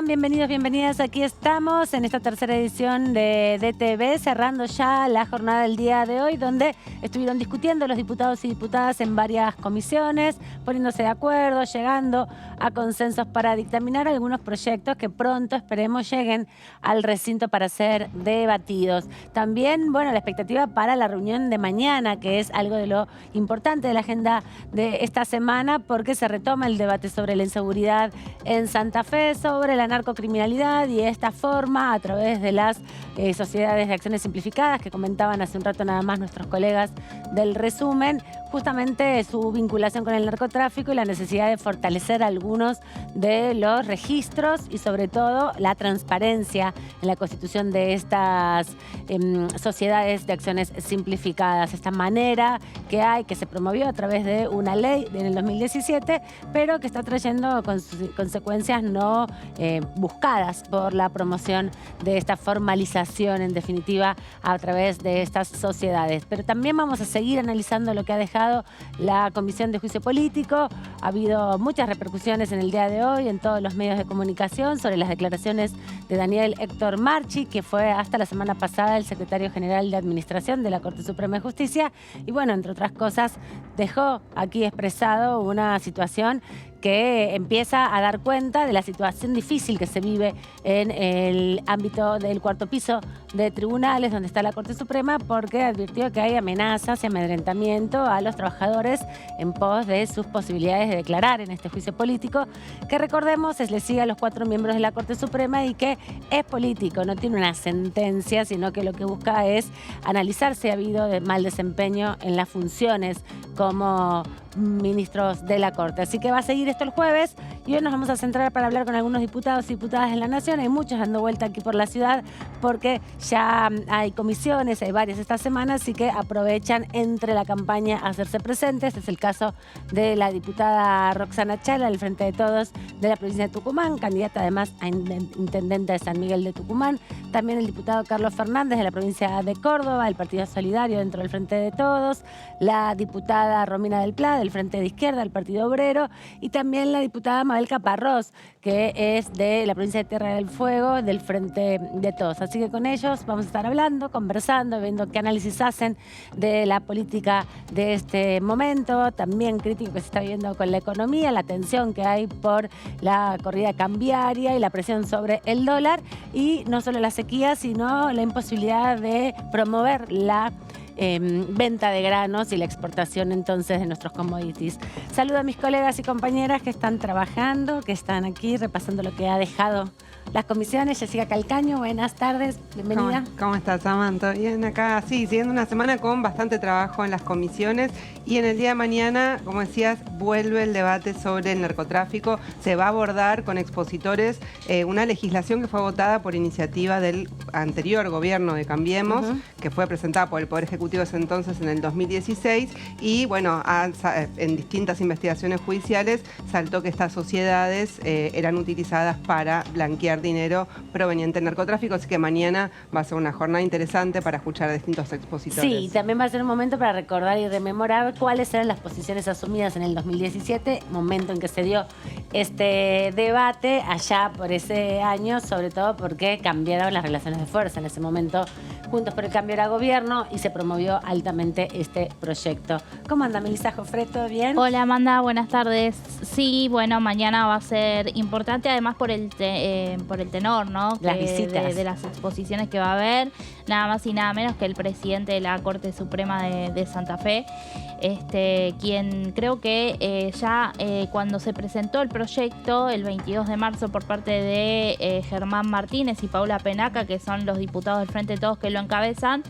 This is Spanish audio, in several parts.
están? Bienvenidos, bienvenidas. Aquí estamos en esta tercera edición de DTV, cerrando ya la jornada del día de hoy, donde estuvieron discutiendo los diputados y diputadas en varias comisiones, poniéndose de acuerdo, llegando a consensos para dictaminar algunos proyectos que pronto esperemos lleguen al recinto para ser debatidos. También, bueno, la expectativa para la reunión de mañana, que es algo de lo importante de la agenda de esta semana, porque se retoma el debate sobre la inseguridad en Santa Fe, sobre la narcocriminalidad y esta forma a través de las sociedades de acciones simplificadas que comentaban hace un rato nada más nuestros colegas del resumen, justamente su vinculación con el narcotráfico y la necesidad de fortalecer algunos de los registros y sobre todo la transparencia en la constitución de estas sociedades de acciones simplificadas. Esta manera que hay, que se promovió a través de una ley en el 2017, pero que está trayendo consecuencias no buscadas por la promoción de esta formalización, en definitiva, a través de estas sociedades. Pero también vamos a seguir analizando lo que ha dejado la Comisión de Juicio Político. Ha habido muchas repercusiones en el día de hoy en todos los medios de comunicación sobre las declaraciones de Daniel Héctor Marchi, que fue hasta la semana pasada el secretario general de Administración de la Corte Suprema de Justicia. Y bueno, entre otras cosas, dejó aquí expresado una situación que empieza a dar cuenta de la situación difícil que se vive en el ámbito del cuarto piso de tribunales donde está la Corte Suprema, porque advirtió que hay amenazas y amedrentamiento a los trabajadores en pos de sus posibilidades de declarar en este juicio político, que recordemos le sigue a los 4 miembros de la Corte Suprema y que es político, no tiene una sentencia, sino que lo que busca es analizar si ha habido mal desempeño en las funciones como ministros de la Corte. Así que va a seguir esto el jueves y hoy nos vamos a centrar para hablar con algunos diputados y diputadas de la Nación. Hay muchos dando vuelta aquí por la ciudad porque ya hay comisiones, hay varias esta semana, así que aprovechan entre la campaña a hacerse presentes. Este es el caso de la diputada Roxana Chala, del Frente de Todos de la provincia de Tucumán, candidata además a intendente de San Miguel de Tucumán. También el diputado Carlos Fernández de la provincia de Córdoba, el Partido Solidario dentro del Frente de Todos. La diputada Romina del Pla, del Frente de Izquierda, del Partido Obrero. Y también la diputada Mabel Caparrós, que es de la provincia de Tierra del Fuego, del Frente de Todos. Así que con ellos vamos a estar hablando, conversando, viendo qué análisis hacen de la política de este momento, también crítico que se está viviendo con la economía, la tensión que hay por la corrida cambiaria y la presión sobre el dólar, y no solo la sequía, sino la imposibilidad de promover la venta de granos y la exportación entonces de nuestros commodities. Saludo a mis colegas y compañeras que están trabajando, que están aquí repasando lo que ha dejado las comisiones. Jessica Calcaño, buenas tardes, bienvenida. ¿Cómo estás, Samantha? Bien, acá sí, siguiendo una semana con bastante trabajo en las comisiones, y en el día de mañana, como decías, vuelve el debate sobre el narcotráfico. Se va a abordar con expositores una legislación que fue votada por iniciativa del anterior gobierno de Cambiemos, que fue presentada por el Poder Ejecutivo ese entonces en el 2016, y bueno, en distintas investigaciones judiciales saltó que estas sociedades eran utilizadas para blanquear dinero proveniente del narcotráfico, así que mañana va a ser una jornada interesante para escuchar a distintos expositores. Sí, también va a ser un momento para recordar y rememorar cuáles eran las posiciones asumidas en el 2017, momento en que se dio este debate allá por ese año, sobre todo porque cambiaron las relaciones de fuerza. En ese momento Juntos por el Cambio era gobierno y se promovió altamente este proyecto. ¿Cómo anda, Melissa Jofre? ¿Todo bien? Hola, Amanda, buenas tardes. Sí, bueno, mañana va a ser importante, además por el tenor, ¿no? Las visitas. De las exposiciones que va a haber, nada más y nada menos que el presidente de la Corte Suprema de Santa Fe, quien creo que cuando se presentó el proyecto el 22 de marzo por parte de Germán Martínez y Paula Penaca, que son los diputados del Frente de Todos que lo encabezan,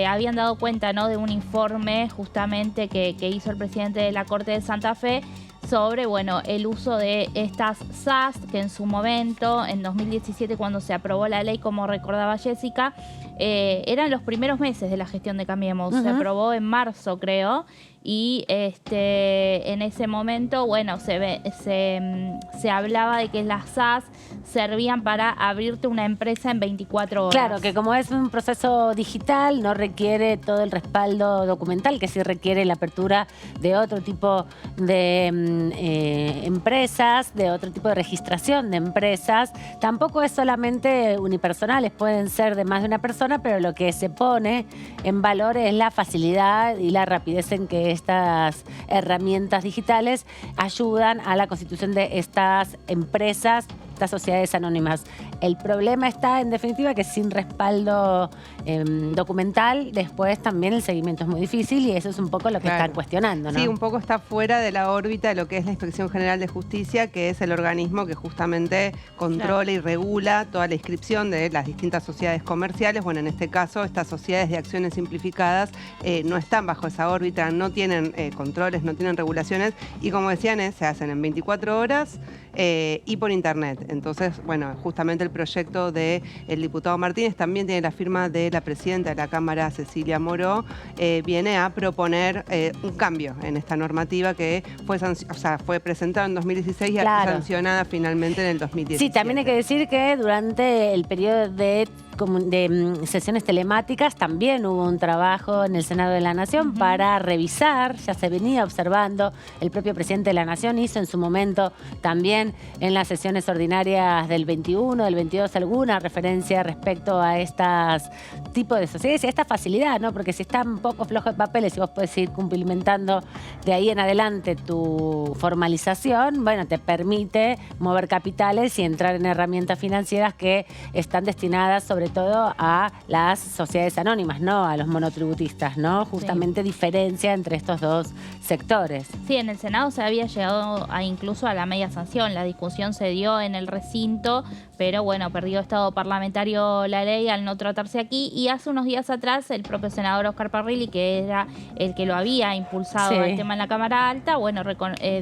habían dado cuenta, ¿no?, de un informe justamente que hizo el presidente de la Corte de Santa Fe sobre, bueno, el uso de estas SAS, que en su momento, en 2017, cuando se aprobó la ley, como recordaba Jessica, eran los primeros meses de la gestión de Cambiemos. Se aprobó en marzo, creo, y en ese momento, bueno, se hablaba de que las SAS servían para abrirte una empresa en 24 horas. Claro, que como es un proceso digital, no requiere todo el respaldo documental, que sí requiere la apertura de otro tipo de empresas, de otro tipo de registración de empresas. Tampoco es solamente unipersonales, pueden ser de más de una persona, pero lo que se pone en valor es la facilidad y la rapidez en que estas herramientas digitales ayudan a la constitución de estas empresas, estas sociedades anónimas. El problema está, en definitiva, que sin respaldo documental, después también el seguimiento es muy difícil y eso es un poco lo que están cuestionando, ¿no? Sí, un poco está fuera de la órbita de lo que es la Inspección General de Justicia, que es el organismo que justamente controla y regula toda la inscripción de las distintas sociedades comerciales. Bueno, en este caso, estas sociedades de acciones simplificadas no están bajo esa órbita, no tienen controles, no tienen regulaciones y, como decían, se hacen en 24 horas y por internet. Entonces, bueno, justamente el proyecto del diputado Martínez también tiene la firma de la presidenta de la Cámara, Cecilia Moró, viene a proponer un cambio en esta normativa que fue presentada en 2016 y sancionada finalmente en el 2017. Sí, también hay que decir que durante el periodo de sesiones telemáticas también hubo un trabajo en el Senado de la Nación para revisar, ya se venía observando, el propio presidente de la Nación hizo en su momento también en las sesiones ordinarias del 21, del 22 alguna referencia respecto a estas tipos de sociedades y a esta facilidad, ¿no? Porque si está un poco flojo de papeles y vos podés ir cumplimentando de ahí en adelante tu formalización, bueno, te permite mover capitales y entrar en herramientas financieras que están destinadas sobre todo a las sociedades anónimas, no a los monotributistas, ¿no? Justamente diferencia entre estos dos sectores. Sí, en el Senado se había llegado incluso a la media sanción. La discusión se dio en el recinto, pero bueno, perdió estado parlamentario la ley al no tratarse aquí. Y hace unos días atrás, el propio senador Oscar Parrilli, que era el que lo había impulsado el tema en la Cámara Alta, bueno,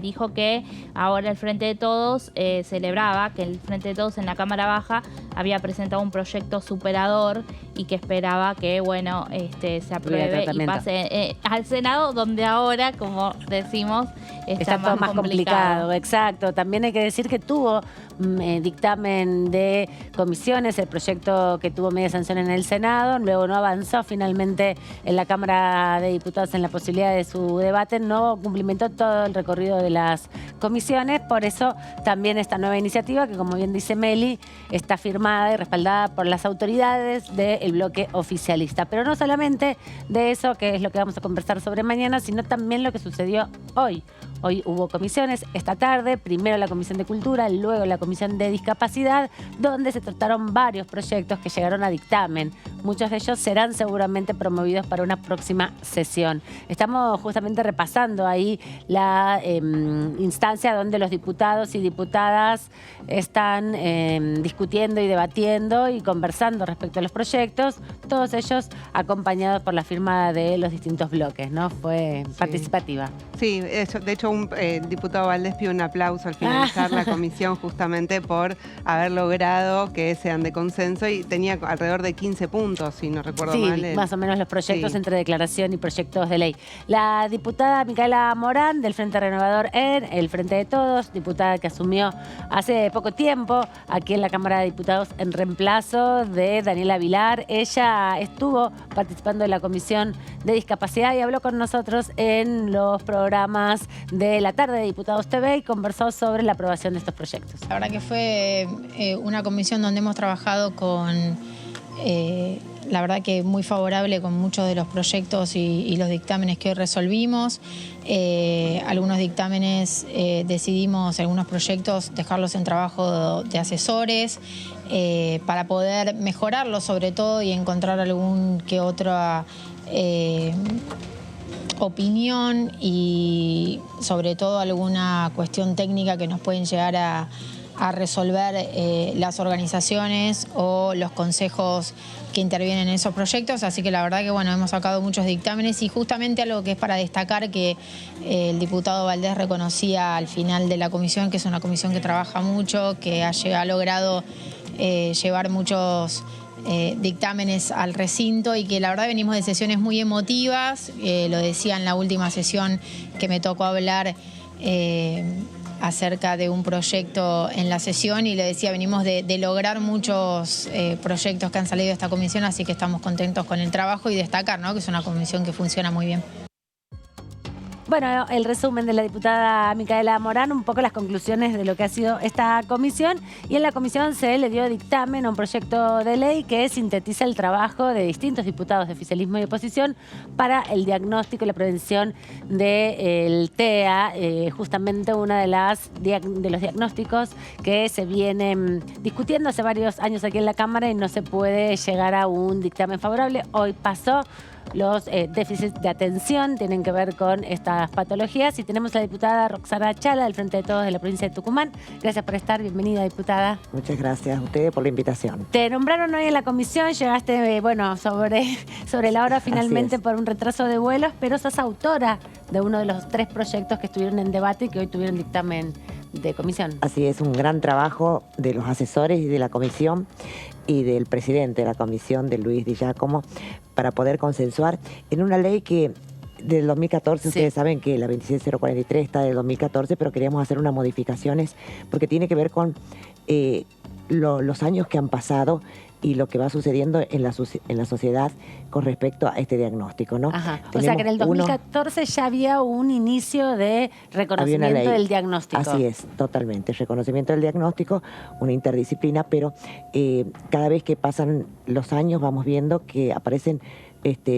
dijo que ahora el Frente de Todos celebraba que el Frente de Todos en la Cámara Baja había presentado un proyecto superador y que esperaba que, bueno, se apruebe y pase al Senado, donde ahora, como decimos, está todo más complicado. Exacto. También hay que decir que tuvo dictamen de comisiones, el proyecto que tuvo media sanción en el Senado, luego no avanzó finalmente en la Cámara de Diputados en la posibilidad de su debate, no cumplimentó todo el recorrido de las comisiones, por eso también esta nueva iniciativa, que como bien dice Meli, está firmada y respaldada por las autoridades del bloque oficialista. Pero no solamente de eso, que es lo que vamos a conversar sobre mañana, sino también lo que sucedió hoy. Hoy hubo comisiones, esta tarde, primero la Comisión de Cultura, luego la Comisión de Discapacidad, donde se trataron varios proyectos que llegaron a dictamen. Muchos de ellos serán seguramente promovidos para una próxima sesión. Estamos justamente repasando ahí la instancia donde los diputados y diputadas están discutiendo y debatiendo y conversando respecto a los proyectos, todos ellos acompañados por la firma de los distintos bloques, ¿no? Fue participativa. Sí, de hecho el diputado Valdés pidió un aplauso al finalizar la comisión justamente por haber logrado que sean de consenso y tenía alrededor de 15 puntos, si no recuerdo mal. Sí, más o menos los proyectos entre declaración y proyectos de ley. La diputada Micaela Morán, del Frente Renovador en el Frente de Todos, diputada que asumió hace poco tiempo aquí en la Cámara de Diputados en reemplazo de Daniela Vilar. Ella estuvo participando en la Comisión de Discapacidad y habló con nosotros en los programas de la tarde de Diputados TV y conversó sobre la aprobación de estos proyectos. La verdad que fue una comisión donde hemos trabajado con, la verdad que muy favorable con muchos de los proyectos y los dictámenes que hoy resolvimos. Algunos dictámenes decidimos, algunos proyectos, dejarlos en trabajo de asesores para poder mejorarlos sobre todo y encontrar algún que otra opinión y sobre todo alguna cuestión técnica que nos pueden llegar a resolver las organizaciones o los consejos que intervienen en esos proyectos, así que la verdad que bueno, hemos sacado muchos dictámenes y justamente algo que es para destacar que el diputado Valdés reconocía al final de la comisión, que es una comisión que trabaja mucho, que ha logrado llevar muchos dictámenes al recinto y que la verdad venimos de sesiones muy emotivas. Lo decía en la última sesión que me tocó hablar acerca de un proyecto en la sesión y le decía, venimos de lograr muchos proyectos que han salido de esta comisión, así que estamos contentos con el trabajo y destacar, ¿no?, que es una comisión que funciona muy bien. Bueno, el resumen de la diputada Micaela Morán, un poco las conclusiones de lo que ha sido esta comisión. Y en la comisión se le dio dictamen a un proyecto de ley que sintetiza el trabajo de distintos diputados de oficialismo y oposición para el diagnóstico y la prevención del TEA, justamente uno de los diagnósticos que se vienen discutiendo hace varios años aquí en la Cámara y no se puede llegar a un dictamen favorable. Hoy pasó. Los déficits de atención tienen que ver con estas patologías y tenemos a la diputada Roxana Chala del Frente de Todos de la provincia de Tucumán. Gracias por estar, bienvenida, diputada. Muchas gracias a ustedes por la invitación. Te nombraron hoy en la comisión, llegaste, bueno, sobre la hora finalmente por un retraso de vuelos, pero sos autora de uno de los 3 proyectos que estuvieron en debate y que hoy tuvieron dictamen de comisión. Así es, un gran trabajo de los asesores y de la comisión y del presidente de la comisión, de Luis Di Giacomo, para poder consensuar en una ley que del 2014, sí. Ustedes saben que la 26043 está del 2014, pero queríamos hacer unas modificaciones porque tiene que ver con los años que han pasado y lo que va sucediendo en la sociedad con respecto a este diagnóstico, ¿no? Ajá. O sea que en el 2014 ya había un inicio de reconocimiento del diagnóstico. Así es, totalmente. Reconocimiento del diagnóstico, una interdisciplina, pero cada vez que pasan los años vamos viendo que aparecen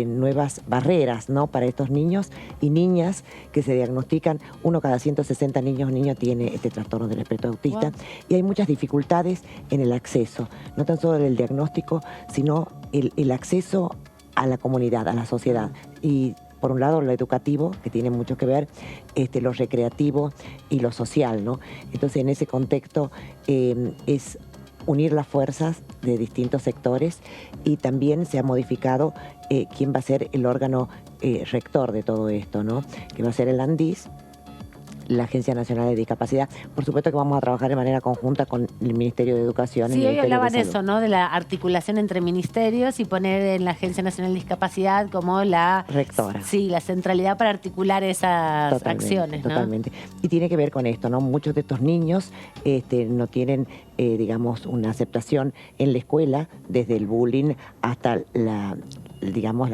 nuevas barreras, ¿no?, para estos niños y niñas que se diagnostican. 1 cada 160 niños o niñas tiene este trastorno del espectro autista. Wow. Y hay muchas dificultades en el acceso, no tan solo el diagnóstico, sino el acceso a la comunidad, a la sociedad. Y por un lado lo educativo, que tiene mucho que ver, lo recreativo y lo social, ¿no? Entonces en ese contexto es unir las fuerzas de distintos sectores y también se ha modificado quién va a ser el órgano rector de todo esto, ¿no?, que va a ser el ANDIS, la Agencia Nacional de Discapacidad. Por supuesto que vamos a trabajar de manera conjunta con el Ministerio de Educación. Sí, hoy hablaban eso, ¿no?, de la articulación entre ministerios y poner en la Agencia Nacional de Discapacidad como la rectora. Sí, la centralidad para articular esas acciones, ¿no? Totalmente. Y tiene que ver con esto, ¿no? Muchos de estos niños no tienen, digamos, una aceptación en la escuela, desde el bullying hasta la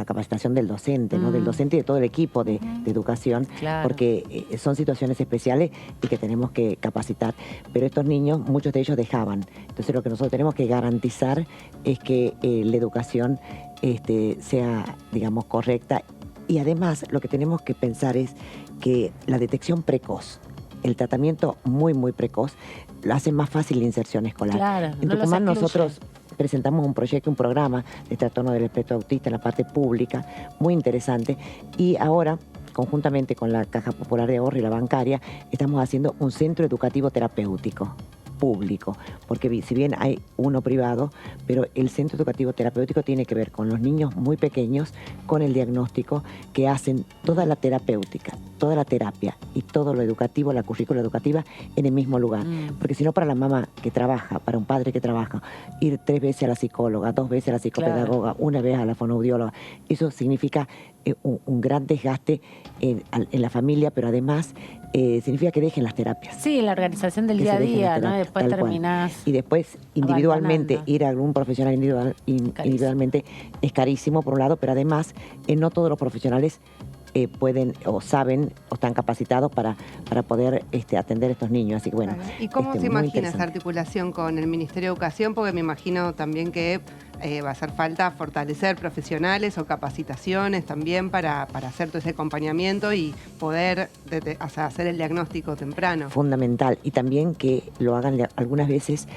capacitación del docente, ¿no? Del docente y de todo el equipo de educación, claro. Porque son situaciones especiales y que tenemos que capacitar. Pero estos niños, muchos de ellos dejaban. Entonces lo que nosotros tenemos que garantizar es que la educación sea, digamos, correcta. Y además lo que tenemos que pensar es que la detección precoz, el tratamiento muy, muy precoz, lo hace más fácil la inserción escolar. Claro, en Tucumán nosotros presentamos un proyecto, un programa de trastorno del espectro autista en la parte pública, muy interesante, y ahora, conjuntamente con la Caja Popular de Ahorro y la bancaria, estamos haciendo un centro educativo terapéutico público, porque si bien hay uno privado, pero el centro educativo terapéutico tiene que ver con los niños muy pequeños, con el diagnóstico, que hacen toda la terapéutica, toda la terapia y todo lo educativo, la currícula educativa en el mismo lugar. Porque si no, para la mamá que trabaja, para un padre que trabaja, ir 3 veces a la psicóloga, 2 veces a la psicopedagoga, claro, 1 vez a la fonoaudióloga, eso significa un gran desgaste en la familia, pero además significa que dejen las terapias. Sí, la organización del día a día, ¿no? Después terminás. Y después, individualmente, ir a algún profesional individualmente es carísimo, por un lado, pero además, no todos los profesionales pueden o saben o están capacitados para poder atender a estos niños. Así que bueno. Claro. ¿Y cómo se imagina esa articulación con el Ministerio de Educación? Porque me imagino también que va a hacer falta fortalecer profesionales o capacitaciones también para hacer todo ese acompañamiento y poder hacer el diagnóstico temprano. Fundamental. Y también que lo hagan algunas veces,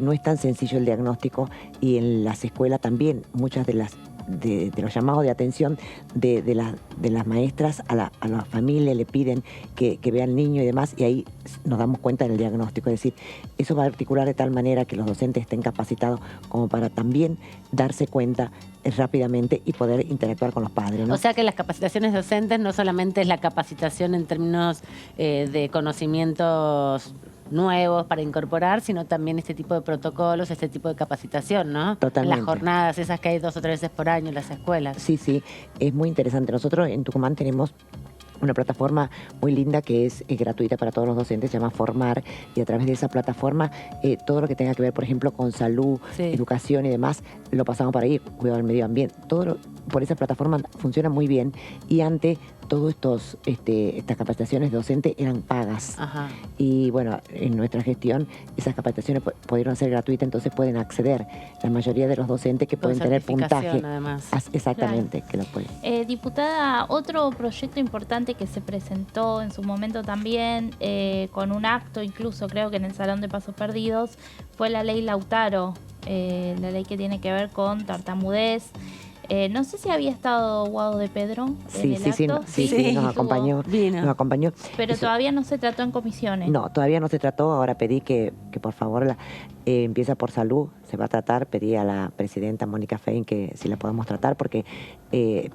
no es tan sencillo el diagnóstico, y en las escuelas también muchas de los llamados de atención de las maestras a la familia le piden que vea al niño y demás, y ahí nos damos cuenta del diagnóstico. Es decir, eso va a articular de tal manera que los docentes estén capacitados como para también darse cuenta rápidamente y poder interactuar con los padres, ¿no? O sea que las capacitaciones docentes no solamente es la capacitación en términos de conocimientos nuevos para incorporar, sino también este tipo de protocolos, este tipo de capacitación, ¿no? Totalmente. Las jornadas esas que hay 2 o 3 veces por año en las escuelas. Sí, es muy interesante. Nosotros en Tucumán tenemos una plataforma muy linda que es gratuita para todos los docentes, se llama Formar, y a través de esa plataforma todo lo que tenga que ver, por ejemplo, con salud, educación y demás, lo pasamos por ahí, cuidado del medio ambiente, por esa plataforma funciona muy bien, y antes todas estas capacitaciones docentes eran pagas. Ajá. Y bueno, en nuestra gestión esas capacitaciones pudieron ser gratuitas, entonces pueden acceder la mayoría de los docentes que Con pueden tener puntaje. Además. Exactamente, claro. Que lo pueden. Diputada, otro proyecto importante que se presentó en su momento también, con un acto incluso creo que en el Salón de Pasos Perdidos, fue la ley Lautaro, la ley que tiene que ver con tartamudez. No sé si había estado Guado de Pedro en el acto. Sí, nos acompañó. Nos acompañó. Pero todavía no se trató en comisiones. No, todavía no se trató. Ahora pedí que por favor empieza por salud, se va a tratar. Pedí a la presidenta Mónica Fein que si la podemos tratar porque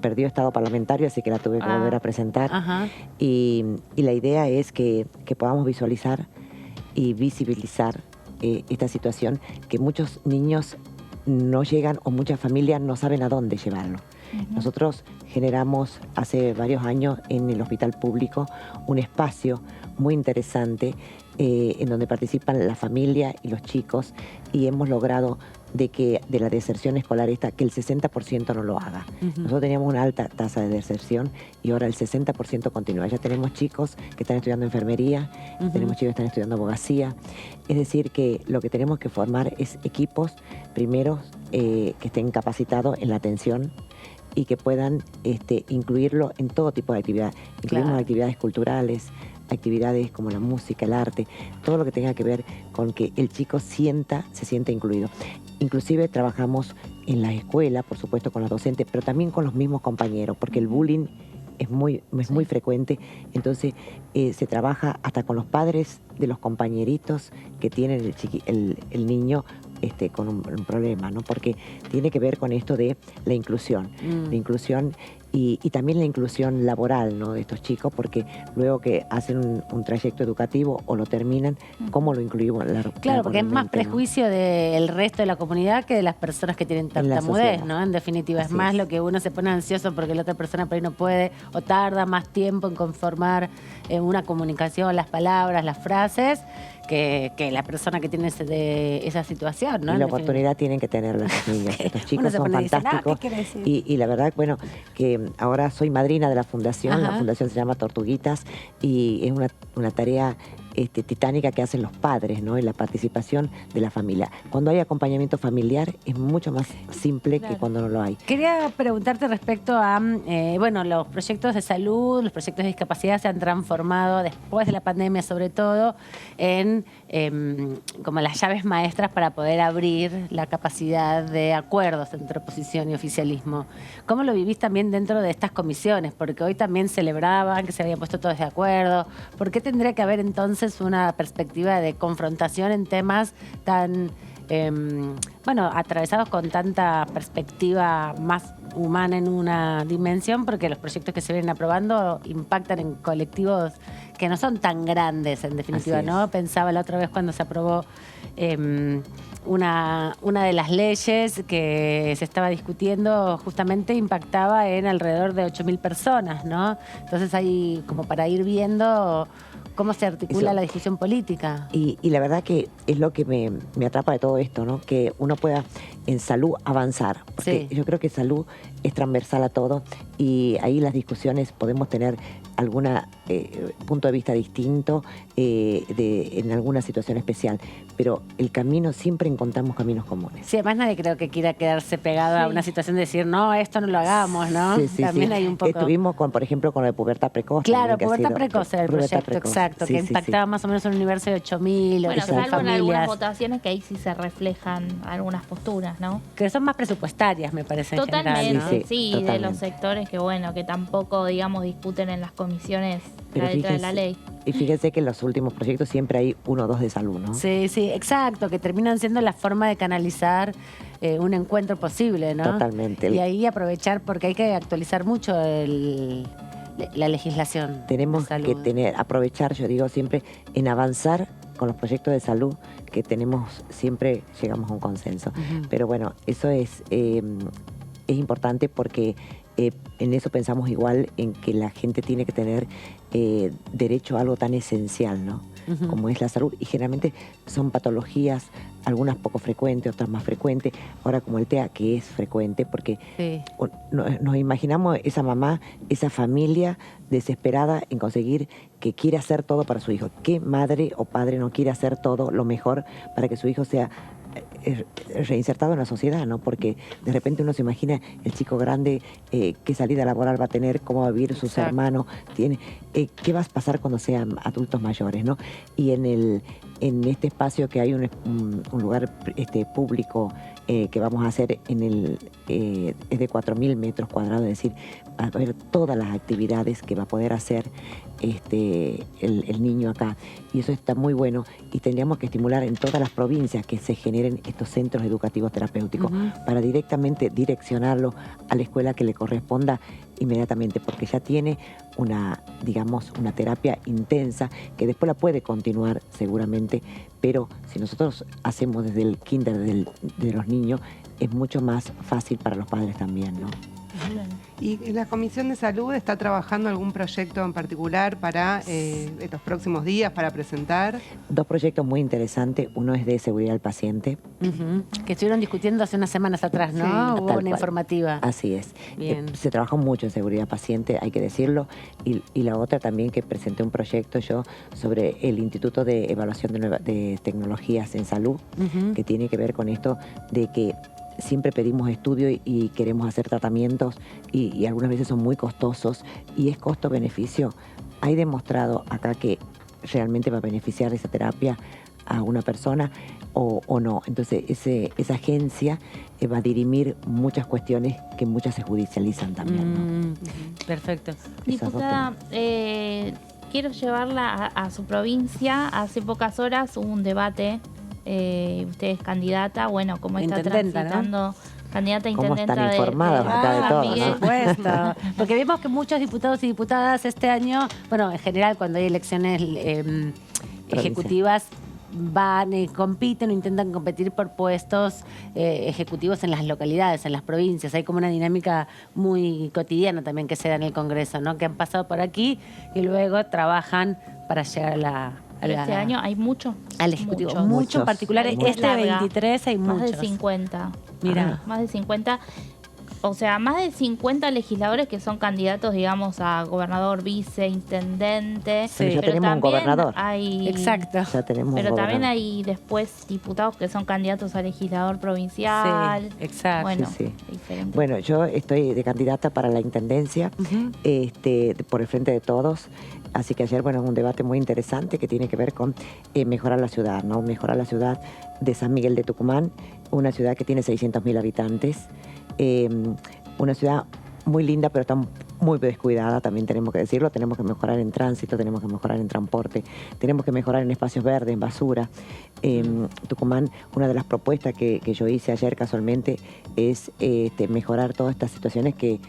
perdió estado parlamentario, así que la tuve que volver a presentar. Ajá. Y la idea es que podamos visualizar y visibilizar esta situación que muchos niños no llegan o muchas familias no saben a dónde llevarlo. Nosotros generamos hace varios años en el hospital público un espacio muy interesante en donde participan la familia y los chicos, y hemos logrado de la deserción escolar que el 60% no lo haga. Nosotros teníamos una alta tasa de deserción y ahora el 60% continúa. Ya tenemos chicos que están estudiando enfermería, tenemos chicos que están estudiando abogacía. Es decir, que lo que tenemos que formar es equipos, primero, que estén capacitados en la atención y que puedan incluirlo en todo tipo de actividades. Incluimos actividades culturales, actividades como la música, el arte, todo lo que tenga que ver con que el chico se sienta incluido. Inclusive trabajamos en la escuela, por supuesto con los docentes, pero también con los mismos compañeros, porque el bullying es muy frecuente, entonces se trabaja hasta con los padres de los compañeritos que tienen el niño con un problema, ¿no? Porque tiene que ver con esto de la inclusión, y también la inclusión laboral, ¿no? De estos chicos, porque luego que hacen un trayecto educativo o lo terminan, ¿cómo lo incluimos? Claro, porque es más prejuicio del resto de la comunidad que de las personas que tienen tartamudez, ¿no? En definitiva, es más lo que uno se pone ansioso porque la otra persona por ahí no puede o tarda más tiempo en conformar una comunicación, las palabras, las frases, que la persona que tiene esa situación, ¿no? Y la oportunidad tienen que tener las niñas. Estos chicos son fantásticos. Y la verdad, bueno, que ahora soy madrina de la fundación. La fundación se llama Tortuguitas y es una tarea titánica que hacen los padres, ¿no? En la participación de la familia. Cuando hay acompañamiento familiar es mucho más simple que cuando no lo hay. Quería preguntarte respecto a, los proyectos de salud, los proyectos de discapacidad se han transformado después de la pandemia sobre todo en como las llaves maestras para poder abrir la capacidad de acuerdos entre oposición y oficialismo. ¿Cómo lo vivís también dentro de estas comisiones? Porque hoy también celebraban que se habían puesto todos de acuerdo. ¿Por qué tendría que haber entonces una perspectiva de confrontación en temas tan, atravesados con tanta perspectiva más humana en una dimensión? Porque los proyectos que se vienen aprobando impactan en colectivos que no son tan grandes, en definitiva, ¿no? Pensaba la otra vez cuando se aprobó una de las leyes que se estaba discutiendo, justamente impactaba en alrededor de 8.000 personas, ¿no? Entonces hay como para ir viendo cómo se articula la discusión política. Y la verdad que es lo que me atrapa de todo esto, ¿no? Que uno pueda en salud avanzar. Porque yo creo que salud es transversal a todo y ahí las discusiones podemos tener algún punto de vista distinto en alguna situación especial. Pero el camino, siempre encontramos caminos comunes. Sí, además nadie creo que quiera quedarse pegado a una situación de decir, no, esto no lo hagamos, ¿no? También hay un poco... Estuvimos por ejemplo, con la pubertad precoz. Claro, pubertad precoz era el proyecto, exacto, que impactaba más o menos un universo de 8.000 bueno, salvo en algunas votaciones que ahí sí se reflejan algunas posturas, ¿no? Que son más presupuestarias, me parece. Totalmente, en general, ¿no? totalmente. De los sectores que tampoco, digamos, discuten en las comisiones la letra de la ley. Y fíjense que en los últimos proyectos siempre hay 1 o 2 de salud, ¿no? Sí, exacto, que terminan siendo la forma de canalizar un encuentro posible, ¿no? Totalmente. Y ahí aprovechar, porque hay que actualizar mucho la legislación. Tenemos que aprovechar, yo digo siempre, en avanzar con los proyectos de salud que tenemos, siempre llegamos a un consenso. Pero bueno, eso es importante porque en eso pensamos igual, en que la gente tiene que tener derecho a algo tan esencial, ¿no? Como es la salud, y generalmente son patologías, algunas poco frecuentes, otras más frecuentes, ahora como el TEA, que es frecuente, porque nos imaginamos esa mamá, esa familia desesperada en conseguir, que quiere hacer todo para su hijo. ¿Qué madre o padre no quiere hacer todo lo mejor para que su hijo sea reinsertado en la sociedad, ¿no? Porque de repente uno se imagina el chico grande, qué salida laboral va a tener, cómo va a vivir sus hermanos, qué va a pasar cuando sean adultos mayores, ¿no? Y en este espacio que hay un lugar público que vamos a hacer es de 4.000 metros cuadrados, es decir, va a haber todas las actividades que va a poder hacer el niño acá, y eso está muy bueno, y tendríamos que estimular en todas las provincias que se generen estos centros educativos terapéuticos para directamente direccionarlo a la escuela que le corresponda inmediatamente, porque ya tiene una terapia intensa que después la puede continuar seguramente, pero si nosotros hacemos desde el kinder de los niños, es mucho más fácil para los padres también, ¿no? ¿Y la Comisión de Salud está trabajando algún proyecto en particular para estos próximos días, para presentar? 2 proyectos muy interesantes. Uno es de seguridad del paciente. Que estuvieron discutiendo hace unas semanas atrás, ¿no? Sí, Hubo una informativa. Así es. Bien. Se trabajó mucho en seguridad paciente, hay que decirlo. Y la otra también, que presenté un proyecto yo sobre el Instituto de Evaluación de Tecnologías en Salud, que tiene que ver con esto de que siempre pedimos estudio y queremos hacer tratamientos y algunas veces son muy costosos, y es costo-beneficio. Hay demostrado acá que realmente va a beneficiar esa terapia a una persona o no. Entonces esa agencia va a dirimir muchas cuestiones que muchas se judicializan también, ¿no? Perfecto. Diputada, quiero llevarla a su provincia. Hace pocas horas hubo un debate. Usted es candidata, bueno, ¿cómo está Intendenta, transitando? ¿no? Candidata a ¿Cómo intendenta están informados acá de todo, Miguel. Por supuesto. Porque vimos que muchos diputados y diputadas este año, bueno, en general cuando hay elecciones ejecutivas, van, compiten o intentan competir por puestos ejecutivos en las localidades, en las provincias. Hay como una dinámica muy cotidiana también que se da en el Congreso, ¿no? Que han pasado por aquí y luego trabajan para llegar a la... Este año hay mucho. Al Ejecutivo. Muchos. Mucho en particular. Muy Este larga. 23 hay Más muchos. de 50. Mira. Más de 50. O sea, más de 50 legisladores que son candidatos, digamos, a gobernador, vice, intendente. Sí. Pero ya tenemos un también gobernador. Exacto. Ya tenemos Pero un también gobernador. hay después diputados que son candidatos a legislador provincial. Sí, exacto. Bueno, Sí. diferente. Bueno, yo estoy de candidata para la intendencia por el Frente de Todos. Así que ayer, bueno, un debate muy interesante que tiene que ver con mejorar la ciudad, ¿no? Mejorar la ciudad de San Miguel de Tucumán, una ciudad que tiene 600.000 habitantes, una ciudad muy linda, pero está muy descuidada, también tenemos que decirlo. Tenemos que mejorar en tránsito, tenemos que mejorar en transporte, tenemos que mejorar en espacios verdes, en basura. Tucumán, una de las propuestas que yo hice ayer casualmente es mejorar todas estas situaciones que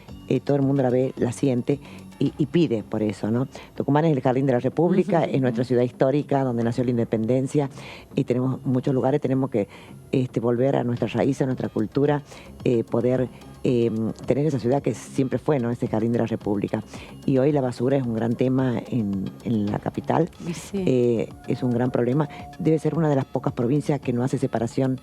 todo el mundo la ve, la siente y pide por eso, ¿no? Tucumán es el Jardín de la República, es nuestra ciudad histórica donde nació la independencia, y tenemos muchos lugares, tenemos que volver a nuestras raíces, a nuestra cultura, poder tener esa ciudad que siempre fue, ¿no? Ese Jardín de la República. Y hoy la basura es un gran tema en la capital, Sí. es un gran problema. Debe ser una de las pocas provincias que no hace separación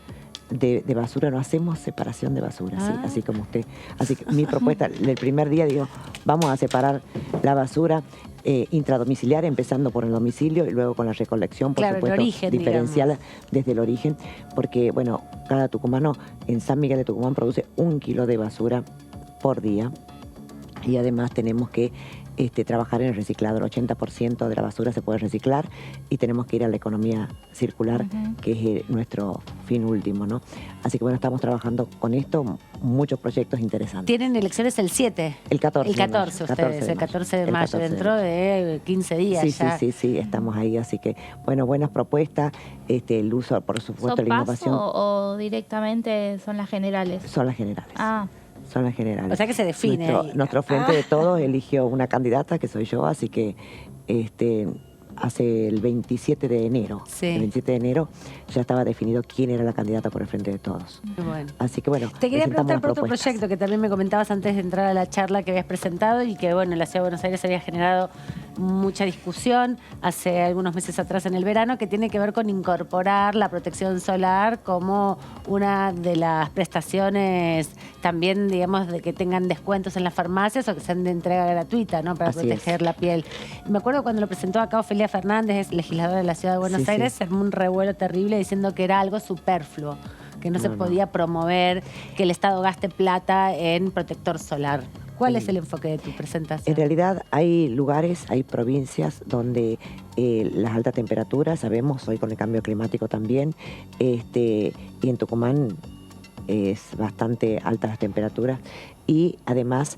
de basura, no hacemos separación de basura, ¿sí? Así como usted. Así que mi propuesta, del primer día, digo, vamos a separar la basura intradomiciliaria, empezando por el domicilio y luego con la recolección, por Claro, el supuesto, origen, diferenciada desde el origen, porque, bueno, cada tucumano en San Miguel de Tucumán produce 1 kilo de basura por día, y además tenemos que trabajar en el reciclado. El 80% de la basura se puede reciclar y tenemos que ir a la economía circular, que es nuestro fin último, ¿no? Así que bueno, estamos trabajando con esto, muchos proyectos interesantes. Tienen elecciones el 7. El 14. El 14 ustedes, el 14 de mayo, dentro de 15 días Sí, ya. sí, estamos ahí, así que bueno, buenas propuestas, el uso, por supuesto, ¿Son la paso innovación. o directamente son las generales? Son las generales. Ah, Son las generales. O sea que se define ahí. Nuestro Frente de Todos eligió una candidata, que soy yo, así que hace el 27 de enero. Sí. El 27 de enero ya estaba definido quién era la candidata por el Frente de Todos. Bueno. Así que bueno, Te quería presentamos preguntar las por otro propuestas. proyecto que también me comentabas antes de entrar a la charla que habías presentado y que, bueno, en la Ciudad de Buenos Aires había generado mucha discusión hace algunos meses atrás en el verano, que tiene que ver con incorporar la protección solar como una de las prestaciones también, digamos, de que tengan descuentos en las farmacias o que sean de entrega gratuita, ¿no? Para Así proteger es. la piel. Me acuerdo cuando lo presentó acá Ofelia Fernández, legisladora de la Ciudad de Buenos Sí, Aires, sí. se armó un revuelo terrible diciendo que era algo superfluo, que no se No. podía promover que el Estado gaste plata en protector solar. ¿Cuál es el enfoque de tu presentación? En realidad hay lugares, hay provincias donde las altas temperaturas, sabemos hoy con el cambio climático también, y en Tucumán es bastante altas las temperaturas y además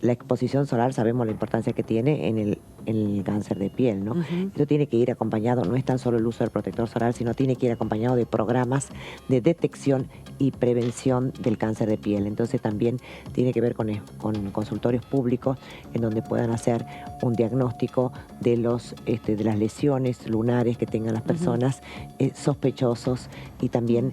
la exposición solar sabemos la importancia que tiene en el cáncer de piel, ¿no? Ujú. Esto tiene que ir acompañado, no es tan solo el uso del protector solar, sino tiene que ir acompañado de programas de detección y prevención del cáncer de piel. Entonces también tiene que ver con consultorios públicos en donde puedan hacer un diagnóstico de de las lesiones lunares que tengan las personas sospechosos y también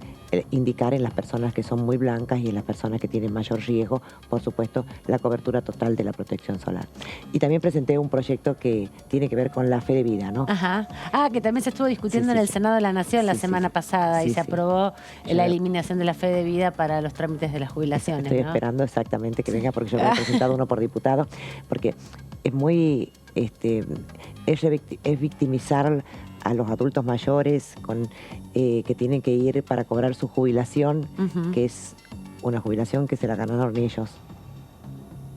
indicar en las personas que son muy blancas y en las personas que tienen mayor riesgo, por supuesto, la cobertura total de la protección solar. Y también presenté un proyecto que tiene que ver con la fe de vida, ¿no? Ajá. Ah, que también se estuvo discutiendo Sí, en sí, el sí. Senado de la Nación la Sí, sí, semana sí. pasada y Sí, se sí. aprobó la Yo- eliminación de la fe de vida para los trámites de las jubilaciones, Estoy ¿no? esperando exactamente que venga porque yo me he presentado uno por diputado, porque es muy, es victimizar a los adultos mayores que tienen que ir para cobrar su jubilación, Ujú. que es una jubilación que se la ganaron ellos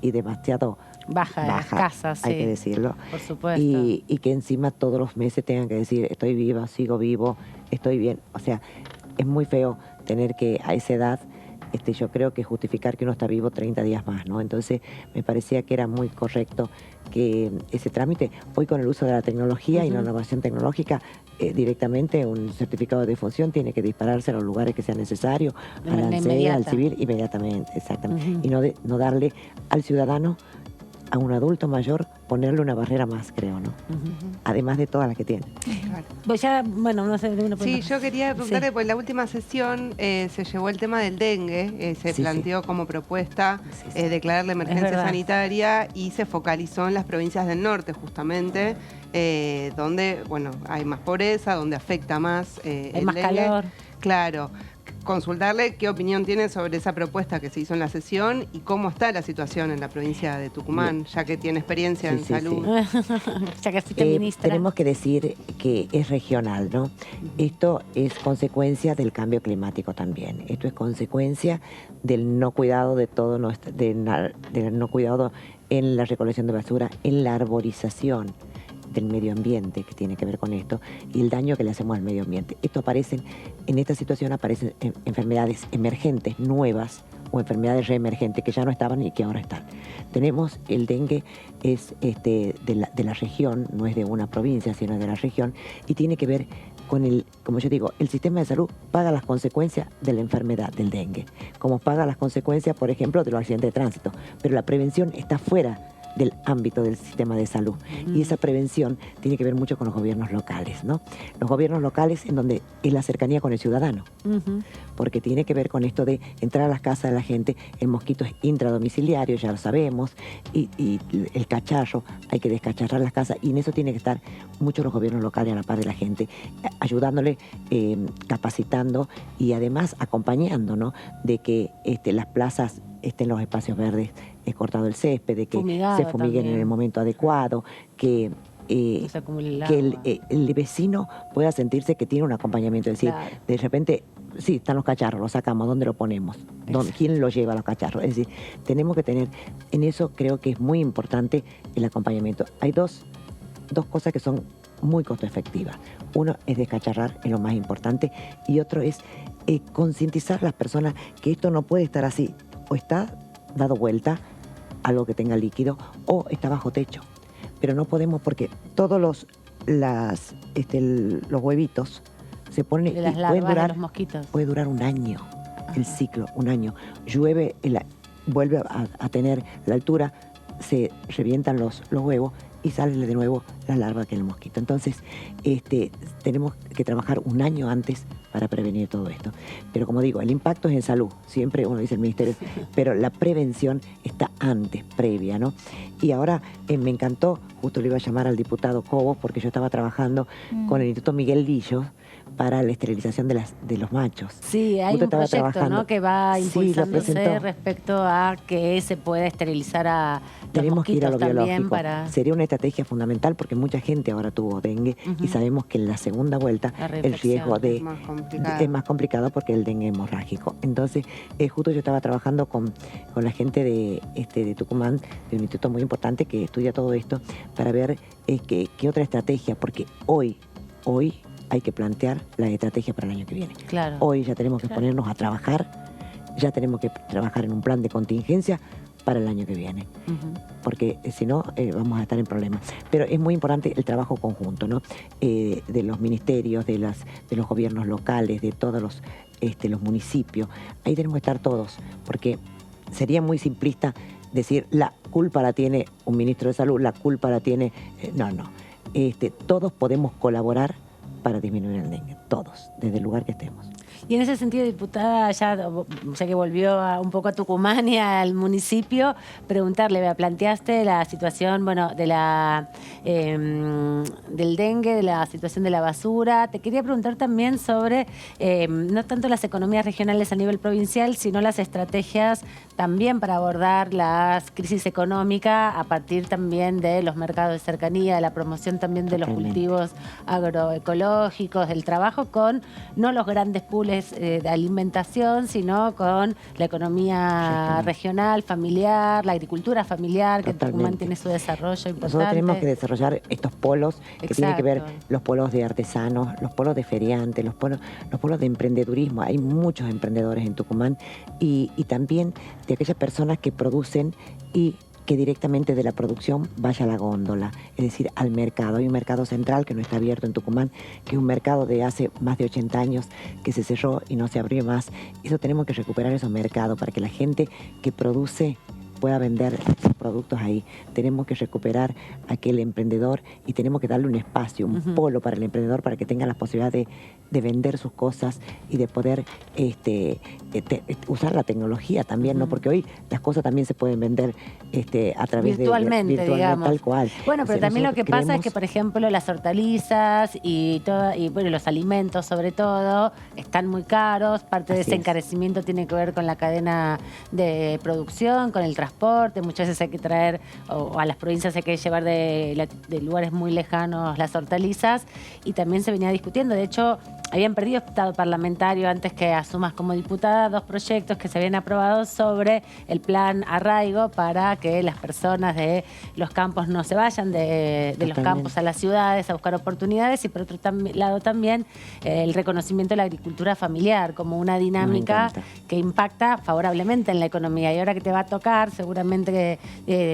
y demasiado Baja de las casas, sí. hay que decirlo. Por supuesto. Y que encima todos los meses tengan que decir, estoy viva, sigo vivo, estoy bien. O sea, es muy feo tener que a esa edad, yo creo que justificar que uno está vivo 30 días más, ¿no? Entonces me parecía que era muy correcto que ese trámite, hoy con el uso de la tecnología y la innovación tecnológica, directamente un certificado de defunción tiene que dispararse a los lugares que sea necesario, De a la manera ANSES, al inmediata. civil, inmediatamente, exactamente. Ujú. Y no darle al ciudadano, a un adulto mayor, ponerle una barrera más, creo, ¿no? Además de todas las que tiene. Claro. Pues ya, bueno, no sé, una Sí, pregunta. yo quería preguntarle, Sí. pues en la última sesión se llevó el tema del dengue, se Sí, planteó como propuesta Sí, sí. declarar la emergencia verdad. sanitaria y se focalizó en las provincias del norte justamente, donde, bueno, hay más pobreza, donde afecta más Hay el más dengue. calor. Claro. Consultarle qué opinión tiene sobre esa propuesta que se hizo en la sesión y cómo está la situación en la provincia de Tucumán, ya que tiene experiencia Sí, en sí, salud. Ya que fuiste ministra. Tenemos que decir que es regional, ¿no? Esto es consecuencia del cambio climático también. Esto es consecuencia del no cuidado de todo del no cuidado en la recolección de basura, en la arborización del medio ambiente que tiene que ver con esto y el daño que le hacemos al medio ambiente. En esta situación aparecen enfermedades emergentes, nuevas, o enfermedades reemergentes que ya no estaban y que ahora están. Tenemos el dengue, es de la región, no es de una provincia, sino de la región, y tiene que ver con como yo digo, el sistema de salud paga las consecuencias de la enfermedad del dengue, como paga las consecuencias, por ejemplo, de los accidentes de tránsito, pero la prevención está fuera del ámbito del sistema de salud. Y esa prevención tiene que ver mucho con los gobiernos locales, ¿no? Los gobiernos locales en donde es la cercanía con el ciudadano, Ujú. porque tiene que ver con esto de entrar a las casas de la gente. El mosquito es intradomiciliario, ya lo sabemos, y el cacharro, hay que descacharrar las casas, y en eso tiene que estar mucho los gobiernos locales a la par de la gente, ayudándole, capacitando y además acompañando, ¿no? De que las plazas estén los espacios verdes, cortado el césped, de que Fumigado se fumiguen también. en el momento adecuado, que No se acumule el que agua. el vecino pueda sentirse que tiene un acompañamiento. Es decir, Claro. de repente, sí, están los cacharros, los sacamos, ¿dónde lo ponemos? ¿Quién los lleva a los cacharros? Es decir, tenemos que tener, en eso creo que es muy importante el acompañamiento. Hay dos cosas que son muy costo efectivas. Uno es descacharrar, es lo más importante, y otro es concientizar a las personas que esto no puede estar así, o está dado vuelta, algo que tenga líquido, o está bajo techo. Pero no podemos, porque todos los huevitos se ponen De las y larvas de los mosquitos. puede durar un año, el ciclo, un año. Llueve, vuelve a tener la altura, se revientan los huevos y sale de nuevo la larva que es el mosquito. Entonces, tenemos que trabajar un año antes para prevenir todo esto. Pero como digo, el impacto es en salud, siempre uno dice el ministerio, pero la prevención está antes, previa, ¿no? Y ahora me encantó, justo le iba a llamar al diputado Cobos, porque yo estaba trabajando con el Instituto Miguel Lillo para la esterilización de los machos. Sí, hay Justo un proyecto, ¿no?, que va Sí, lo impulsándose presentó. respecto a que se pueda esterilizar a los Tenemos que ir a lo mosquitos también biológico. para... Sería una estrategia fundamental porque mucha gente ahora tuvo dengue y sabemos que en la segunda vuelta La el reinfección riesgo es más complicado. es más complicado porque el dengue hemorrágico. Entonces, justo yo estaba trabajando con la gente de Tucumán, de un instituto muy importante que estudia todo esto, para ver qué otra estrategia, porque hoy hay que plantear la estrategia para el año que viene. Claro. Hoy ya tenemos que ponernos a trabajar, ya tenemos que trabajar en un plan de contingencia para el año que viene, porque si no vamos a estar en problemas. Pero es muy importante el trabajo conjunto, ¿no? De los ministerios, de los gobiernos locales, de todos los municipios. Ahí tenemos que estar todos, porque sería muy simplista decir la culpa la tiene un ministro de salud, la culpa la tiene... no. Todos podemos colaborar para disminuir el dengue, todos, desde el lugar que estemos. Y en ese sentido, diputada, ya que volvió un poco a Tucumán y al municipio, preguntarle, planteaste la situación, bueno, de del dengue, de la situación de la basura. Te quería preguntar también sobre no tanto las economías regionales a nivel provincial, sino las estrategias también para abordar la crisis económica a partir también de los mercados de cercanía, de la promoción también de los cultivos agroecológicos, del trabajo con no los grandes pools de alimentación, sino con la economía regional, familiar, la agricultura familiar, que Tucumán tiene su desarrollo importante. Nosotros tenemos que desarrollar estos polos que tienen que ver los polos de artesanos, los polos de feriantes, los polos de emprendedurismo. Hay muchos emprendedores en Tucumán y también de aquellas personas que producen y que directamente de la producción vaya a la góndola, es decir, al mercado. Hay un mercado central que no está abierto en Tucumán, que es un mercado de hace más de 80 años que se cerró y no se abrió más. Eso tenemos que recuperar esos mercados para que la gente que produce pueda vender sus productos ahí. Tenemos que recuperar aquel emprendedor y tenemos que darle un espacio, un polo para el emprendedor para que tenga la posibilidad de vender sus cosas y de poder usar la tecnología también, ¿no? Porque hoy las cosas también se pueden vender a través virtualmente, digamos. Tal cual. Bueno, pero también lo que pasa es que, queremos... por ejemplo, las hortalizas y bueno, los alimentos sobre todo están muy caros. Parte de ese encarecimiento tiene que ver con la cadena de producción, con el transporte. Muchas veces hay que traer, o a las provincias hay que llevar de lugares muy lejanos las hortalizas, y también se venía discutiendo. De hecho, habían perdido estado parlamentario antes que asumas como diputada 2 proyectos que se habían aprobado sobre el plan arraigo para que las personas de los campos no se vayan de los campos a las ciudades a buscar oportunidades, y por otro lado también el reconocimiento de la agricultura familiar como una dinámica que impacta favorablemente en la economía. Y ahora que te va a tocar seguramente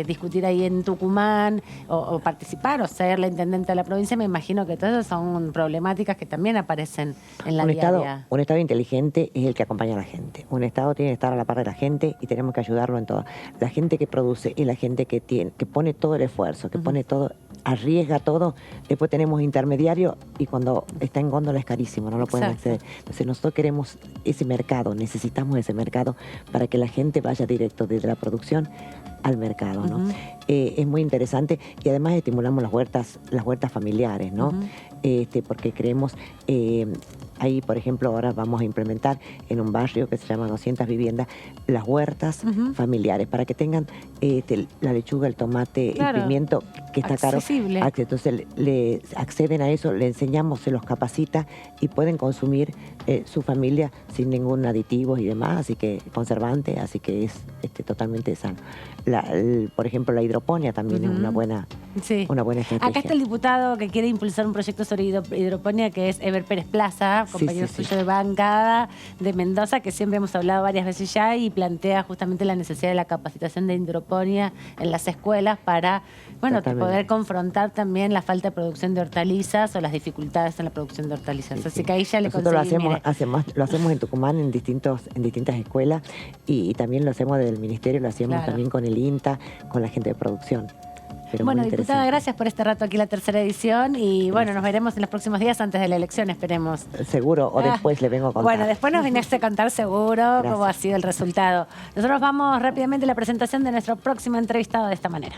discutir ahí en Tucumán o participar o ser la intendente de la provincia, me imagino que todas esas son problemáticas que también aparecen en la diaria. Un Estado inteligente es el que acompaña a la gente. Un Estado tiene que estar a la par de la gente y tenemos que ayudarlo en todo. La gente que produce y la gente que pone todo el esfuerzo, que pone todo, arriesga todo. Después tenemos intermediarios y cuando está en góndola es carísimo, no lo pueden acceder. Entonces nosotros queremos ese mercado, necesitamos ese mercado para que la gente vaya directo desde la producción al mercado, ¿no? Es muy interesante y además estimulamos las huertas familiares, ¿no? Porque creemos, ahí por ejemplo ahora vamos a implementar en un barrio que se llama 200 viviendas las huertas familiares para que tengan la lechuga, el tomate, el pimiento que está caro. Entonces le acceden a eso, le enseñamos, se los capacita y pueden consumir su familia sin ningún aditivo y demás, así que conservante, así que es totalmente sano. Por ejemplo, la hidroponía también es una buena estrategia. Acá está el diputado que quiere impulsar un proyecto sobre hidroponía, que es Eber Pérez Plaza, compañero suyo de bancada de Mendoza, que siempre hemos hablado varias veces ya, y plantea justamente la necesidad de la capacitación de hidroponía en las escuelas para poder confrontar también la falta de producción de hortalizas o las dificultades en la producción de hortalizas. Así que ahí ya le conseguí. Nosotros lo hacemos en Tucumán en distintas escuelas y también lo hacemos desde el ministerio, lo hacemos también con el INTA, con la gente de producción. pero Bueno, muy diputada, interesante. gracias por este rato aquí en la tercera edición y bueno, nos veremos en los próximos días antes de la elección, esperemos. Seguro, o después le vengo a contar. Bueno, después nos viniste a contar seguro cómo ha sido el resultado. Nosotros vamos rápidamente a la presentación de nuestro próximo entrevistado de esta manera.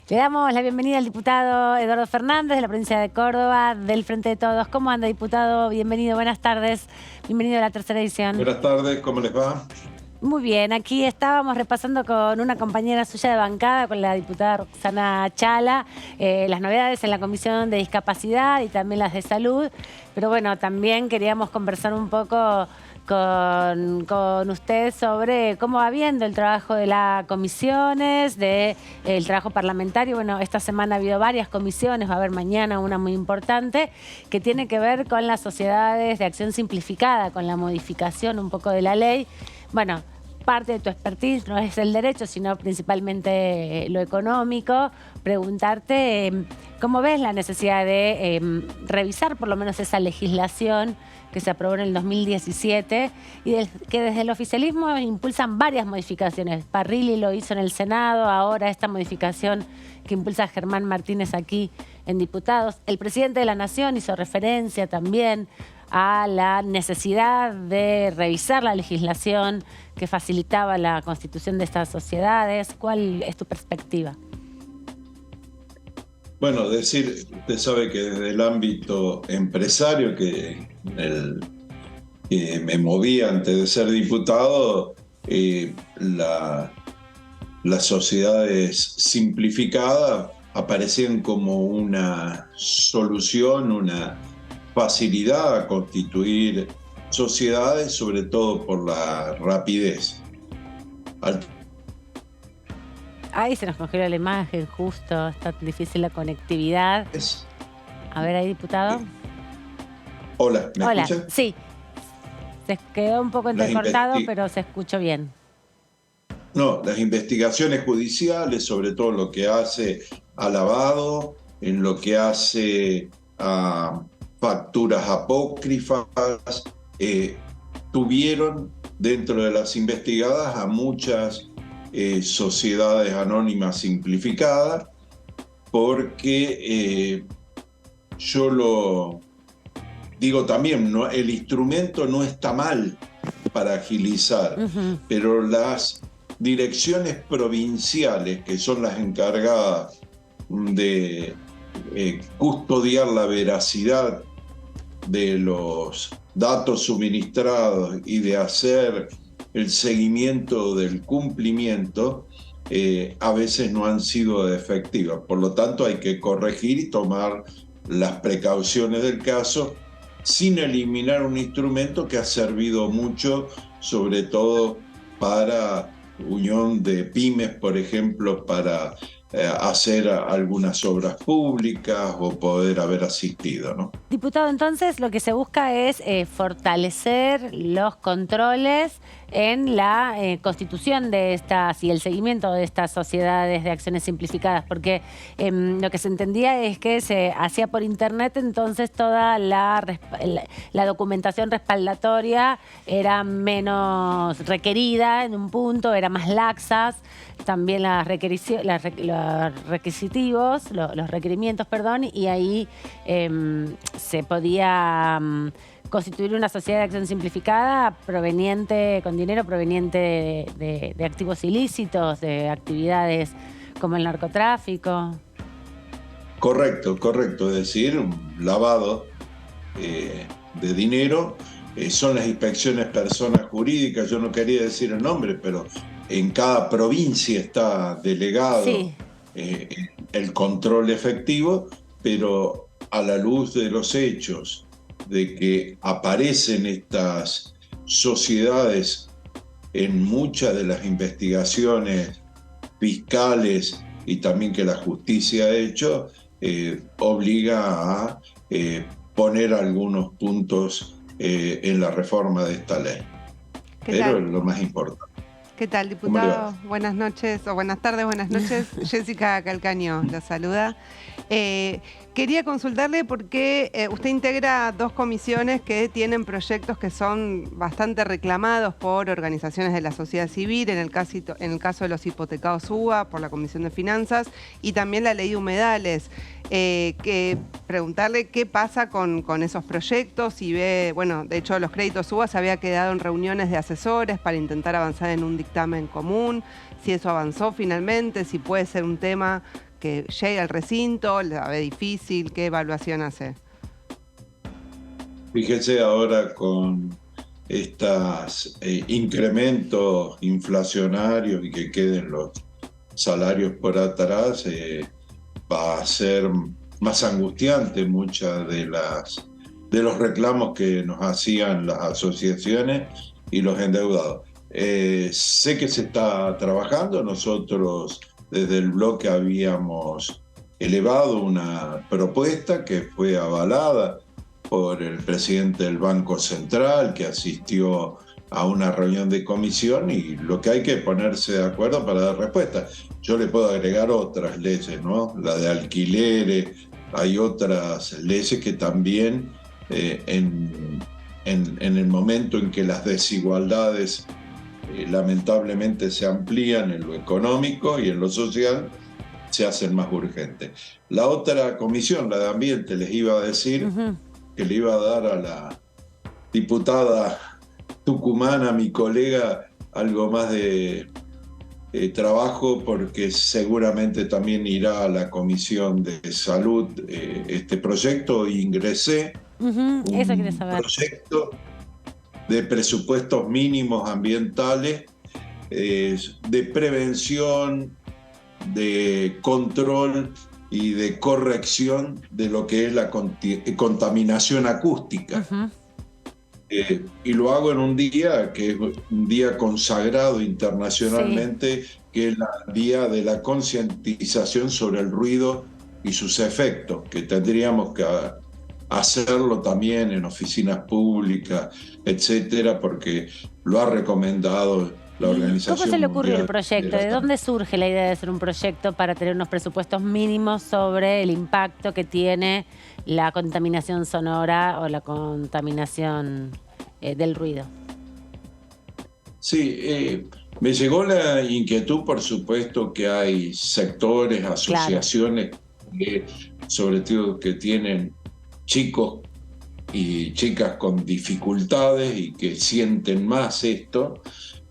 Le damos la bienvenida al diputado Eduardo Fernández de la provincia de Córdoba, del Frente de Todos. ¿Cómo anda, diputado? Bienvenido, buenas tardes. Bienvenido a la tercera edición. Buenas tardes, ¿cómo les va? Muy bien, aquí estábamos repasando con una compañera suya de bancada, con la diputada Roxana Chala, las novedades en la Comisión de Discapacidad y también las de Salud. Pero bueno, también queríamos conversar un poco con usted sobre cómo va viendo el trabajo de las comisiones, el trabajo parlamentario. Bueno, esta semana ha habido varias comisiones, va a haber mañana una muy importante, que tiene que ver con las sociedades de acción simplificada, con la modificación un poco de la ley. Bueno, parte de tu expertise no es el derecho, sino principalmente lo económico. Preguntarte cómo ves la necesidad de revisar por lo menos esa legislación que se aprobó en el 2017 y que desde el oficialismo impulsan varias modificaciones. Parrilli lo hizo en el Senado, ahora esta modificación que impulsa Germán Martínez aquí en Diputados. El presidente de la Nación hizo referencia también a la necesidad de revisar la legislación que facilitaba la constitución de estas sociedades. ¿Cuál es tu perspectiva? Bueno, usted sabe que desde el ámbito empresario que me moví antes de ser diputado, las sociedades simplificadas aparecían como una solución, una facilidad a constituir sociedades, sobre todo por la rapidez. Ahí se nos congeló la imagen, justo, está difícil la conectividad. A ver ahí, diputado. Hola, ¿me Hola, escuchan? sí. Se quedó un poco entrecortado, pero se escuchó bien. No, las investigaciones judiciales, sobre todo lo que hace a lavado, en lo que hace a facturas apócrifas, tuvieron dentro de las investigadas a muchas sociedades anónimas simplificadas, porque yo lo digo también, ¿no? El instrumento no está mal para agilizar, pero las direcciones provinciales, que son las encargadas de custodiar la veracidad de los datos suministrados y de hacer el seguimiento del cumplimiento, a veces no han sido efectivas. Por lo tanto, hay que corregir y tomar las precauciones del caso sin eliminar un instrumento que ha servido mucho, sobre todo para unión de pymes, por ejemplo, para hacer algunas obras públicas o poder haber asistido, ¿no? Diputado, entonces lo que se busca es fortalecer los controles en la constitución de estas y el seguimiento de estas sociedades de acciones simplificadas, porque lo que se entendía es que se hacía por internet, entonces toda la documentación respaldatoria era menos requerida en un punto, era más laxas, también los requerimientos, y ahí se podía constituir una sociedad de acción simplificada con dinero proveniente de activos ilícitos, de actividades como el narcotráfico. Correcto, es decir, un lavado de dinero. Son las inspecciones personas jurídicas, yo no quería decir el nombre, pero en cada provincia está delegado el control efectivo, pero a la luz de los hechos de que aparecen estas sociedades en muchas de las investigaciones fiscales y también que la justicia ha hecho, obliga a poner algunos puntos en la reforma de esta ley. Pero es lo más importante. ¿Qué tal, diputado? Buenas noches, o buenas tardes, buenas noches. Jessica Calcaño la saluda. Quería consultarle porque usted integra 2 comisiones que tienen proyectos que son bastante reclamados por organizaciones de la sociedad civil, en el caso de los hipotecados UBA, por la Comisión de Finanzas, y también la ley de humedales. Preguntarle qué pasa con esos proyectos, si ve, bueno, de hecho los créditos UBA se había quedado en reuniones de asesores para intentar avanzar en un dictamen común, si eso avanzó finalmente, si puede ser un tema que llegue al recinto, la ve difícil, ¿qué evaluación hace? Fíjese ahora con estos incrementos inflacionarios y que queden los salarios por atrás, va a ser más angustiante muchas de los reclamos que nos hacían las asociaciones y los endeudados. Sé que se está trabajando, nosotros desde el bloque habíamos elevado una propuesta que fue avalada por el presidente del Banco Central, que asistió a una reunión de comisión, y lo que hay que ponerse de acuerdo para dar respuesta. Yo le puedo agregar otras leyes, ¿no? La de alquileres, hay otras leyes que también en el momento en que las desigualdades lamentablemente se amplían en lo económico y en lo social, se hacen más urgentes. La otra comisión, la de ambiente, les iba a decir que le iba a dar a la diputada tucumana, mi colega, algo más de trabajo, porque seguramente también irá a la Comisión de Salud este proyecto. Ingresé un proyecto de presupuestos mínimos ambientales, de prevención, de control y de corrección de lo que es la contaminación acústica. Y lo hago en un día que es un día consagrado internacionalmente, que es el día de la concientización sobre el ruido y sus efectos, que tendríamos que hacerlo también en oficinas públicas, etcétera, porque lo ha recomendado la Organización ¿Cómo se le ocurrió el Mundial proyecto? ¿De dónde surge la idea de hacer un proyecto para tener unos presupuestos mínimos sobre el impacto que tiene la contaminación sonora o la contaminación del ruido? Sí, me llegó la inquietud, por supuesto, que hay sectores, asociaciones, sobre todo que tienen chicos y chicas con dificultades y que sienten más esto,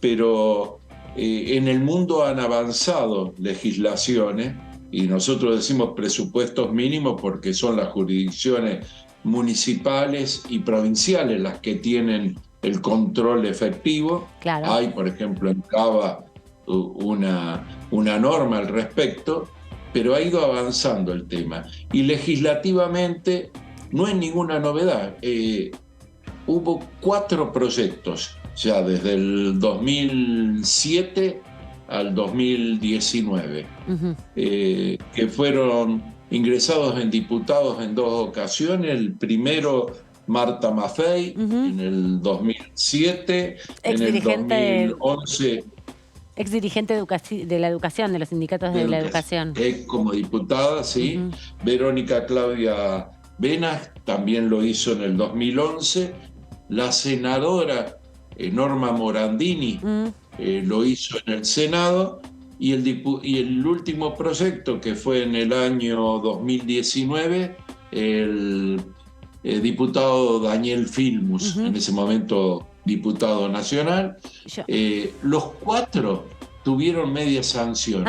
pero en el mundo han avanzado legislaciones, y nosotros decimos presupuestos mínimos porque son las jurisdicciones municipales y provinciales las que tienen el control efectivo. Claro. Hay, por ejemplo, en Cava una norma al respecto, pero ha ido avanzando el tema. Y legislativamente no es ninguna novedad. Hubo 4 proyectos ya desde el 2007 al 2019, que fueron ingresados en diputados en 2 ocasiones. El primero, Marta Maffei, en el 2007, en el 2011... Exdirigente de la educación, de los sindicatos de la educación. Como diputada, sí. Verónica Claudia Venas también lo hizo en el 2011. La senadora Norma Morandini lo hizo en el Senado. Y el último proyecto, que fue en el año 2019, el diputado Daniel Filmus, en ese momento diputado nacional. Los 4 tuvieron media sanción,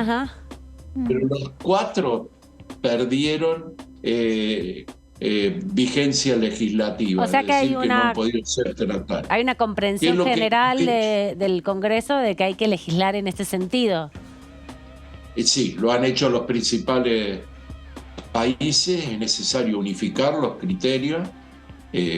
pero los 4 perdieron vigencia legislativa. O sea que hay no han podido ser tratados. Hay una comprensión general del Congreso de que hay que legislar en este sentido. Sí, lo han hecho los principales países. Es necesario unificar los criterios.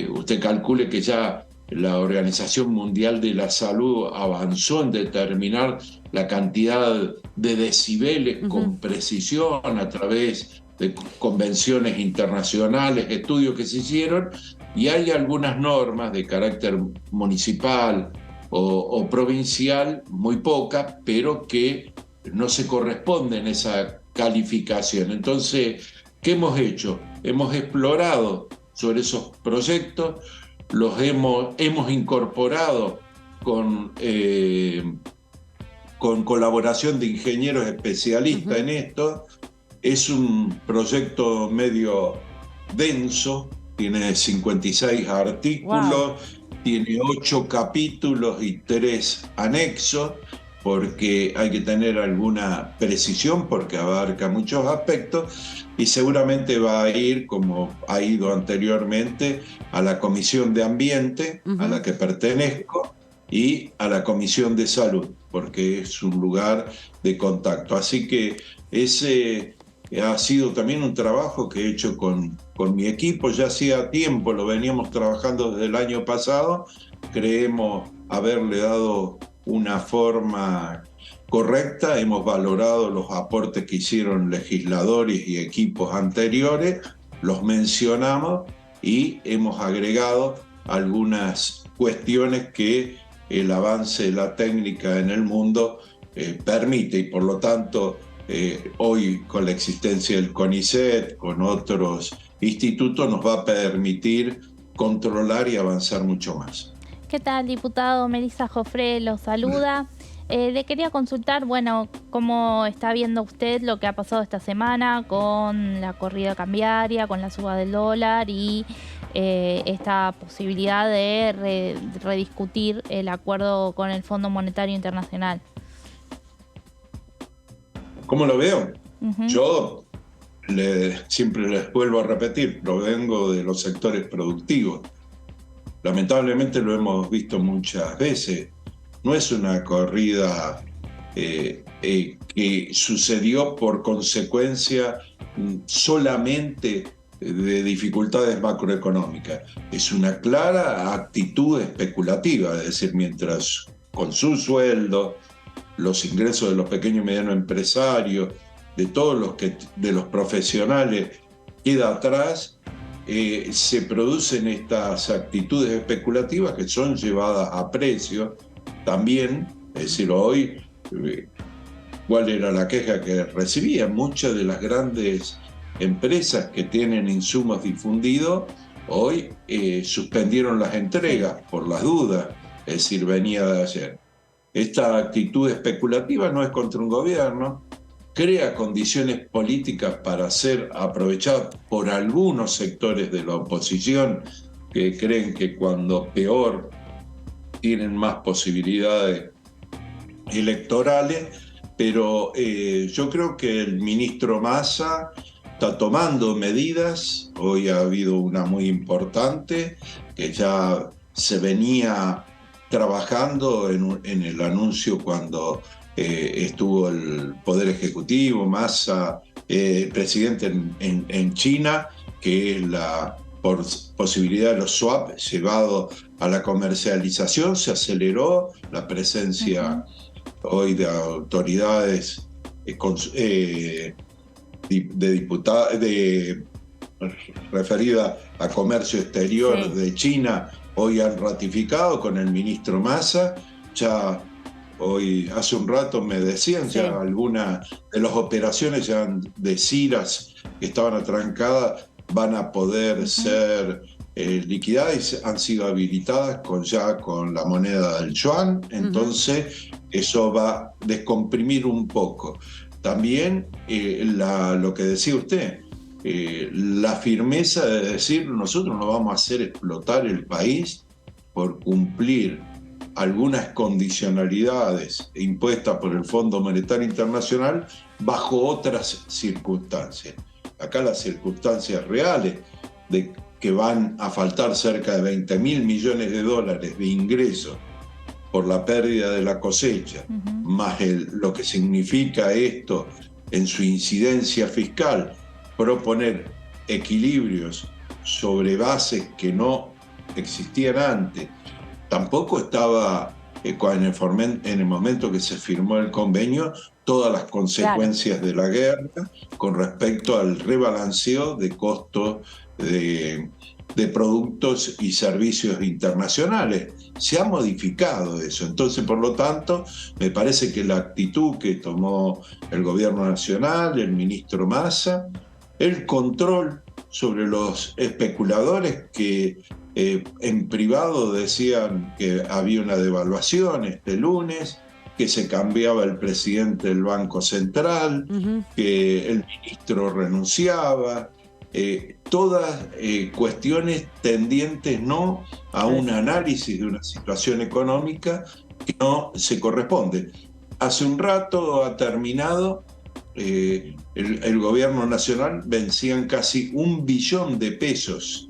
Usted calcule que ya la Organización Mundial de la Salud avanzó en determinar la cantidad de decibeles con precisión a través de convenciones internacionales, estudios que se hicieron, y hay algunas normas de carácter municipal o provincial, muy pocas, pero que no se corresponden a esa calificación. Entonces, ¿Qué hemos hecho? Hemos explorado sobre esos proyectos, los hemos incorporado con colaboración de ingenieros especialistas en esto. Es un proyecto medio denso, tiene 56 artículos, tiene 8 capítulos y 3 anexos, porque hay que tener alguna precisión porque abarca muchos aspectos, y seguramente va a ir, como ha ido anteriormente, a la Comisión de Ambiente, a la que pertenezco, y a la Comisión de Salud, porque es un lugar de contacto. Así que ese ha sido también un trabajo que he hecho con mi equipo, ya hacía tiempo, lo veníamos trabajando desde el año pasado, creemos haberle dado una forma correcta, hemos valorado los aportes que hicieron legisladores y equipos anteriores, los mencionamos y hemos agregado algunas cuestiones que el avance de la técnica en el mundo permite, y por lo tanto hoy con la existencia del CONICET, con otros institutos, nos va a permitir controlar y avanzar mucho más. ¿Qué tal, diputado? Melissa Jofré lo saluda. Le quería consultar, bueno, cómo está viendo usted lo que ha pasado esta semana con la corrida cambiaria, con la suba del dólar y esta posibilidad de rediscutir el acuerdo con el Fondo Monetario Internacional. ¿Cómo lo veo? Yo siempre les vuelvo a repetir, provengo de los sectores productivos. Lamentablemente lo hemos visto muchas veces. No es una corrida que sucedió por consecuencia solamente de dificultades macroeconómicas. Es una clara actitud especulativa, es decir, mientras con su sueldo, los ingresos de los pequeños y medianos empresarios, de todos de los profesionales queda atrás, se producen estas actitudes especulativas que son llevadas a precio también. Es decir, hoy, ¿cuál era la queja que recibían? Muchas de las grandes empresas que tienen insumos difundidos hoy suspendieron las entregas por las dudas, es decir, venía de ayer. Esta actitud especulativa no es contra un gobierno, crea condiciones políticas para ser aprovechadas por algunos sectores de la oposición que creen que cuando peor tienen más posibilidades electorales, pero yo creo que el ministro Massa está tomando medidas. Hoy ha habido una muy importante que ya se venía trabajando en el anuncio cuando estuvo el Poder Ejecutivo, Massa, presidente en China, que es la posibilidad de los swap llevado a la comercialización. Se aceleró la presencia hoy de autoridades referida a comercio exterior de China. Hoy han ratificado con el ministro Massa. Ya hoy, hace un rato me decían, ya algunas de las operaciones ya de CIRAS que estaban atrancadas van a poder ser liquidadas, han sido habilitadas con la moneda del yuan. Entonces eso va a descomprimir un poco. También lo que decía usted, la firmeza de decir nosotros no vamos a hacer explotar el país por cumplir algunas condicionalidades impuestas por el Fondo Monetario Internacional bajo otras circunstancias. Acá las circunstancias reales de que van a faltar cerca de $20.000 millones de ingresos por la pérdida de la cosecha, más lo que significa esto en su incidencia fiscal, proponer equilibrios sobre bases que no existían antes. Tampoco estaba en el momento que se firmó el convenio todas las consecuencias de la guerra con respecto al rebalanceo de costos de productos y servicios internacionales. Se ha modificado eso. Entonces, por lo tanto, me parece que la actitud que tomó el gobierno nacional, el ministro Massa, el control sobre los especuladores que en privado decían que había una devaluación este lunes, que se cambiaba el presidente del Banco Central, que el ministro renunciaba, todas cuestiones tendientes no a un análisis de una situación económica que no se corresponde. Hace un rato ha terminado el gobierno nacional, vencían casi 1 billón de pesos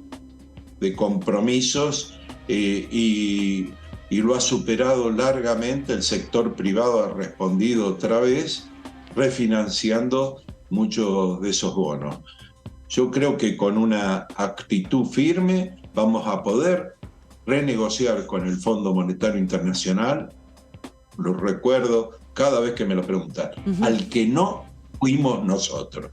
de compromisos y lo ha superado largamente. El sector privado ha respondido otra vez, refinanciando muchos de esos bonos. Yo creo que con una actitud firme vamos a poder renegociar con el Fondo Monetario Internacional. Lo recuerdo cada vez que me lo preguntan. Al que no fuimos nosotros.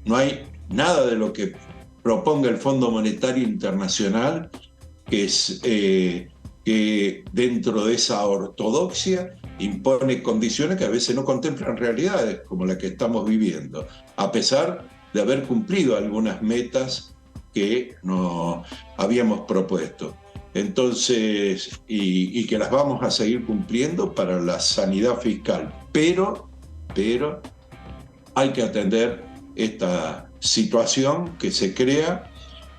No hay nada de lo que proponga el Fondo Monetario Internacional que dentro de esa ortodoxia impone condiciones que a veces no contemplan realidades como la que estamos viviendo, a pesar de haber cumplido algunas metas que nos habíamos propuesto. Entonces, y que las vamos a seguir cumpliendo para la sanidad fiscal. Pero hay que atender esta situación que se crea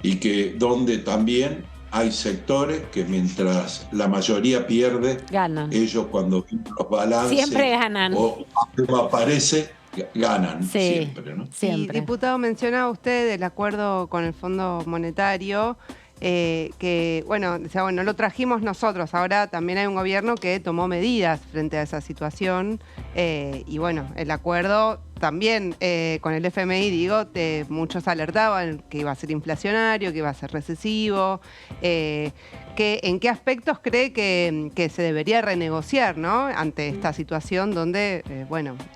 y que donde también hay sectores que mientras la mayoría pierde, ganan. Ellos cuando ven los balances siempre ganan. O aparece, ganan siempre, ¿no? Siempre. Y, diputado, mencionaba usted el acuerdo con el Fondo Monetario, que, bueno, lo trajimos nosotros. Ahora también hay un gobierno que tomó medidas frente a esa situación. Y bueno, el acuerdo también con el FMI, muchos alertaban que iba a ser inflacionario, que iba a ser recesivo. ¿En qué aspectos cree que se debería renegociar, ¿no? Ante esta situación donde,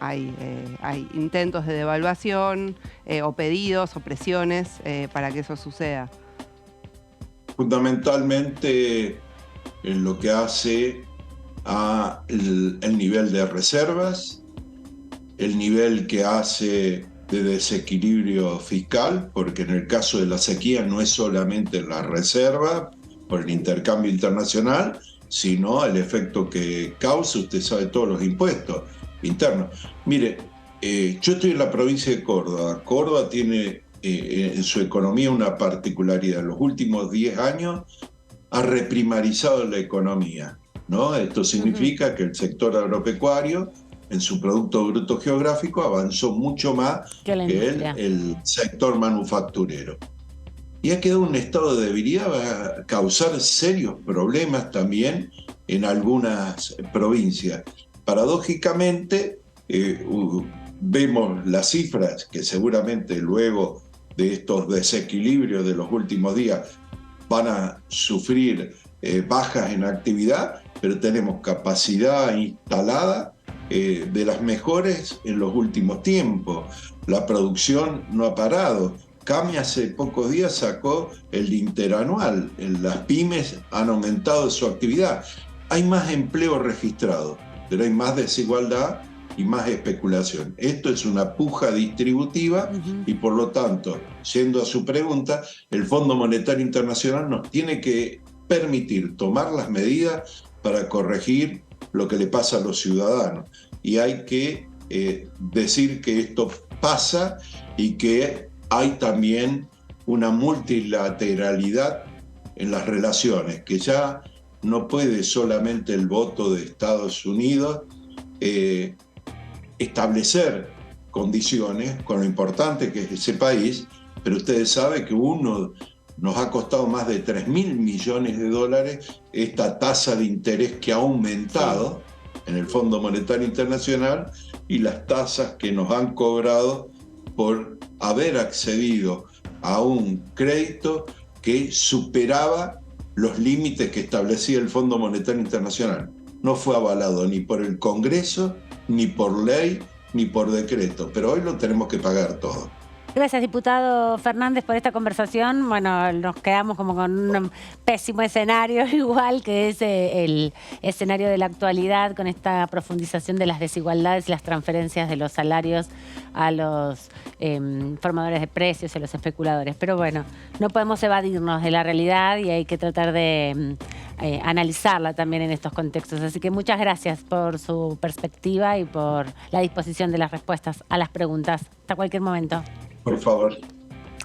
hay intentos de devaluación o pedidos o presiones para que eso suceda? Fundamentalmente en lo que hace a el nivel de reservas, el nivel que hace de desequilibrio fiscal, porque en el caso de la sequía no es solamente la reserva por el intercambio internacional, sino el efecto que causa, usted sabe, todos los impuestos internos. Mire, yo estoy en la provincia de Córdoba. Córdoba tiene en su economía una particularidad. En los últimos 10 años ha reprimarizado la economía, ¿no? Esto significa que el sector agropecuario en su Producto Bruto Geográfico avanzó mucho más que el sector manufacturero. Y ha quedado un estado de debilidad, va a causar serios problemas también en algunas provincias. Paradójicamente, vemos las cifras que seguramente luego de estos desequilibrios de los últimos días van a sufrir bajas en actividad, pero tenemos capacidad instalada de las mejores en los últimos tiempos. La producción no ha parado. CAMI hace pocos días sacó el interanual. Las pymes han aumentado su actividad. Hay más empleo registrado, pero hay más desigualdad y más especulación. Esto es una puja distributiva y por lo tanto, yendo a su pregunta, el Fondo Monetario Internacional nos tiene que permitir tomar las medidas para corregir lo que le pasa a los ciudadanos. Y hay que decir que esto pasa y que hay también una multilateralidad en las relaciones, que ya no puede solamente el voto de Estados Unidos establecer condiciones con lo importante que es ese país, pero ustedes saben que nos ha costado más de 3.000 millones de dólares esta tasa de interés que ha aumentado en el Fondo Monetario Internacional y las tasas que nos han cobrado por haber accedido a un crédito que superaba los límites que establecía el Fondo Monetario Internacional. No fue avalado ni por el Congreso, ni por ley, ni por decreto, pero hoy lo tenemos que pagar todo. Gracias, diputado Fernández, por esta conversación. Bueno, nos quedamos como con un pésimo escenario, igual que es el escenario de la actualidad, con esta profundización de las desigualdades y las transferencias de los salarios a los formadores de precios y a los especuladores. Pero bueno, no podemos evadirnos de la realidad y hay que tratar de analizarla también en estos contextos. Así que muchas gracias por su perspectiva y por la disposición de las respuestas a las preguntas. Hasta cualquier momento. Por favor.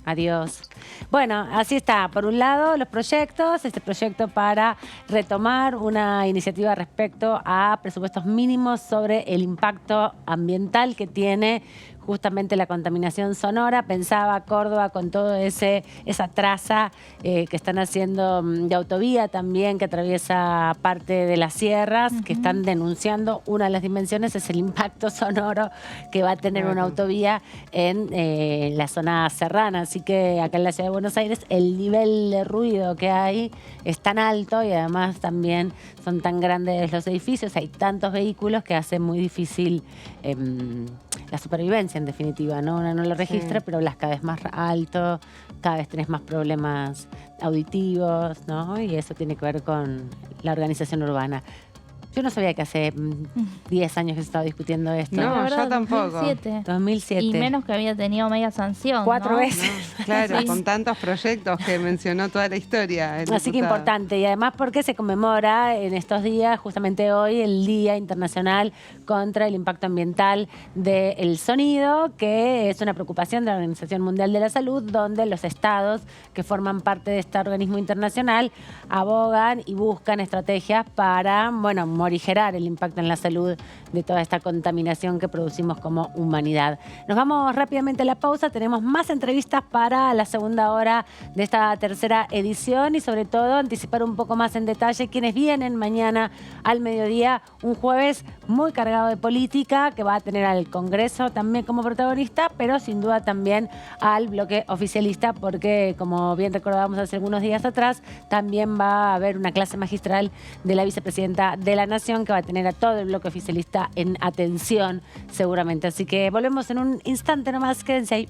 Adiós. Bueno, así está. Por un lado, los proyectos, este proyecto para retomar una iniciativa respecto a presupuestos mínimos sobre el impacto ambiental que tiene justamente la contaminación sonora. Pensaba Córdoba con todo esa traza que están haciendo de autovía también, que atraviesa parte de las sierras, que están denunciando. Una de las dimensiones es el impacto sonoro que va a tener una autovía en la zona serrana. Así que acá en la ciudad de Buenos Aires el nivel de ruido que hay es tan alto y además también son tan grandes los edificios, hay tantos vehículos que hace muy difícil la supervivencia, en definitiva, ¿no? Uno no lo registra, pero las cada vez más alto, cada vez tenés más problemas auditivos, ¿no? Y eso tiene que ver con la organización urbana. Yo no sabía que hace 10 años que se estaba discutiendo esto. No, verdad, yo tampoco. 2007. Y menos que había tenido media sanción. 4 ¿no? veces. No, claro, Sí. con tantos proyectos que mencionó toda la historia. Así que importante, y además porque se conmemora en estos días, justamente hoy, el Día Internacional contra el Impacto Ambiental del Sonido, que es una preocupación de la Organización Mundial de la Salud, donde los estados que forman parte de este organismo internacional abogan y buscan estrategias para, bueno, morigerar el impacto en la salud de toda esta contaminación que producimos como humanidad. Nos vamos rápidamente a la pausa, tenemos más entrevistas para la segunda hora de esta tercera edición y sobre todo anticipar un poco más en detalle quienes vienen mañana al mediodía, un jueves muy cargado de política que va a tener al Congreso también como protagonista, pero sin duda también al bloque oficialista porque, como bien recordábamos hace algunos días atrás, también va a haber una clase magistral de la vicepresidenta de la Nación que va a tener a todo el bloque oficialista en atención seguramente. Así que volvemos en un instante nomás, quédense ahí.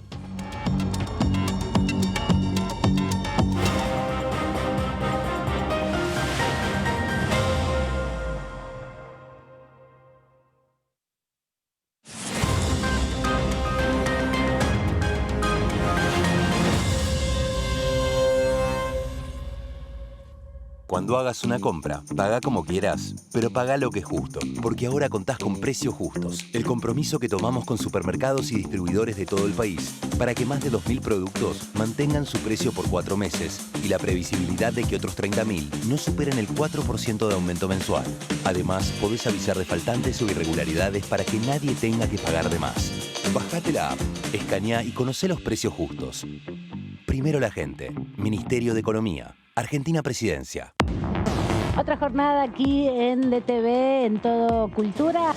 Cuando hagas una compra, paga como quieras, pero paga lo que es justo, porque ahora contás con Precios Justos, el compromiso que tomamos con supermercados y distribuidores de todo el país, para que más de 2.000 productos mantengan su precio por 4 meses y la previsibilidad de que otros 30.000 no superen el 4% de aumento mensual. Además, podés avisar de faltantes o irregularidades para que nadie tenga que pagar de más. Bajate la app, escaneá y conocé los precios justos. Primero la gente. Ministerio de Economía. Argentina Presidencia. Otra jornada aquí en DTV, en Todo Cultura.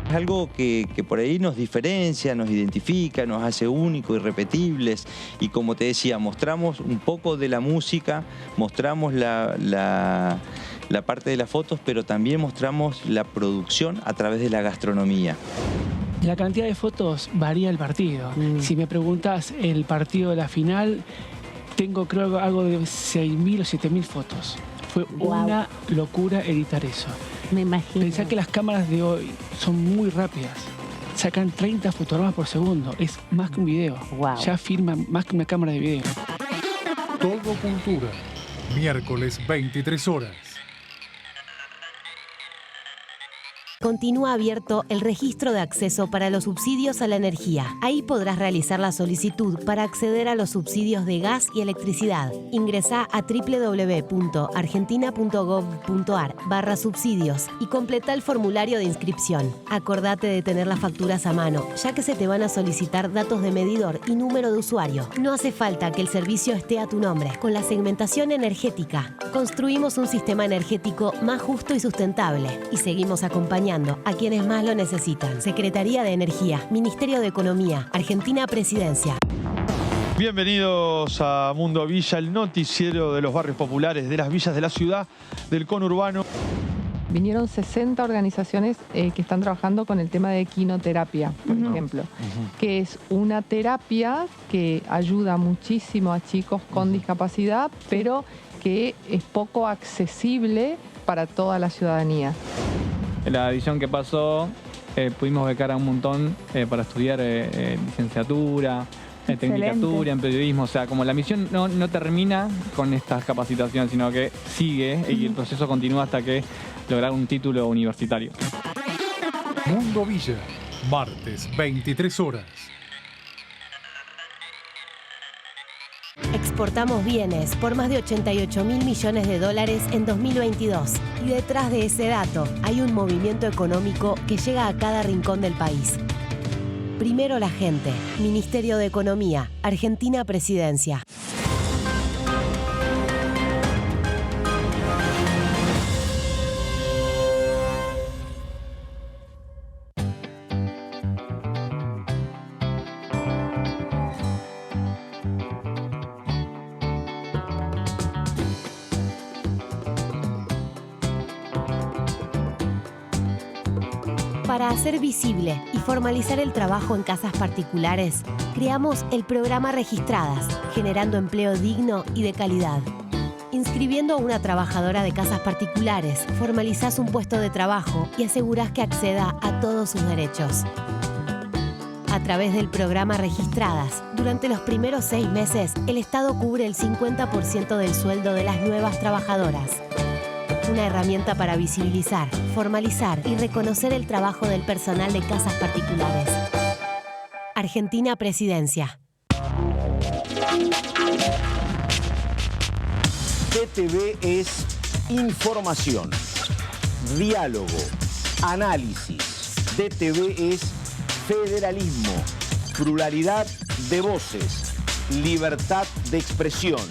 Es algo que por ahí nos diferencia, nos identifica, nos hace únicos, irrepetibles. Y como te decía, mostramos un poco de la música, mostramos la parte de las fotos, pero también mostramos la producción a través de la gastronomía. La cantidad de fotos varía el partido. Si me preguntas el partido de la final, tengo creo algo de 6.000 o 7.000 fotos. Fue una locura editar eso. Me imagino. Pensá que las cámaras de hoy son muy rápidas. Sacan 30 fotogramas por segundo. Es más que un video. Wow. Ya filman más que una cámara de video. Todo Cultura, miércoles 23 horas. Continúa abierto el registro de acceso para los subsidios a la energía. Ahí podrás realizar la solicitud para acceder a los subsidios de gas y electricidad. Ingresá a www.argentina.gov.ar/subsidios y completa el formulario de inscripción. Acordate de tener las facturas a mano, ya que se te van a solicitar datos de medidor y número de usuario. No hace falta que el servicio esté a tu nombre. Con la segmentación energética, construimos un sistema energético más justo y sustentable y seguimos acompañando a quienes más lo necesitan. Secretaría de Energía, Ministerio de Economía, Argentina Presidencia. Bienvenidos a Mundo Villa, el noticiero de los barrios populares, de las villas de la ciudad, del conurbano. Vinieron 60 organizaciones que están trabajando con el tema de equinoterapia, por ejemplo, que es una terapia que ayuda muchísimo a chicos con discapacidad, pero que es poco accesible para toda la ciudadanía. En la edición que pasó pudimos becar a un montón para estudiar licenciatura, tecnicatura, en periodismo. O sea, como la misión no termina con estas capacitaciones, sino que sigue y el proceso continúa hasta que lograr un título universitario. Mundo Villa, martes, 23 horas. Exportamos bienes por más de 88.000 millones de dólares en 2022. Y detrás de ese dato hay un movimiento económico que llega a cada rincón del país. Primero la gente. Ministerio de Economía. Argentina Presidencia. Para hacer visible y formalizar el trabajo en casas particulares, creamos el programa Registradas, generando empleo digno y de calidad. Inscribiendo a una trabajadora de casas particulares, formalizás un puesto de trabajo y asegurás que acceda a todos sus derechos. A través del programa Registradas, durante los primeros 6 meses, el Estado cubre el 50% del sueldo de las nuevas trabajadoras. Una herramienta para visibilizar, formalizar y reconocer el trabajo del personal de casas particulares. Argentina Presidencia. DTV es información, diálogo, análisis. DTV es federalismo, pluralidad de voces, libertad de expresión.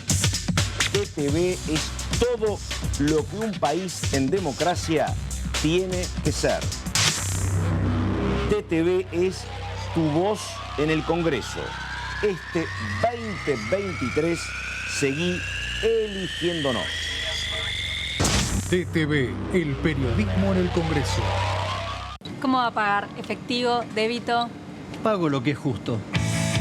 DTV es todo lo que un país en democracia tiene que ser. DTV es tu voz en el Congreso. Este 2023 seguí eligiéndonos. DTV, el periodismo en el Congreso. ¿Cómo va a pagar? ¿Efectivo? ¿Débito? Pago lo que es justo.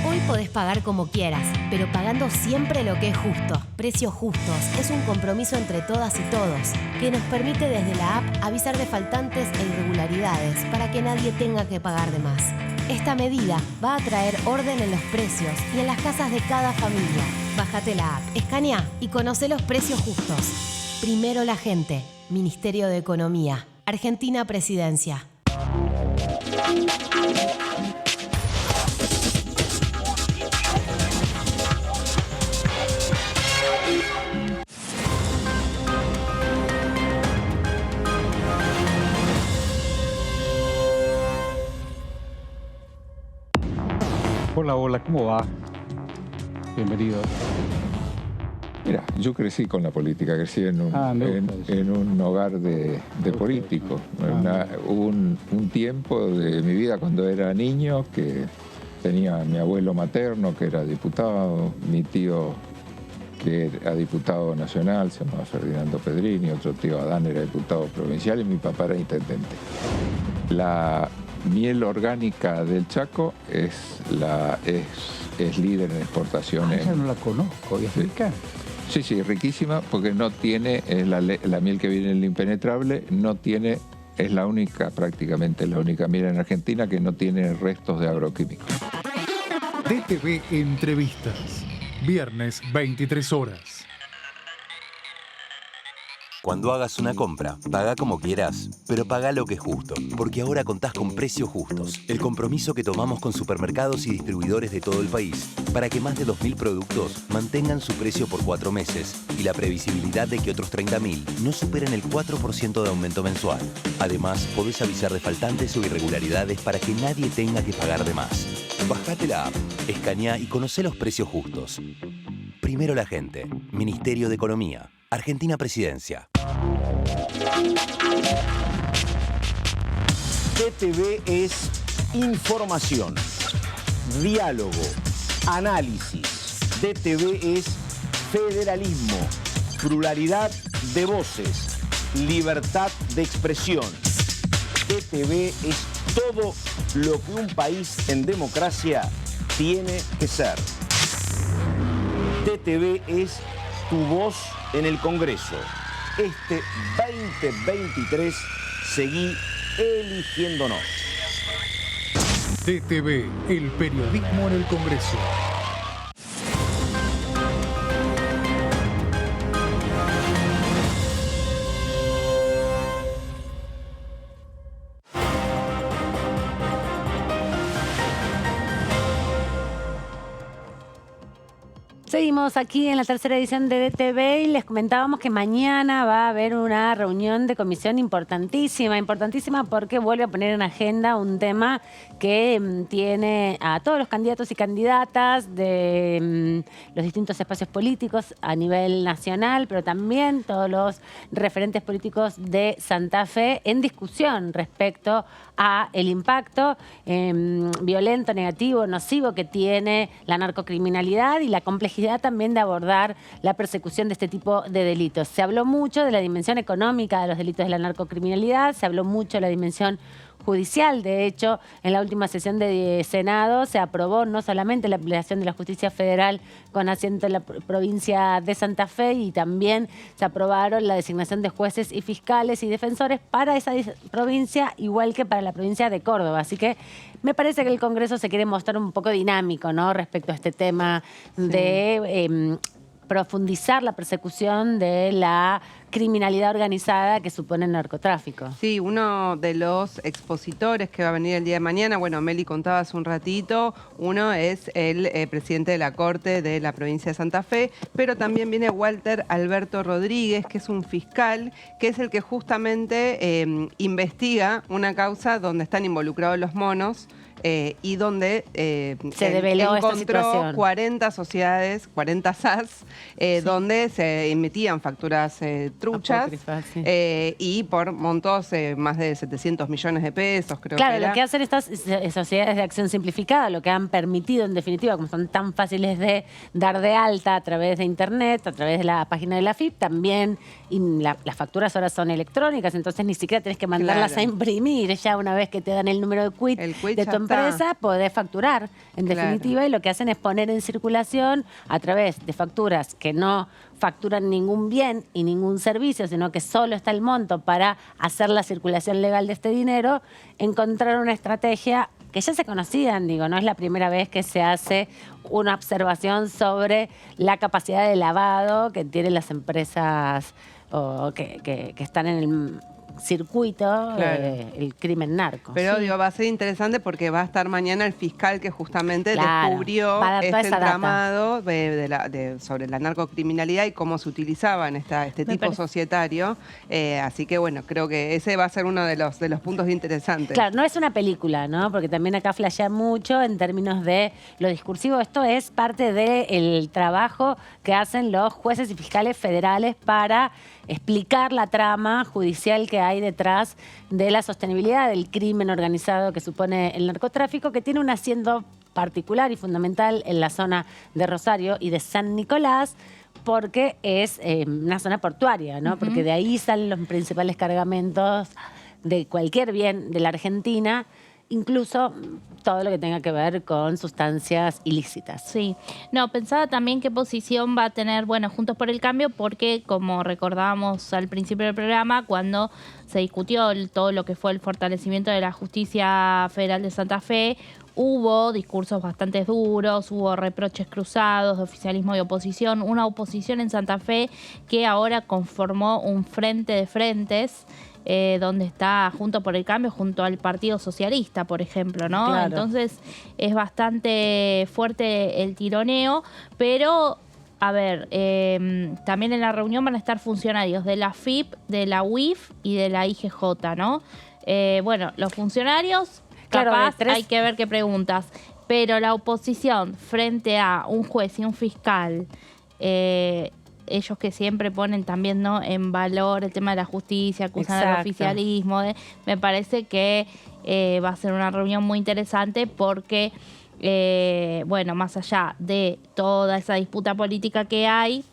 Hoy podés pagar como quieras, pero pagando siempre lo que es justo. Precios Justos es un compromiso entre todas y todos que nos permite desde la app avisar de faltantes e irregularidades para que nadie tenga que pagar de más. Esta medida va a traer orden en los precios y en las casas de cada familia. Bájate la app, escanea y conoce los precios justos. Primero la gente. Ministerio de Economía. Argentina Presidencia. Hola, ¿cómo va? Bienvenido. Mira, yo crecí con la política, crecí en un hogar de políticos. Hubo un tiempo de mi vida cuando era niño que tenía a mi abuelo materno que era diputado, mi tío que era diputado nacional, se llamaba Ferdinando Pedrini, otro tío Adán era diputado provincial y mi papá era intendente. La miel orgánica del Chaco es líder en exportaciones. Esa no la conozco, ¿y es rica? Sí, riquísima porque no tiene, la miel que viene en el impenetrable, no tiene, es prácticamente la única miel en Argentina que no tiene restos de agroquímicos. DTV Entrevistas, viernes 23 horas. Cuando hagas una compra, paga como quieras, pero paga lo que es justo, porque ahora contás con precios justos, el compromiso que tomamos con supermercados y distribuidores de todo el país, para que más de 2.000 productos mantengan su precio por 4 meses y la previsibilidad de que otros 30.000 no superen el 4% de aumento mensual. Además, podés avisar de faltantes o irregularidades para que nadie tenga que pagar de más. Bajate la app, escanea y conocé los precios justos. Primero la gente. Ministerio de Economía. Argentina Presidencia. DTV es información, diálogo, análisis. DTV es federalismo, pluralidad de voces, libertad de expresión. DTV es todo lo que un país en democracia tiene que ser. DTV es tu voz en el Congreso. Este 2023 seguí eligiéndonos. DTV, el periodismo en el Congreso. Seguimos aquí en la tercera edición de DTV y les comentábamos que mañana va a haber una reunión de comisión importantísima porque vuelve a poner en agenda un tema que tiene a todos los candidatos y candidatas de los distintos espacios políticos a nivel nacional, pero también todos los referentes políticos de Santa Fe en discusión respecto a el impacto violento, negativo, nocivo que tiene la narcocriminalidad y la complejidad también de abordar la persecución de este tipo de delitos. Se habló mucho de la dimensión económica de los delitos de la narcocriminalidad, se habló mucho de la dimensión judicial. De hecho, en la última sesión de Senado se aprobó no solamente la ampliación de la justicia federal con asiento en la provincia de Santa Fe, y también se aprobaron la designación de jueces y fiscales y defensores para esa provincia, igual que para la provincia de Córdoba. Así que me parece que el Congreso se quiere mostrar un poco dinámico, ¿no?, respecto a este tema de profundizar la persecución de la criminalidad organizada que supone el narcotráfico. Sí, uno de los expositores que va a venir el día de mañana, bueno, Meli contaba hace un ratito, uno es el presidente de la Corte de la provincia de Santa Fe, pero también viene Walter Alberto Rodríguez, que es un fiscal, que es el que justamente investiga una causa donde están involucrados los monos, y donde se develó esta encontró situación. 40 sociedades, 40 SAS, donde se emitían facturas truchas, y por montos más de 700 millones de pesos, creo que era. Claro, lo que hacen estas sociedades de acción simplificada, lo que han permitido, en definitiva, como son tan fáciles de dar de alta a través de internet, a través de la página de la AFIP, también las facturas ahora son electrónicas, entonces ni siquiera tenés que mandarlas a imprimir. Ya una vez que te dan el número de quit de tu empresa, podés facturar, en definitiva, y lo que hacen es poner en circulación a través de facturas que no facturan ningún bien y ningún servicio, sino que solo está el monto para hacer la circulación legal de este dinero, encontrar una estrategia que ya se conocían, digo, no es la primera vez que se hace una observación sobre la capacidad de lavado que tienen las empresas que están en el circuito, el crimen narco. Pero digo, va a ser interesante porque va a estar mañana el fiscal que justamente descubrió este entramado sobre la narcocriminalidad y cómo se utilizaba en este tipo societario. Así que bueno, creo que ese va a ser uno de los puntos interesantes. Claro, no es una película, ¿no? Porque también acá flashea mucho en términos de lo discursivo. Esto es parte del trabajo que hacen los jueces y fiscales federales para explicar la trama judicial que hay detrás de la sostenibilidad del crimen organizado que supone el narcotráfico, que tiene un asiento particular y fundamental en la zona de Rosario y de San Nicolás, porque es una zona portuaria, ¿no? Porque de ahí salen los principales cargamentos de cualquier bien de la Argentina, incluso todo lo que tenga que ver con sustancias ilícitas. Sí. No, pensaba también qué posición va a tener, bueno, Juntos por el Cambio, porque como recordábamos al principio del programa, cuando se discutió todo lo que fue el fortalecimiento de la justicia federal de Santa Fe, hubo discursos bastante duros, hubo reproches cruzados de oficialismo y oposición, una oposición en Santa Fe que ahora conformó un frente de frentes, donde está Juntos por el Cambio junto al Partido Socialista, por ejemplo, ¿no? Claro. Entonces es bastante fuerte el tironeo, pero a ver, también en la reunión van a estar funcionarios de la FIP, de la UIF y de la IGJ, ¿no? Bueno, los funcionarios, capaz hay que ver qué preguntas, pero la oposición frente a un juez y un fiscal, ellos que siempre ponen también, ¿no?, en valor el tema de la justicia, acusan al oficialismo, me parece que va a ser una reunión muy interesante porque, bueno, más allá de toda esa disputa política que hay,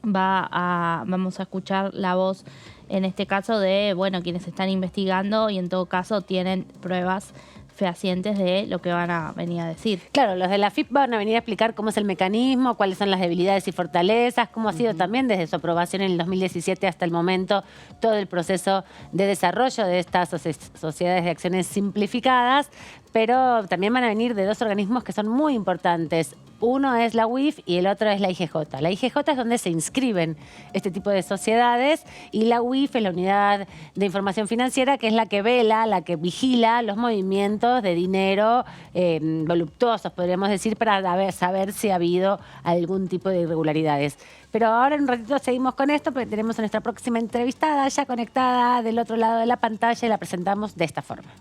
vamos a escuchar la voz, en este caso, de quienes están investigando y en todo caso tienen pruebas fehacientes de lo que van a venir a decir. Claro, los de la FIP van a venir a explicar cómo es el mecanismo, cuáles son las debilidades y fortalezas, cómo ha sido también desde su aprobación en el 2017 hasta el momento todo el proceso de desarrollo de estas sociedades de acciones simplificadas, pero también van a venir de dos organismos que son muy importantes. Uno es la UIF y el otro es la IGJ. La IGJ es donde se inscriben este tipo de sociedades y la UIF es la Unidad de Información Financiera, que es la que vela, la que vigila los movimientos de dinero voluptuosos, podríamos decir, para saber si ha habido algún tipo de irregularidades. Pero ahora en un ratito seguimos con esto, porque tenemos a nuestra próxima entrevistada ya conectada del otro lado de la pantalla y la presentamos de esta forma.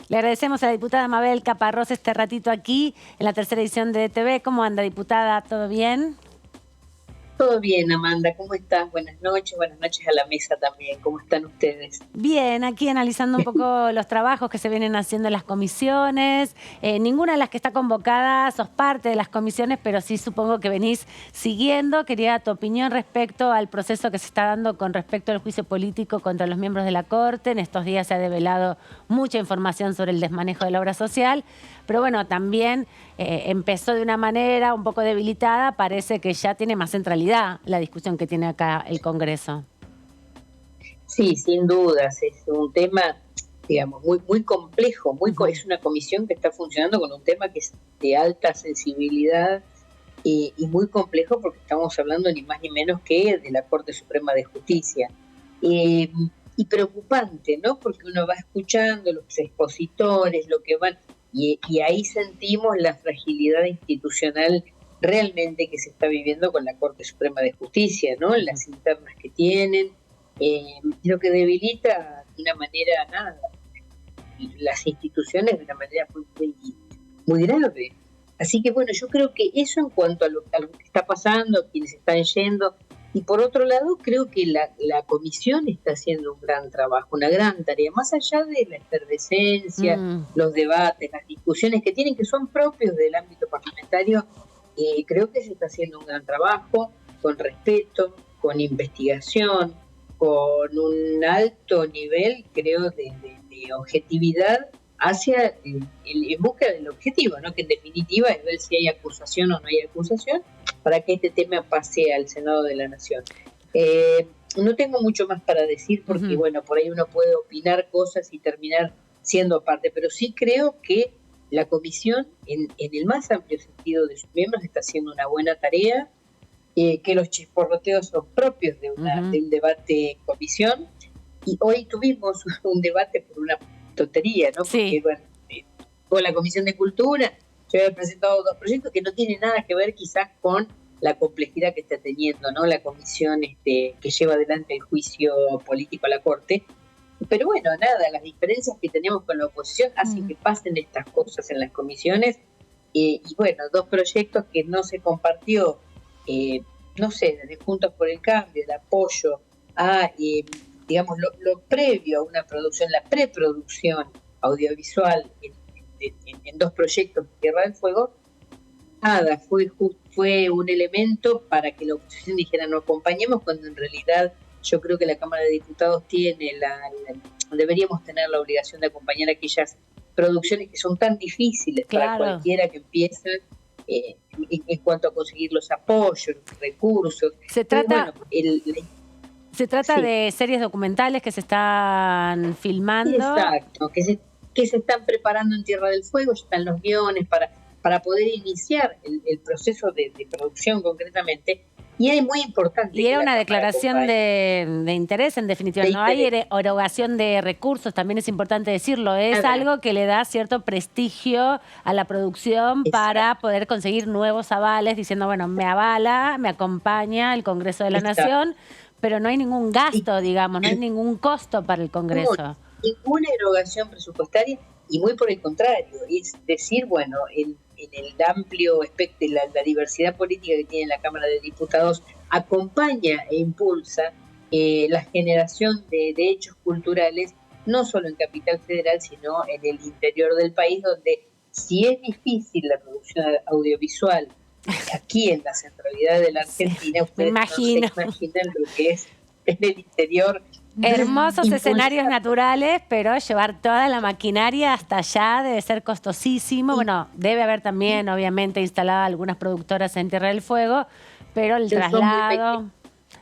Le agradecemos a la diputada Mabel Caparrós este ratito aquí en la tercera edición de DTV. ¿Cómo anda, diputada? ¿Todo bien? Todo bien, Amanda. ¿Cómo estás? Buenas noches a la mesa también. ¿Cómo están ustedes? Bien, aquí analizando un poco los trabajos que se vienen haciendo en las comisiones. Ninguna de las que está convocada sos parte de las comisiones, pero sí supongo que venís siguiendo. Quería tu opinión respecto al proceso que se está dando con respecto al juicio político contra los miembros de la Corte. En estos días se ha develado mucha información sobre el desmanejo de la obra social, pero bueno, también empezó de una manera un poco debilitada. Parece que ya tiene más centralidad la discusión que tiene acá el Congreso. Sí, sin dudas, es un tema, digamos, muy complejo, es una comisión que está funcionando con un tema que es de alta sensibilidad y muy complejo, porque estamos hablando ni más ni menos que de la Corte Suprema de Justicia. Y preocupante, ¿no? Porque uno va escuchando los expositores, lo que van, y ahí sentimos la fragilidad institucional realmente que se está viviendo con la Corte Suprema de Justicia, ¿no? Las internas que tienen, lo que debilita de una manera, las instituciones de una manera muy grave. Así que bueno, yo creo que eso en cuanto a lo que está pasando, quienes están yendo, y por otro lado creo que la comisión está haciendo un gran trabajo, una gran tarea, más allá de la efervescencia, los debates, las discusiones que tienen, que son propios del ámbito parlamentario. Creo que se está haciendo un gran trabajo, con respeto, con investigación, con un alto nivel, creo, de objetividad hacia en busca del objetivo, ¿no? Que en definitiva es ver si hay acusación o no hay acusación, para que este tema pase al Senado de la Nación. No tengo mucho más para decir, porque bueno, por ahí uno puede opinar cosas y terminar siendo parte, pero sí creo que la comisión, en el más amplio sentido de sus miembros, está haciendo una buena tarea, que los chisporroteos son propios de un debate en comisión, y hoy tuvimos un debate por una tontería, ¿no? Sí. Porque, bueno, con la Comisión de Cultura, yo había presentado dos proyectos que no tienen nada que ver quizás con la complejidad que está teniendo, ¿no? La comisión que lleva adelante el juicio político a la Corte. Pero bueno, nada, las diferencias que tenemos con la oposición hacen que pasen estas cosas en las comisiones. Y bueno, dos proyectos que no se compartió, no sé, desde Juntos por el Cambio, el apoyo a, digamos, lo previo a una producción, la preproducción audiovisual en dos proyectos de Tierra del Fuego. Nada, fue un elemento para que la oposición dijera no acompañemos, cuando en realidad yo creo que la Cámara de Diputados deberíamos tener la obligación de acompañar aquellas producciones que son tan difíciles para cualquiera que empieza en cuanto a conseguir los apoyos, los recursos. Se trata de series documentales que se están filmando. Exacto, que se están preparando en Tierra del Fuego, ya están los guiones para poder iniciar el proceso de producción concretamente. Y es muy importante. Y era una declaración de interés, en definitiva. No hay erogación de recursos, también es importante decirlo. Es algo que le da cierto prestigio a la producción para poder conseguir nuevos avales, diciendo, bueno, me avala, me acompaña el Congreso de la Nación, pero no hay ningún gasto, digamos, no hay ningún costo para el Congreso. Ninguna erogación presupuestaria, y muy por el contrario. Es decir, bueno, en el amplio espectro, la diversidad política que tiene la Cámara de Diputados acompaña e impulsa la generación de hechos culturales no solo en Capital Federal, sino en el interior del país, donde si es difícil la producción audiovisual aquí en la centralidad de la Argentina, ustedes no se imaginan lo que es en el interior. Hermosos escenarios naturales, pero llevar toda la maquinaria hasta allá debe ser costosísimo. Bueno, debe haber también, obviamente, instalado algunas productoras en Tierra del Fuego, pero el traslado,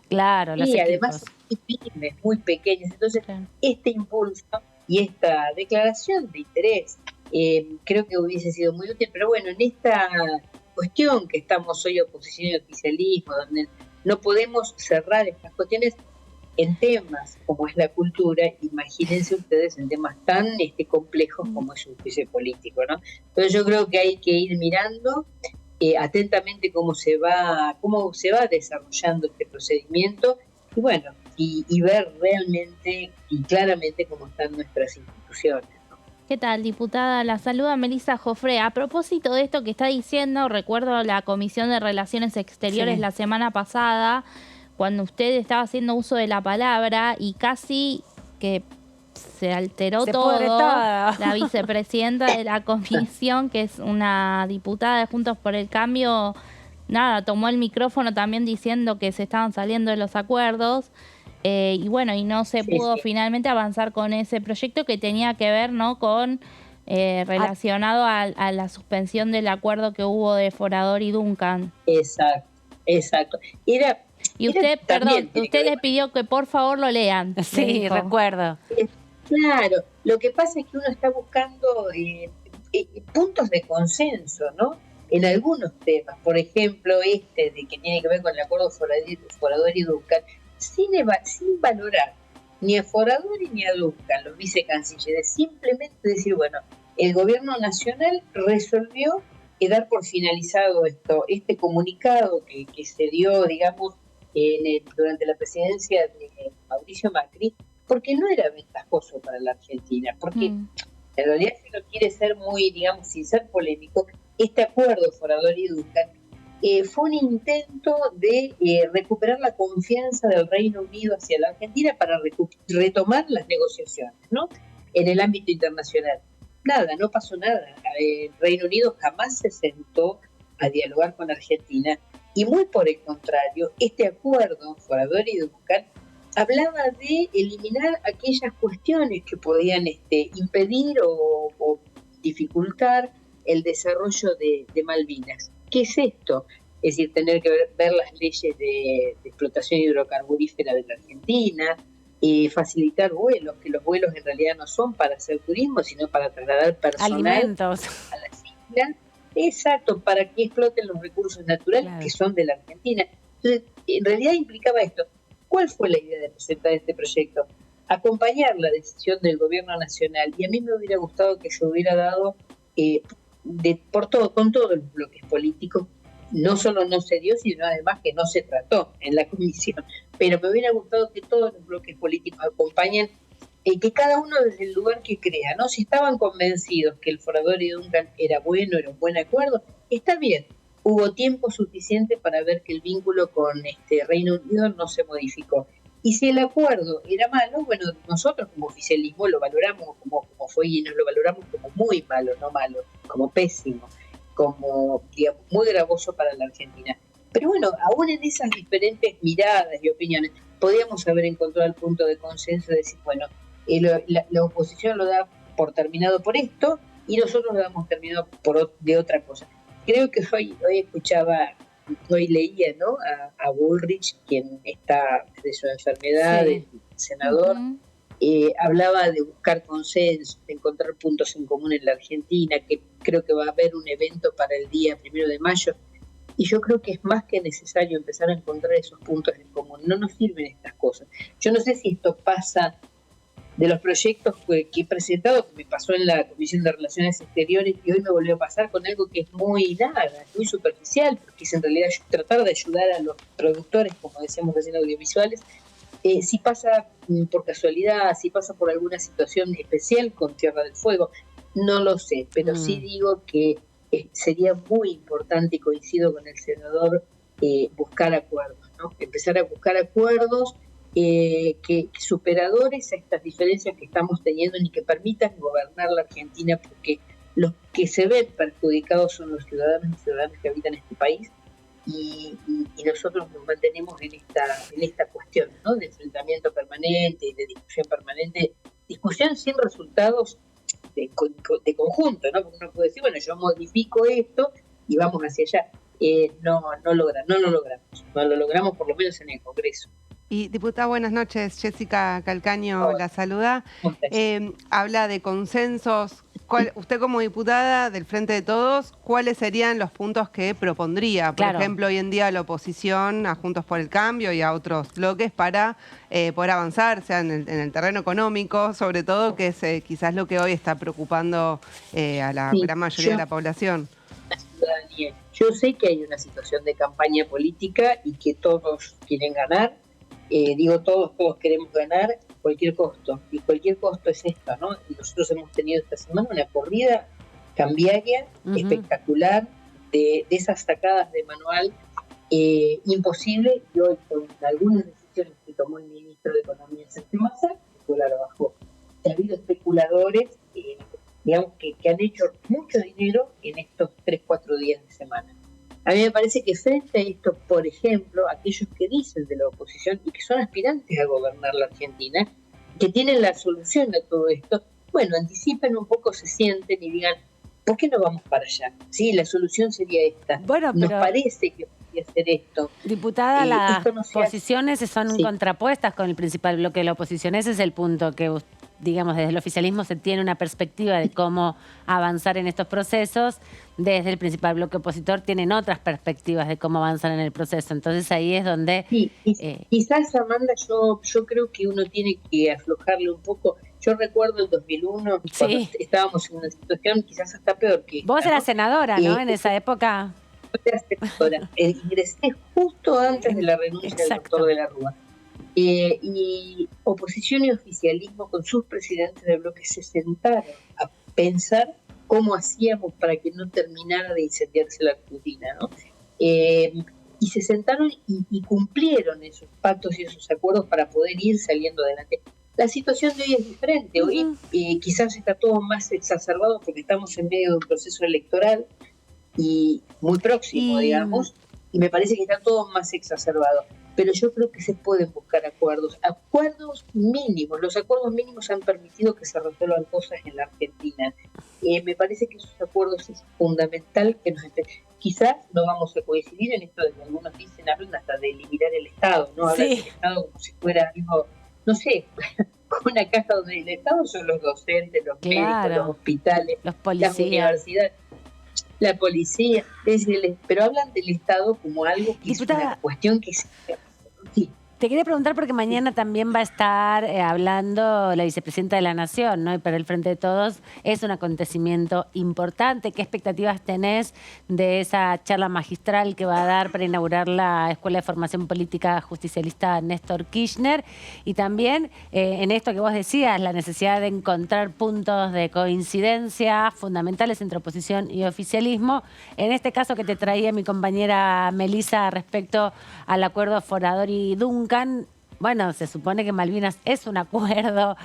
claro. Y además son muy pequeños. Entonces, este impulso y esta declaración de interés creo que hubiese sido muy útil, pero bueno, en esta cuestión que estamos hoy oposición y oficialismo, donde no podemos cerrar estas cuestiones en temas como es la cultura, imagínense ustedes en temas tan complejos como es un juicio político, ¿no? Entonces yo creo que hay que ir mirando atentamente cómo se va desarrollando este procedimiento y bueno, y ver realmente y claramente cómo están nuestras instituciones. ¿Qué tal, diputada? La saluda Melissa Jofré. A propósito de esto que está diciendo, recuerdo la Comisión de Relaciones Exteriores la semana pasada, cuando usted estaba haciendo uso de la palabra y casi que se alteró todo. La vicepresidenta de la comisión, que es una diputada de Juntos por el Cambio, tomó el micrófono también diciendo que se estaban saliendo de los acuerdos. Y bueno, y no se pudo finalmente avanzar con ese proyecto que tenía que ver, ¿no?, con relacionado a la suspensión del acuerdo que hubo de Forador y Duncan. Exacto. Y usted, perdón, usted le pidió que por favor lo lean. Sí, recuerdo. Claro, lo que pasa es que uno está buscando puntos de consenso, ¿no? En algunos temas, por ejemplo, de que tiene que ver con el acuerdo Forador y Duncan, sin valorar ni a Forador ni a Duncan, los vicecancilleres, simplemente decir, bueno, el gobierno nacional resolvió dar por finalizado este comunicado que se dio, digamos, durante la presidencia de Mauricio Macri, porque no era ventajoso para la Argentina, porque en realidad, si uno quiere ser muy, digamos, sin ser polémico, este acuerdo Forador y Duncan fue un intento de recuperar la confianza del Reino Unido hacia la Argentina para retomar las negociaciones, ¿no?, en el ámbito internacional. No pasó nada. El Reino Unido jamás se sentó a dialogar con Argentina y muy por el contrario, este acuerdo Forador y Duncan hablaba de eliminar aquellas cuestiones que podían impedir o dificultar el desarrollo de Malvinas. ¿Qué es esto? Es decir, tener que ver las leyes de explotación hidrocarburífera de la Argentina, facilitar vuelos, que los vuelos en realidad no son para hacer turismo, sino para trasladar personal alimentos a las islas. Exacto, para que exploten los recursos naturales que son de la Argentina. Entonces, en realidad implicaba esto. ¿Cuál fue la idea de presentar este proyecto? Acompañar la decisión del gobierno nacional, y a mí me hubiera gustado que se hubiera dado con todos los bloques políticos. No solo no se dio, sino además que no se trató en la comisión. Pero me hubiera gustado que todos los bloques políticos acompañen, que cada uno desde el lugar que crea, ¿no? Si estaban convencidos que el Forador y Duncan era un buen acuerdo, está bien. Hubo tiempo suficiente para ver que el vínculo con Reino Unido no se modificó. Y si el acuerdo era malo, bueno, nosotros como oficialismo lo valoramos como fue y nos lo valoramos como muy malo, no malo, como pésimo, como, digamos, muy gravoso para la Argentina. Pero bueno, aún en esas diferentes miradas y opiniones, podíamos haber encontrado el punto de consenso de decir, bueno, la oposición lo da por terminado por esto y nosotros lo damos terminado de otra cosa. Creo que hoy leía, ¿no?, a Bullrich, quien está de su enfermedad, el senador, hablaba de buscar consenso, de encontrar puntos en común en la Argentina, que creo que va a haber un evento para el día 1 de mayo, y yo creo que es más que necesario empezar a encontrar esos puntos en común. No nos sirven estas cosas. Yo no sé si esto pasa de los proyectos que he presentado, que me pasó en la Comisión de Relaciones Exteriores y hoy me volvió a pasar con algo que es muy superficial, porque es en realidad tratar de ayudar a los productores, como decíamos recién, audiovisuales. Si pasa por casualidad, si pasa por alguna situación especial con Tierra del Fuego, no lo sé, pero sí digo que sería muy importante, y coincido con el senador, buscar acuerdos, ¿no? Empezar a buscar acuerdos que superadores a estas diferencias que estamos teniendo y que permitan gobernar la Argentina, porque los que se ven perjudicados son los ciudadanos y ciudadanas que habitan este país, y nosotros nos mantenemos en esta cuestión, ¿no?, de enfrentamiento permanente, de discusión permanente, discusión sin resultados de conjunto, ¿no? Porque uno puede decir, bueno, yo modifico esto y vamos hacia allá. No lo logramos por lo menos en el Congreso. Y diputada, buenas noches. Jessica Calcaño la saluda. Habla de consensos. Usted como diputada del Frente de Todos, ¿cuáles serían los puntos que propondría? Por ejemplo, hoy en día la oposición a Juntos por el Cambio y a otros bloques para poder avanzar, sea en el terreno económico, sobre todo, que es quizás lo que hoy está preocupando a la gran mayoría de la población. Yo sé que hay una situación de campaña política y que todos quieren ganar. Todos queremos ganar a cualquier costo, y cualquier costo es esto, ¿no? Y nosotros hemos tenido esta semana una corrida cambiaria, espectacular, de esas sacadas de manual imposible, y hoy con algunas decisiones que tomó el ministro de Economía, Sergio Massa, que la bajó. Ha habido especuladores, digamos, que han hecho mucho dinero en estos 3-4 días de semana. A mí me parece que frente a esto, por ejemplo, aquellos que dicen de la oposición y que son aspirantes a gobernar la Argentina, que tienen la solución a todo esto, bueno, anticipen un poco, se sienten y digan, ¿por qué no vamos para allá? Sí, la solución sería esta. Bueno, nos parece que podría ser esto. Diputada, las posiciones son contrapuestas con el principal bloque de la oposición. Ese es el punto que, digamos, desde el oficialismo se tiene una perspectiva de cómo avanzar en estos procesos. Desde el principal bloque opositor tienen otras perspectivas de cómo avanzar en el proceso. Entonces ahí es donde... Quizás, Amanda, yo creo que uno tiene que aflojarle un poco. Yo recuerdo el 2001, cuando estábamos en una situación quizás hasta peor que esta. Vos eras senadora, ¿no? En esa época. Yo era senadora. Ingresé justo antes de la renuncia del doctor de la Rúa. Y oposición y oficialismo con sus presidentes de bloque se sentaron a pensar cómo hacíamos para que no terminara de incendiarse la Argentina, ¿no? Y se sentaron y cumplieron esos pactos y esos acuerdos para poder ir saliendo adelante. La situación de hoy es diferente. Hoy quizás está todo más exacerbado porque estamos en medio de un proceso electoral y muy próximo, digamos, y me parece que está todo más exacerbado. Pero yo creo que se pueden buscar acuerdos mínimos. Los acuerdos mínimos han permitido que se resuelvan cosas en la Argentina. Me parece que esos acuerdos es fundamental que quizás no vamos a coincidir en esto de que algunos dicen, hablan hasta de eliminar el Estado, ¿no? Hablan del Estado como si fuera algo, no sé, una caja donde el Estado son los docentes, los médicos, los hospitales, los policías, las universidades, la policía, pero hablan del Estado como algo que es una cuestión que Te quería preguntar porque mañana también va a estar hablando la vicepresidenta de la Nación, ¿no? Y para el Frente de Todos es un acontecimiento importante. ¿Qué expectativas tenés de esa charla magistral que va a dar para inaugurar la Escuela de Formación Política Justicialista Néstor Kirchner? Y también en esto que vos decías, la necesidad de encontrar puntos de coincidencia fundamentales entre oposición y oficialismo. En este caso que te traía mi compañera Melissa respecto al acuerdo Forador y Duncan, bueno, se supone que Malvinas es un acuerdo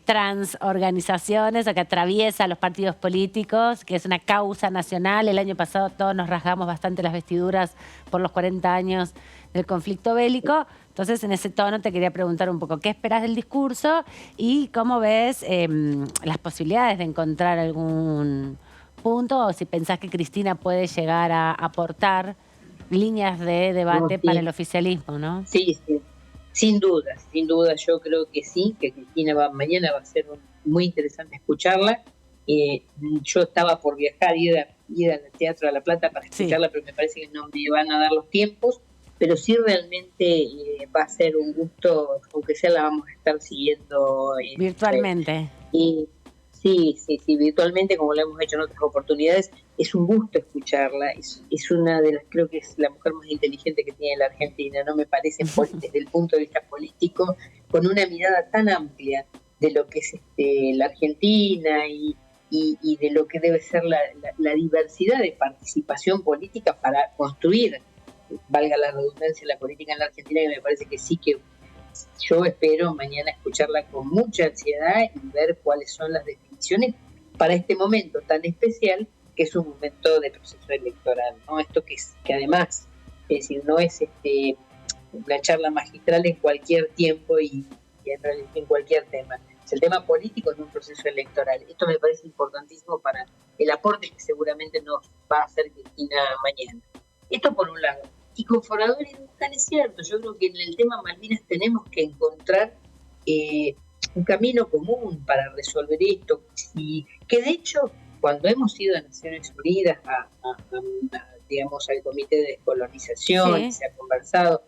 transorganizaciones, o que atraviesa a los partidos políticos, que es una causa nacional. El año pasado todos nos rasgamos bastante las vestiduras por los 40 años del conflicto bélico. Entonces, en ese tono te quería preguntar un poco, ¿qué esperás del discurso y cómo ves las posibilidades de encontrar algún punto, o si pensás que Cristina puede llegar a aportar líneas de debate para el oficialismo, ¿no? Sí, sin duda, yo creo que sí, que Cristina mañana va a ser muy interesante escucharla. Yo estaba por viajar, ir al Teatro de La Plata para escucharla, pero me parece que no me van a dar los tiempos, pero sí realmente va a ser un gusto, aunque sea la vamos a estar siguiendo virtualmente. Sí, virtualmente, como lo hemos hecho en otras oportunidades. Es un gusto escucharla, es una de las, creo que es la mujer más inteligente que tiene la Argentina, no me parece, desde el punto de vista político, con una mirada tan amplia de lo que es la Argentina y de lo que debe ser la diversidad de participación política para construir, valga la redundancia, la política en la Argentina, que me parece que sí yo espero mañana escucharla con mucha ansiedad y ver cuáles son las definiciones para este momento tan especial, que es un momento de proceso electoral, ¿no? Esto que además, es decir, no es una charla magistral en cualquier tiempo y en cualquier tema. Es el tema político en un proceso electoral. Esto me parece importantísimo para el aporte que seguramente nos va a hacer Cristina mañana. Esto por un lado. Y con Forador y Duncan es cierto, yo creo que en el tema Malvinas tenemos que encontrar un camino común para resolver esto, y que de hecho cuando hemos ido a Naciones Unidas digamos al Comité de Descolonización, se ha conversado,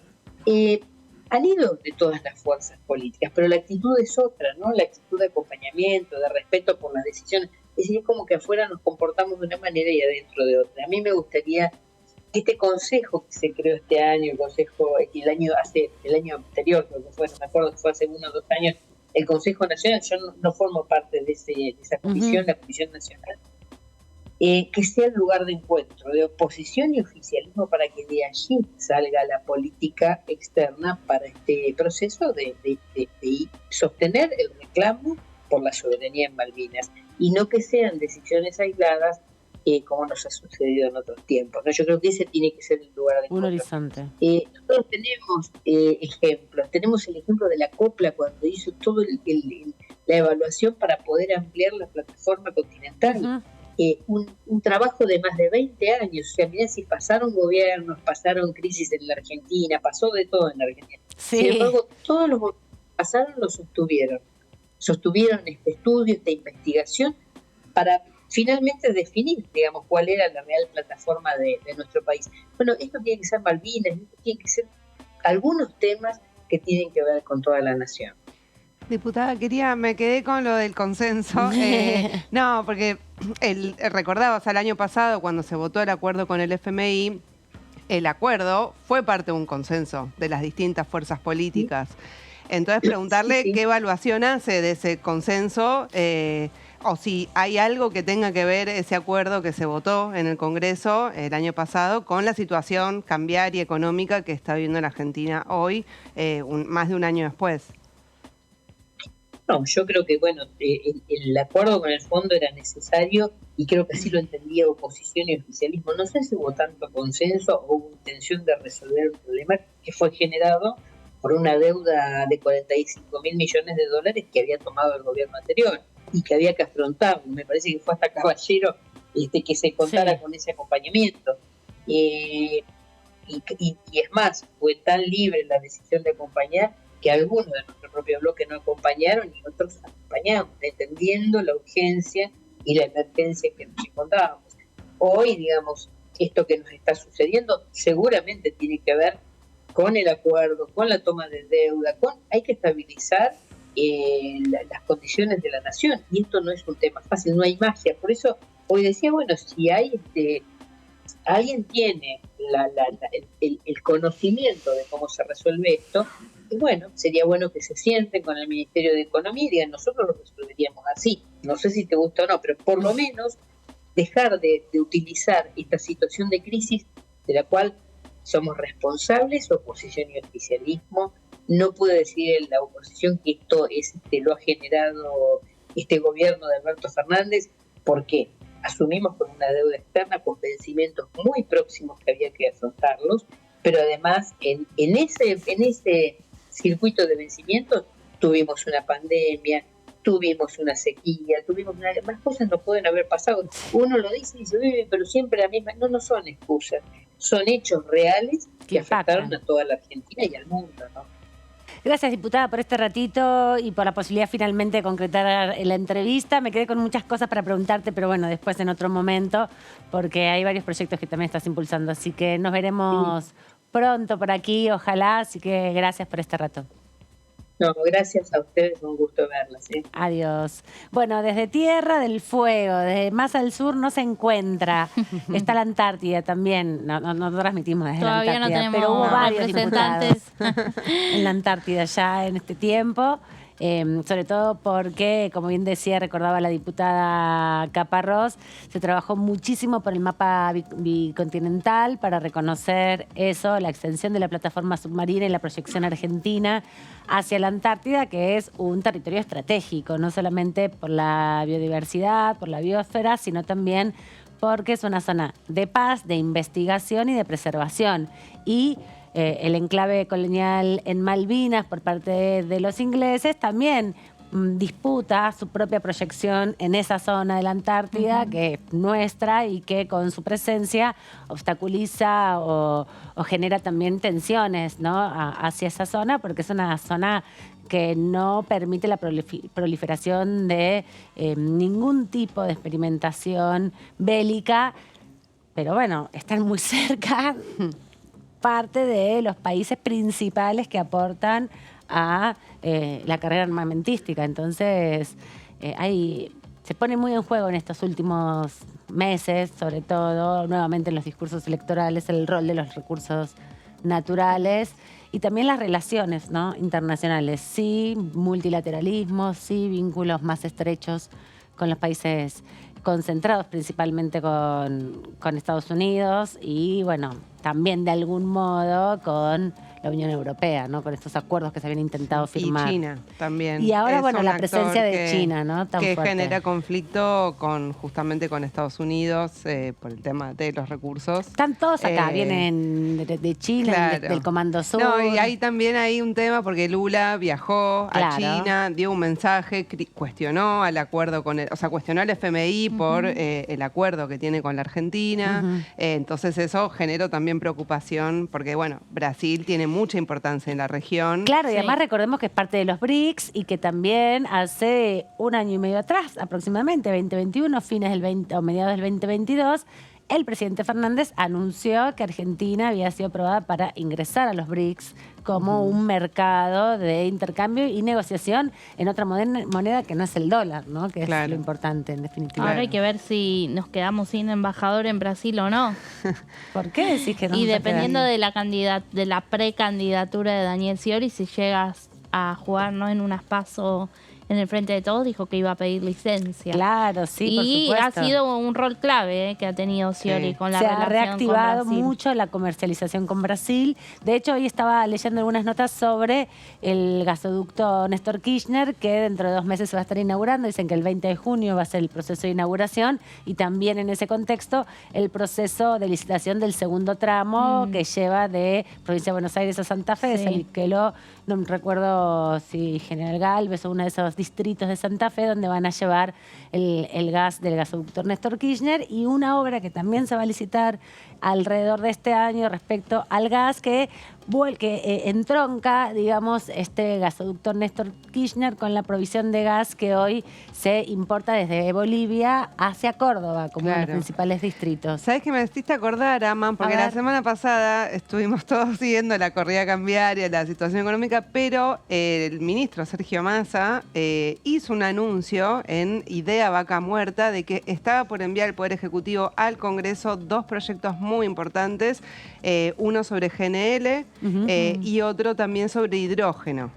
han ido de todas las fuerzas políticas, pero la actitud es otra, ¿no? La actitud de acompañamiento, de respeto por las decisiones. Es decir, es como que afuera nos comportamos de una manera y adentro de otra. A mí me gustaría que este consejo que se creó este año, el año anterior, creo que fue, no me acuerdo que fue hace 1 o 2 años, el Consejo Nacional, yo no formo parte de esa comisión, la Comisión Nacional, que sea el lugar de encuentro de oposición y oficialismo para que de allí salga la política externa para este proceso de sostener el reclamo por la soberanía en Malvinas, y no que sean decisiones aisladas como nos ha sucedido en otros tiempos, ¿no? Yo creo que ese tiene que ser el lugar de encuentro. Un horizonte. Nosotros tenemos ejemplos. Tenemos el ejemplo de la Copla cuando hizo todo la evaluación para poder ampliar la plataforma continental. Un trabajo de más de 20 años. O sea, mirá, si pasaron gobiernos, pasaron crisis en la Argentina, pasó de todo en la Argentina. Sin embargo, todos los gobiernos que pasaron lo sostuvieron. Sostuvieron este estudio, esta investigación, para finalmente definir, digamos, cuál era la real plataforma de nuestro país. Bueno, esto tiene que ser Malvinas, esto tiene que ser algunos temas que tienen que ver con toda la nación. Diputada, me quedé con lo del consenso. No, porque recordaba, o sea, el año pasado cuando se votó el acuerdo con el FMI, el acuerdo fue parte de un consenso de las distintas fuerzas políticas. Entonces, preguntarle qué evaluación hace de ese consenso, o si hay algo que tenga que ver ese acuerdo que se votó en el Congreso el año pasado con la situación cambiaria económica que está viviendo la Argentina hoy, más de un año después. No, yo creo que, bueno, el acuerdo con el fondo era necesario y creo que así lo entendía oposición y oficialismo. No sé si hubo tanto consenso o hubo intención de resolver un problema que fue generado por una deuda de 45.000 millones de dólares que había tomado el gobierno anterior y que había que afrontar. Me parece que fue hasta caballero que se contara con ese acompañamiento. Y es más, fue tan libre la decisión de acompañar que algunos de nuestro propio bloque no acompañaron y nosotros acompañamos, entendiendo la urgencia y la emergencia que nos encontrábamos. Hoy, digamos, esto que nos está sucediendo seguramente tiene que ver con el acuerdo, con la toma de deuda, hay que estabilizar las condiciones de la nación, y esto no es un tema fácil, no hay magia. Por eso hoy decía, bueno, si hay alguien tiene el conocimiento de cómo se resuelve esto, y bueno, sería bueno que se sienten con el Ministerio de Economía y digan, nosotros lo resolveríamos así. No sé si te gusta o no, pero por lo menos dejar de utilizar esta situación de crisis de la cual somos responsables, oposición y oficialismo. No puede decir la oposición que esto lo ha generado este gobierno de Alberto Fernández, porque asumimos con una deuda externa con vencimientos muy próximos que había que afrontarlos, pero además en ese circuito de vencimientos tuvimos una pandemia, tuvimos una sequía, más cosas no pueden haber pasado. Uno lo dice y dice, pero siempre la misma. No son excusas, son hechos reales que afectaron a toda la Argentina y al mundo, ¿no? Gracias, diputada, por este ratito y por la posibilidad finalmente de concretar la entrevista. Me quedé con muchas cosas para preguntarte, pero bueno, después en otro momento, porque hay varios proyectos que también estás impulsando. Así que nos veremos pronto por aquí, ojalá. Así que gracias por este rato. No, gracias a ustedes, un gusto verlas. Adiós. Bueno, desde Tierra del Fuego, desde más al sur no se encuentra. Está la Antártida también. No transmitimos desde Todavía la Antártida, no tenemos pero hubo varios representantes en la Antártida ya en este tiempo. sobre todo porque, como bien decía, recordaba la diputada Caparrós, se trabajó muchísimo por el mapa bicontinental para reconocer eso, la extensión de la plataforma submarina y la proyección argentina hacia la Antártida, que es un territorio estratégico, no solamente por la biodiversidad, por la biosfera, sino también porque es una zona de paz, de investigación y de preservación. Y el enclave colonial en Malvinas por parte de los ingleses también disputa su propia proyección en esa zona de la Antártida, que es nuestra y que con su presencia obstaculiza o genera también tensiones, ¿no? hacia esa zona, porque es una zona que no permite la proliferación de ningún tipo de experimentación bélica, pero bueno, están muy cerca parte de los países principales que aportan a la carrera armamentística. Entonces, se pone muy en juego en estos últimos meses, sobre todo, nuevamente en los discursos electorales, el rol de los recursos naturales y también las relaciones, ¿no?, internacionales. Sí, multilateralismo, sí, vínculos más estrechos con los países concentrados principalmente con Estados Unidos y, bueno, también de algún modo con la Unión Europea, ¿no?, con estos acuerdos que se habían intentado firmar. Y China también. Y ahora, es bueno, la presencia de que, China, ¿no?, tan que fuerte. genera conflicto justamente con Estados Unidos por el tema de los recursos. Están todos acá, vienen de China, claro. del Comando Sur. No, y ahí también hay un tema porque Lula viajó a Claro. China, dio un mensaje, cuestionó al acuerdo cuestionó al FMI por el acuerdo que tiene con la Argentina. Entonces eso generó también preocupación porque, bueno, Brasil tiene mucha importancia en la región. Claro, y además recordemos que es parte de los BRICS y que también hace un año y medio atrás, aproximadamente, 2021, fines del 20 o mediados del 2022, el presidente Fernández anunció que Argentina había sido aprobada para ingresar a los BRICS como un mercado de intercambio y negociación en otra moneda que no es el dólar, ¿no?, que es lo importante en definitiva. Ahora hay que ver si nos quedamos sin embajador en Brasil o no. ¿Por qué decís que no? Y dependiendo de la precandidatura de Daniel Scioli, si llegas a jugar, ¿no?, en unas PASO en el Frente de Todos, dijo que iba a pedir licencia. Claro, sí, por y supuesto. ha sido un rol clave que ha tenido Scioli con la Se relación ha reactivado con Brasil. mucho la comercialización con Brasil. De hecho, hoy estaba leyendo algunas notas sobre el gasoducto Néstor Kirchner, que dentro de 2 meses se va a estar inaugurando. Dicen que el 20 de junio va a ser el proceso de inauguración y también en ese contexto el proceso de licitación del segundo tramo que lleva de Provincia de Buenos Aires a Santa Fe, Sí. es el que no recuerdo si General Galvez o uno de esos distritos de Santa Fe donde van a llevar el gas del gasoducto Néstor Kirchner, y una obra que también se va a licitar alrededor de este año respecto al gas que entronca, digamos, este gasoducto Néstor Kirchner con la provisión de gas que hoy se importa desde Bolivia hacia Córdoba, como uno de los principales distritos. ¿Sabés que me hiciste acordar, Aman? Porque la semana pasada estuvimos todos siguiendo la corrida cambiaria, la situación económica, pero el ministro Sergio Massa hizo un anuncio en Idea Vaca Muerta de que estaba por enviar el Poder Ejecutivo al Congreso 2 proyectos muy importantes, uno sobre GNL y otro también sobre hidrógeno.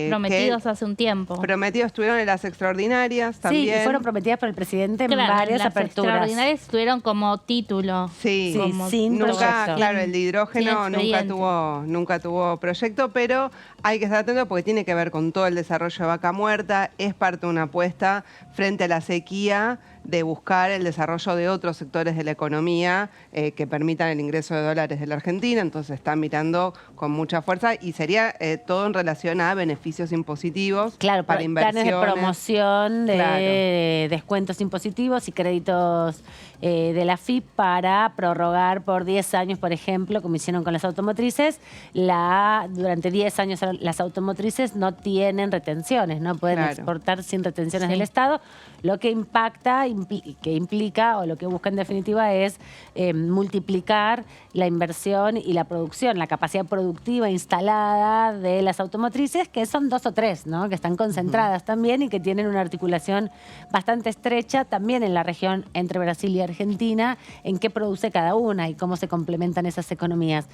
Prometidos hace un tiempo. Prometidos estuvieron en las extraordinarias también. Sí, y fueron prometidas por el presidente en Claro, varias las aperturas. extraordinarias estuvieron como título. Sí, como sin nunca, proyecto. claro, el de hidrógeno nunca tuvo proyecto, pero hay que estar atento porque tiene que ver con todo el desarrollo de Vaca Muerta, es parte de una apuesta frente a la sequía de buscar el desarrollo de otros sectores de la economía que permitan el ingreso de dólares de la Argentina, entonces están mirando con mucha fuerza y sería todo en relación a beneficios impositivos para planes de inversiones. promoción de descuentos impositivos y créditos de la FIP para prorrogar por 10 años, por ejemplo, como hicieron con las automotrices. Durante 10 años las automotrices no tienen retenciones, no pueden exportar sin retenciones del Estado, lo que impacta y que implica, o lo que busca en definitiva, es multiplicar la inversión y la producción, la capacidad productiva instalada de las automotrices, que son 2 o 3, ¿no? Que están concentradas también y que tienen una articulación bastante estrecha también en la región entre Brasil y Argentina, en qué produce cada una y cómo se complementan esas economías.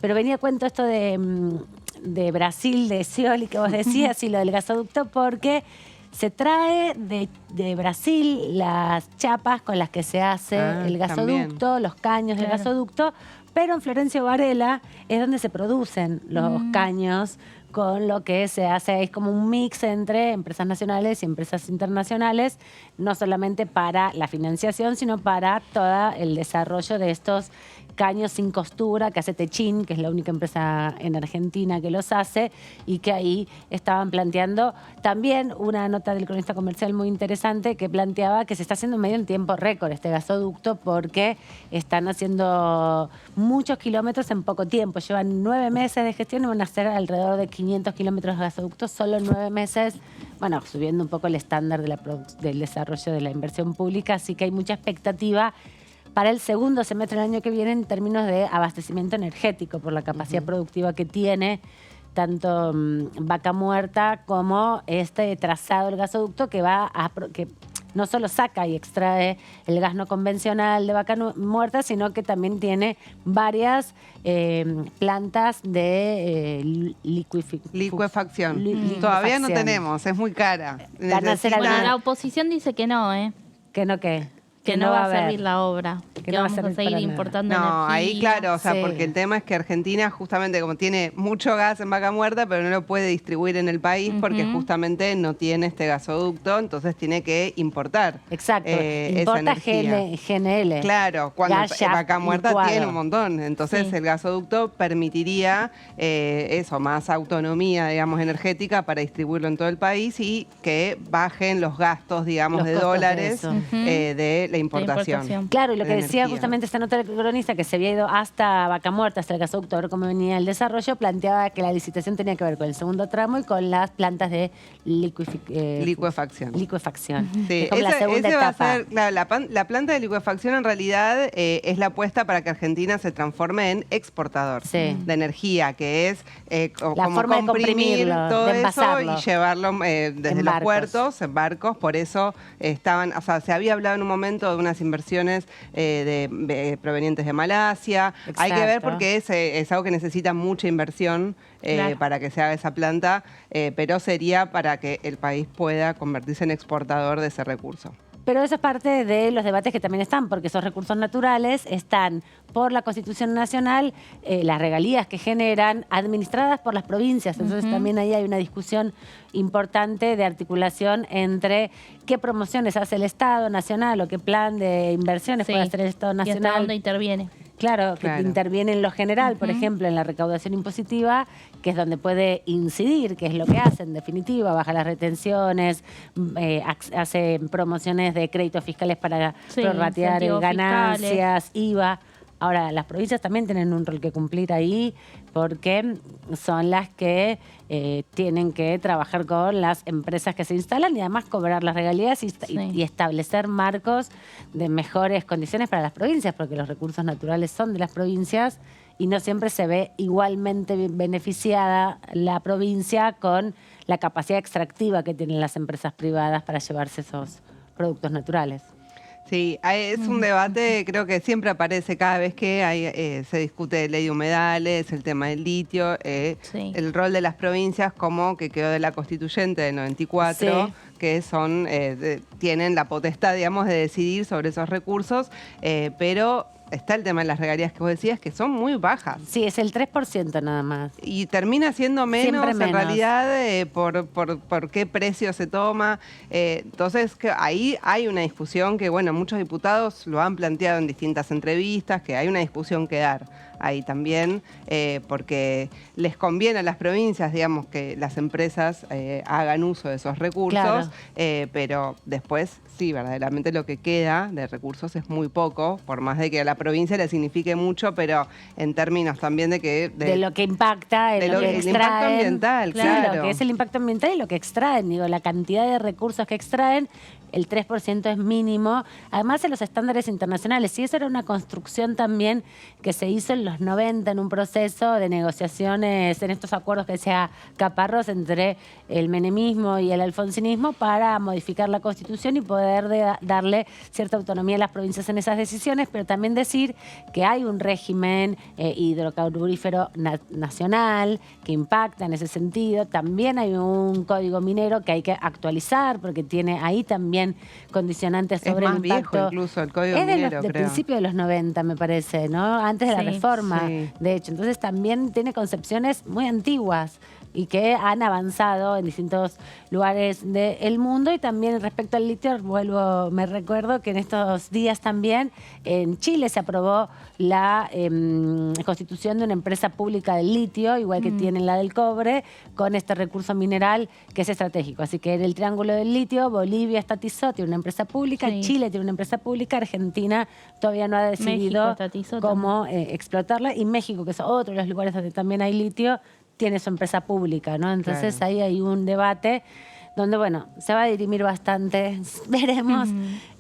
Pero venía a cuento esto de Brasil, de Scioli, que vos decías, y lo del gasoducto, porque se trae de Brasil las chapas con las que se hace el gasoducto, los caños del gasoducto, pero en Florencio Varela es donde se producen los caños, con lo que se hace, es como un mix entre empresas nacionales y empresas internacionales, no solamente para la financiación, sino para todo el desarrollo de estos caños sin costura que hace Techin, que es la única empresa en Argentina que los hace, y que ahí estaban planteando también una nota del cronista comercial muy interesante que planteaba que se está haciendo medio en tiempo récord este gasoducto porque están haciendo muchos kilómetros en poco tiempo. Llevan 9 meses de gestión y van a hacer alrededor de 500 kilómetros de gasoducto solo en 9 meses, bueno, subiendo un poco el estándar del desarrollo de la inversión pública, así que hay mucha expectativa para el segundo semestre del año que viene en términos de abastecimiento energético por la capacidad productiva que tiene tanto Vaca Muerta como este trazado del gasoducto que que no solo saca y extrae el gas no convencional de Vaca Muerta, sino que también tiene varias plantas de licuefacción. Todavía no tenemos, es muy cara. La oposición dice que no, ¿eh? ¿Que no qué? Que no va a servir la obra, que no vamos a seguir importando energía. No, ahí claro, o sea, porque el tema es que Argentina justamente como tiene mucho gas en Vaca Muerta, pero no lo puede distribuir en el país porque justamente no tiene este gasoducto, entonces tiene que importar. Exacto, importa GNL. Claro, cuando Vaca Muerta tiene un montón, entonces el gasoducto permitiría más autonomía, digamos, energética para distribuirlo en todo el país y que bajen los gastos, digamos, de dólares de la importación. Claro, y lo que decía justamente esta nota del cronista, que se había ido hasta Vaca Muerta, hasta el gasoducto, a ver cómo venía el desarrollo, planteaba que la licitación tenía que ver con el segundo tramo y con las plantas de licuefacción. Sí, como la segunda etapa. Va a ser, claro, la planta de licuefacción en realidad es la apuesta para que Argentina se transforme en exportador de energía, que es la como forma comprimir de todo eso y llevarlo desde los barcos. puertos, en barcos. Por eso estaban, o sea, se había hablado en un momento de unas inversiones provenientes de Malasia. Exacto. Hay que ver porque es algo que necesita mucha inversión para que se haga esa planta, pero sería para que el país pueda convertirse en exportador de ese recurso. Pero eso es parte de los debates que también están, porque esos recursos naturales están por la Constitución Nacional, las regalías que generan, administradas por las provincias. Entonces también ahí hay una discusión importante de articulación entre qué promociones hace el Estado Nacional o qué plan de inversiones puede hacer el Estado Nacional. Y hasta dónde interviene. Claro, que interviene en lo general, por ejemplo, en la recaudación impositiva, que es donde puede incidir, que es lo que hace en definitiva, baja las retenciones, hace promociones de créditos fiscales para prorratear ganancias, IVA. Ahora, las provincias también tienen un rol que cumplir ahí porque son las que tienen que trabajar con las empresas que se instalan y además cobrar las regalías y establecer marcos de mejores condiciones para las provincias, porque los recursos naturales son de las provincias y no siempre se ve igualmente beneficiada la provincia con la capacidad extractiva que tienen las empresas privadas para llevarse esos productos naturales. Sí, es un debate, creo que siempre aparece cada vez que se discute ley de humedales, el tema del litio, el rol de las provincias como que quedó de la constituyente del 94, que son tienen la potestad, digamos, de decidir sobre esos recursos, pero está el tema de las regalías que vos decías, que son muy bajas. Sí, es el 3% nada más. Y termina siendo menos, en realidad, por qué precio se toma. Entonces, ahí hay una discusión que, bueno, muchos diputados lo han planteado en distintas entrevistas, que hay una discusión que dar ahí también, porque les conviene a las provincias, digamos, que las empresas hagan uso de esos recursos, pero después sí, verdaderamente lo que queda de recursos es muy poco, por más de que a la provincia le signifique mucho, pero en términos también de que... De lo que impacta, de lo que el extraen. impacto ambiental, claro. Lo que es el impacto ambiental y lo que extraen. Digo, la cantidad de recursos que extraen, el 3% es mínimo. Además, en los estándares internacionales. Y eso era una construcción también que se hizo en los 90 en un proceso de negociaciones, en estos acuerdos que decía Caparrós entre el menemismo y el alfonsinismo para modificar la Constitución y poder darle cierta autonomía a las provincias en esas decisiones, pero también decir que hay un régimen hidrocarburífero nacional que impacta en ese sentido. También hay un código minero que hay que actualizar porque tiene ahí también condicionantes sobre el impacto. Es más viejo incluso el código minero, de principio de los 90, me parece, ¿no? Antes de la reforma, de hecho. Entonces también tiene concepciones muy antiguas y que han avanzado en distintos lugares del mundo. Y también respecto al litio, me recuerdo que en estos días también en Chile se aprobó la constitución de una empresa pública del litio, igual que tienen la del cobre, con este recurso mineral que es estratégico. Así que en el Triángulo del Litio, Bolivia estatizó, tiene una empresa pública, Chile tiene una empresa pública, Argentina todavía no ha decidido cómo explotarla, y México, que es otro de los lugares donde también hay litio, tiene su empresa pública, ¿no? Entonces ahí hay un debate donde, bueno, se va a dirimir bastante, veremos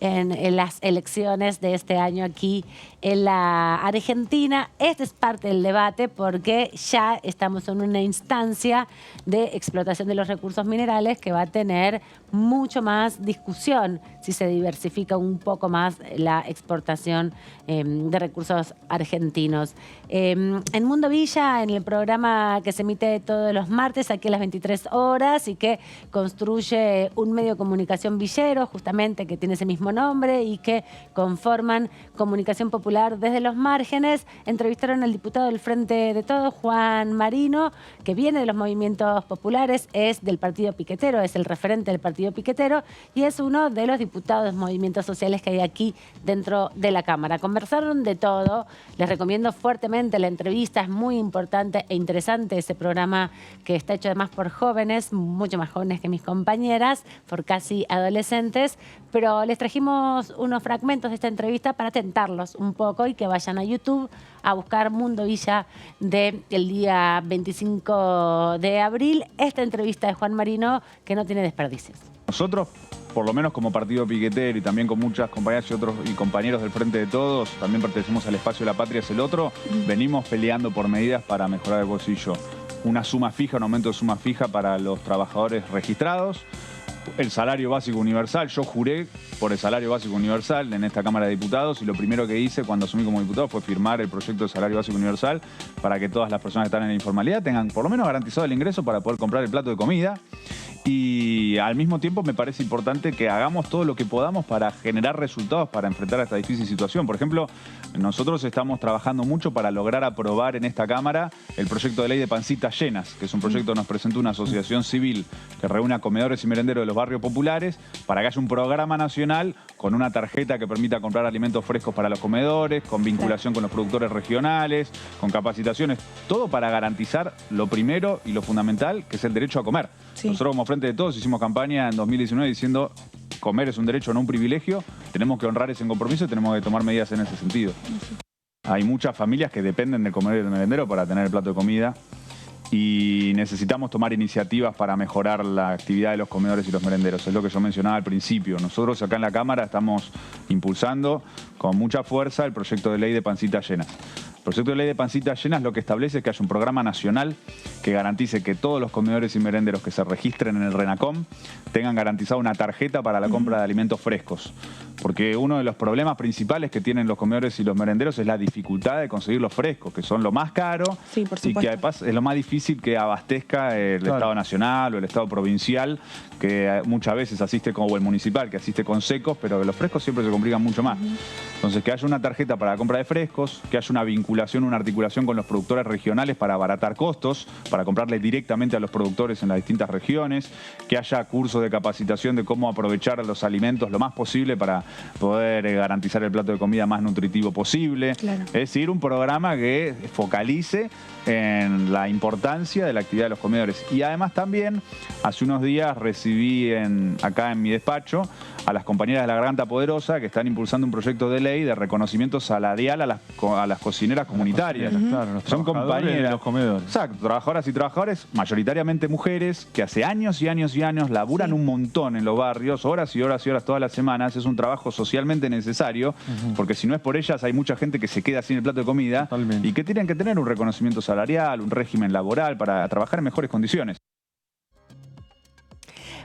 en las elecciones de este año aquí en la Argentina. Este es parte del debate porque ya estamos en una instancia de explotación de los recursos minerales que va a tener mucho más discusión si se diversifica un poco más la exportación de recursos argentinos. En Mundo Villa, en el programa que se emite todos los martes aquí a las 23 horas y que construye un medio de comunicación villero, justamente que tiene ese mismo nombre y que conforman Comunicación Popular desde los márgenes, entrevistaron al diputado del Frente de Todos, Juan Marino, que viene de los movimientos populares, es del Partido Piquetero, es el referente del Partido Piquetero y es uno de los diputados de movimientos sociales que hay aquí dentro de la Cámara. Conversaron de todo, les recomiendo fuertemente la entrevista, es muy importante e interesante ese programa que está hecho además por jóvenes, mucho más jóvenes que mis compañeras, por casi adolescentes, pero les trajimos unos fragmentos de esta entrevista para tentarlos un poco y que vayan a YouTube a buscar Mundo Villa del día 25 de abril. Esta entrevista de Juan Marino que no tiene desperdicios. Nosotros, por lo menos como partido piquetero y también con muchas compañeras y compañeros del Frente de Todos, también pertenecemos al espacio La Patria es el Otro, venimos peleando por medidas para mejorar el bolsillo. Una suma fija, un aumento de suma fija para los trabajadores registrados, el salario básico universal. Yo juré por el salario básico universal en esta Cámara de Diputados y lo primero que hice cuando asumí como diputado fue firmar el proyecto de salario básico universal para que todas las personas que están en la informalidad tengan por lo menos garantizado el ingreso para poder comprar el plato de comida. Y al mismo tiempo me parece importante que hagamos todo lo que podamos para generar resultados para enfrentar esta difícil situación. Por ejemplo, nosotros estamos trabajando mucho para lograr aprobar en esta Cámara el proyecto de ley de pancitas llenas, que es un proyecto que nos presentó una asociación civil que reúne a comedores y merenderos de los barrios populares para que haya un programa nacional con una tarjeta que permita comprar alimentos frescos para los comedores, con vinculación con los productores regionales, con capacitaciones, todo para garantizar lo primero y lo fundamental, que es el derecho a comer. Nosotros como Frente de Todos hicimos campaña en 2019 diciendo comer es un derecho, no un privilegio, tenemos que honrar ese compromiso y tenemos que tomar medidas en ese sentido. Hay muchas familias que dependen del comedor y del merendero para tener el plato de comida y necesitamos tomar iniciativas para mejorar la actividad de los comedores y los merenderos. Es lo que yo mencionaba al principio. Nosotros acá en la Cámara estamos impulsando con mucha fuerza el proyecto de ley de pancitas llenas. El proyecto de ley de pancitas llenas lo que establece es que haya un programa nacional que garantice que todos los comedores y merenderos que se registren en el RENACOM tengan garantizada una tarjeta para la compra de alimentos frescos. Porque uno de los problemas principales que tienen los comedores y los merenderos es la dificultad de conseguir los frescos, que son lo más caro y que además es lo más difícil que abastezca el Estado Nacional o el Estado Provincial, que muchas veces asiste o el municipal, que asiste con secos, pero que los frescos siempre se complican mucho más. Entonces, que haya una tarjeta para la compra de frescos, que haya una vinculación una articulación con los productores regionales para abaratar costos, para comprarle directamente a los productores en las distintas regiones, que haya cursos de capacitación de cómo aprovechar los alimentos lo más posible para poder garantizar el plato de comida más nutritivo posible. Claro. Es decir, un programa que focalice en la importancia de la actividad de los comedores. Y además también, hace unos días recibí acá en mi despacho a las compañeras de La Garganta Poderosa que están impulsando un proyecto de ley de reconocimiento salarial a las cocineras comunitarias. Claro, son compañeras de los comedores. Exacto, trabajadoras y trabajadores, mayoritariamente mujeres, que hace años y años y años laburan un montón en los barrios, horas y horas y horas todas las semanas. Es un trabajo socialmente necesario, porque si no es por ellas hay mucha gente que se queda sin el plato de comida. Totalmente. Y que tienen que tener un reconocimiento salarial, un régimen laboral para trabajar en mejores condiciones.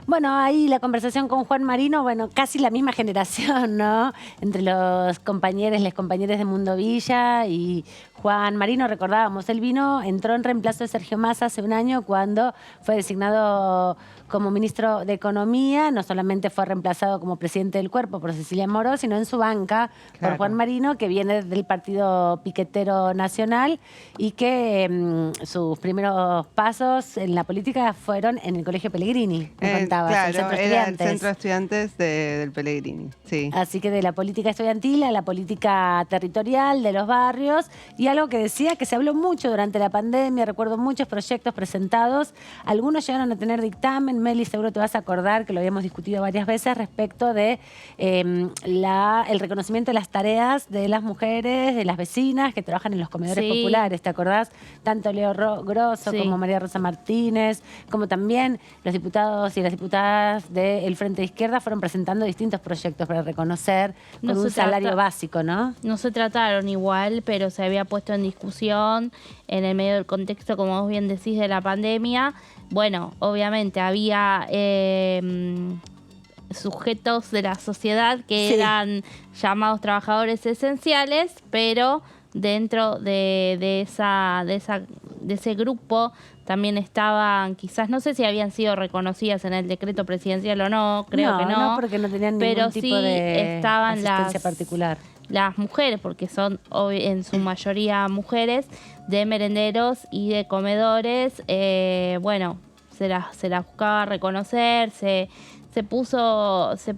Bueno, ahí la conversación con Juan Marino, bueno, casi la misma generación, ¿no? Entre los compañeros, les compañeros de Mundo Villa y Juan Marino, recordábamos, él entró en reemplazo de Sergio Massa hace un año cuando fue designado como ministro de Economía. No solamente fue reemplazado como presidente del cuerpo por Cecilia Moró, sino en su banca por Juan Marino, que viene del Partido Piquetero Nacional y que sus primeros pasos en la política fueron en el Colegio Pellegrini, me contabas, claro, el Centro de era Estudiantes. el Centro de Estudiantes del Pellegrini, sí. Así que de la política estudiantil a la política territorial de los barrios, y algo que decía que se habló mucho durante la pandemia, recuerdo muchos proyectos presentados, algunos llegaron a tener dictamen. Meli, seguro te vas a acordar que lo habíamos discutido varias veces respecto de el reconocimiento de las tareas de las mujeres, de las vecinas que trabajan en los comedores populares, ¿te acordás? Tanto Leo Grosso como María Rosa Martínez, como también los diputados y las diputadas del Frente de Izquierda fueron presentando distintos proyectos para reconocer con un salario básico, ¿no? No se trataron igual, pero se había puesto en discusión en el medio del contexto, como vos bien decís, de la pandemia. Bueno, obviamente había sujetos de la sociedad que eran llamados trabajadores esenciales, pero dentro de ese grupo también estaban, quizás, no sé si habían sido reconocidas en el decreto presidencial o no, creo que no. No, porque no tenían ningún tipo de estaban asistencia particular. Las mujeres, porque son en su mayoría mujeres, de merenderos y de comedores, bueno, se las buscaba reconocer, se